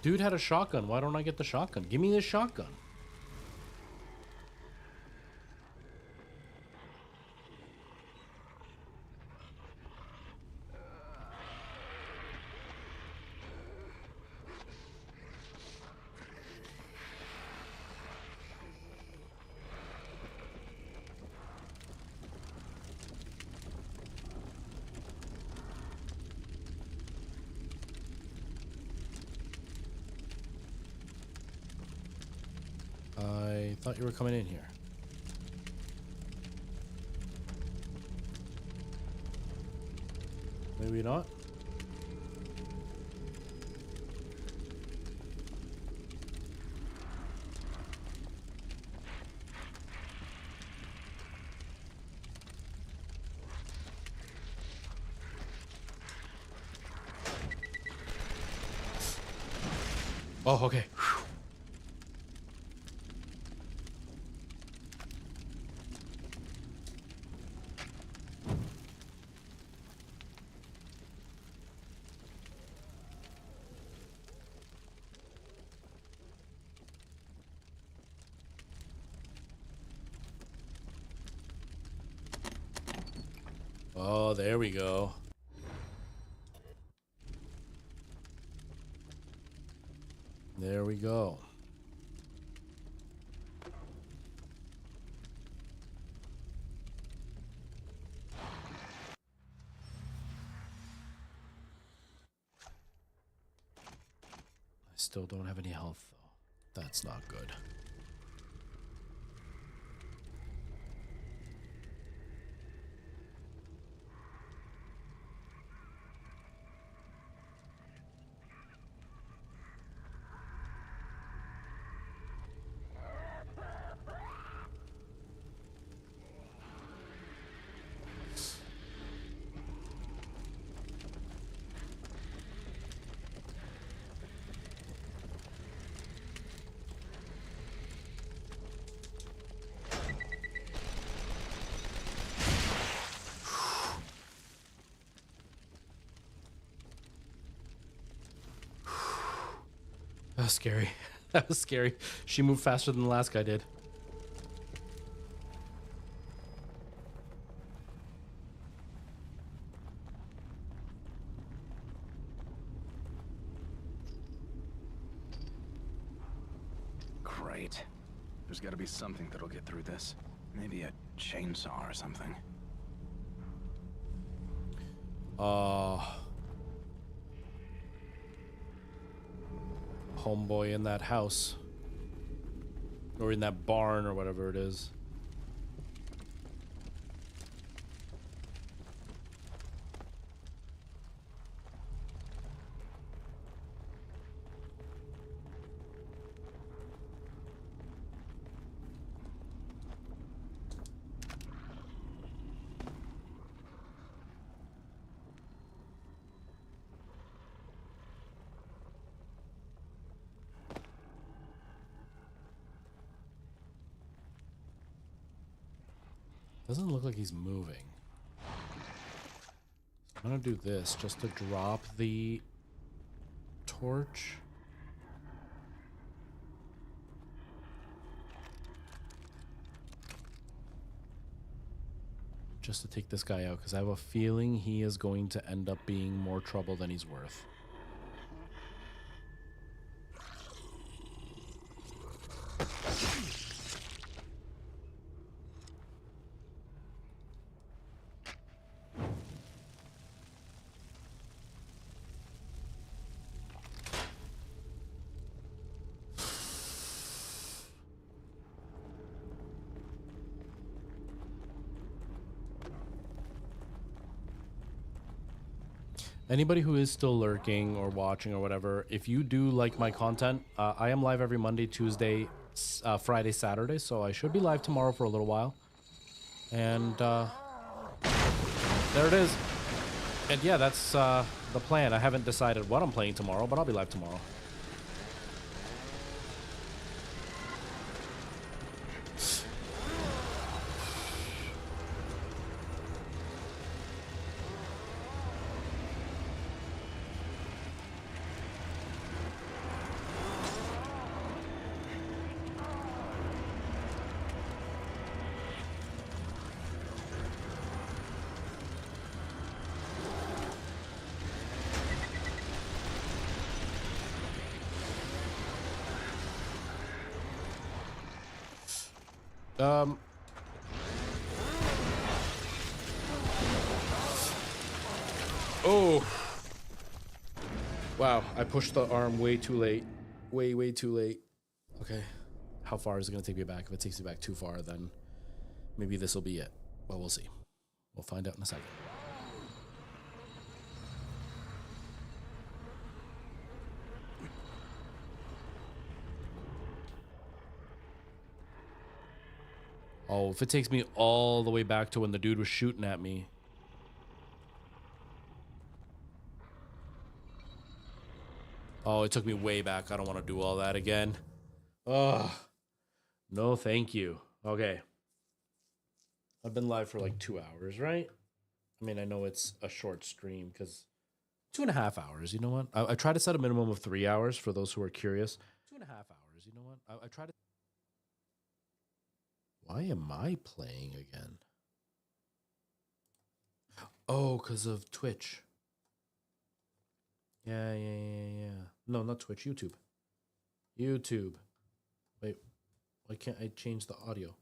Dude had a shotgun. Why don't I get the shotgun? Give me the shotgun. I thought you were coming in here. Maybe not. Oh, okay. Oh, there we go. There we go. I still don't have any health, though. That's not good. That was scary. That was scary. She moved faster than the last guy did. Great. There's got to be something that'll get through this. Maybe a chainsaw or something. Homeboy in that house. Or in that barn or whatever it is. Doesn't look like he's moving. I'm gonna do this just to drop the torch. Just to take this guy out, because I have a feeling he is going to end up being more trouble than he's worth. Anybody who is still lurking or watching or whatever, if you do like my content, I am live every Monday, Tuesday, Friday, Saturday, so I should be live tomorrow for a little while. And there it is. And yeah, that's the plan. I haven't decided what I'm playing tomorrow, but I'll be live tomorrow. Oh. Wow, I pushed the arm way too late. Way too late. Okay. How far is it going to take me back? If it takes me back too far, then maybe this will be it. Well, we'll see. We'll find out in a second. Oh, if it takes me all the way back to when the dude was shooting at me. Oh, it took me way back. I don't want to do all that again. Ugh. No, thank you. Okay. I've been live for like 2 hours, right? I mean, I know it's a short stream because 2.5 hours. You know what? I try to set a minimum of 3 hours for those who are curious. 2.5 hours. You know what? I try to. Why am I playing again? Oh, because of Twitch. Yeah. No, not Twitch. YouTube. Wait, why can't I change the audio?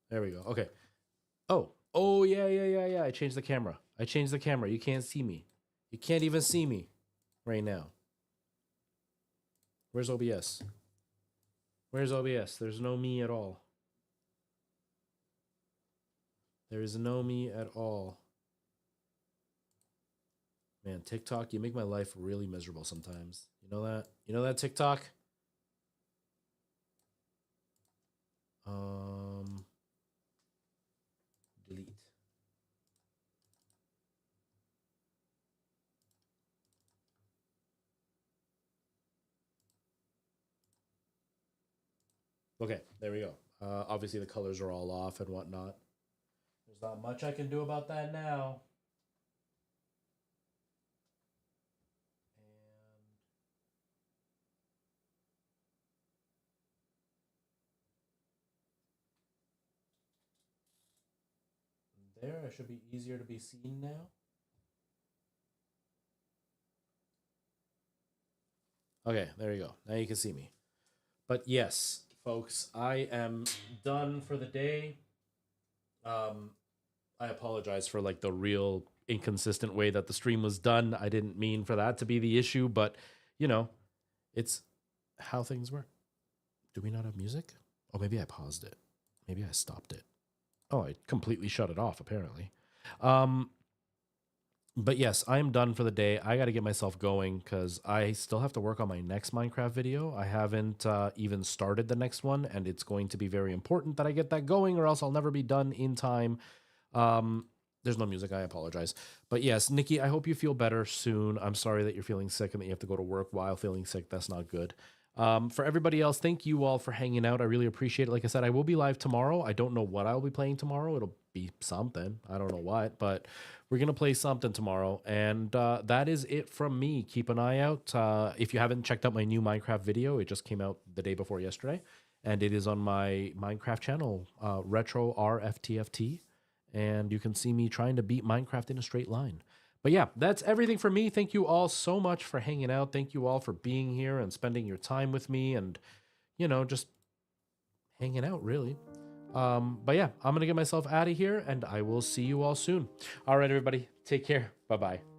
There we go. Okay. Oh, yeah. I changed the camera. You can't see me. You can't even see me right now. Where's OBS? There's no me at all. There is no me at all. Man, TikTok, you make my life really miserable sometimes. You know that? You know that, TikTok? Delete. Okay, there we go. Obviously, the colors are all off and whatnot. There's not much I can do about that now. And there, it should be easier to be seen now. Okay, there you go. Now you can see me. But yes, folks, I am done for the day. I apologize for like the real inconsistent way that the stream was done. I didn't mean for that to be the issue, but you know, it's how things work. Do we not have music? Oh, maybe I paused it. Maybe I stopped it. Oh, I completely shut it off, apparently. But yes, I'm done for the day. I got to get myself going because I still have to work on my next Minecraft video. I haven't even started the next one, and it's going to be very important that I get that going or else I'll never be done in time. There's no music. I apologize. But yes, Nikki, I hope you feel better soon. I'm sorry that you're feeling sick and that you have to go to work while feeling sick. That's not good. For everybody else, thank you all for hanging out. I really appreciate it. Like I said, I will be live tomorrow. I don't know what I'll be playing tomorrow. It'll be something. I don't know what, but we're going to play something tomorrow. And that is it from me. Keep an eye out. If you haven't checked out my new Minecraft video, it just came out the day before yesterday. And it is on my Minecraft channel, Retro RFTFT. And you can see me trying to beat Minecraft in a straight line. But yeah, that's everything for me. Thank you all so much for hanging out. Thank you all for being here and spending your time with me and, you know, just hanging out, really. But yeah, I'm going to get myself out of here and I will see you all soon. All right, everybody, take care. Bye-bye.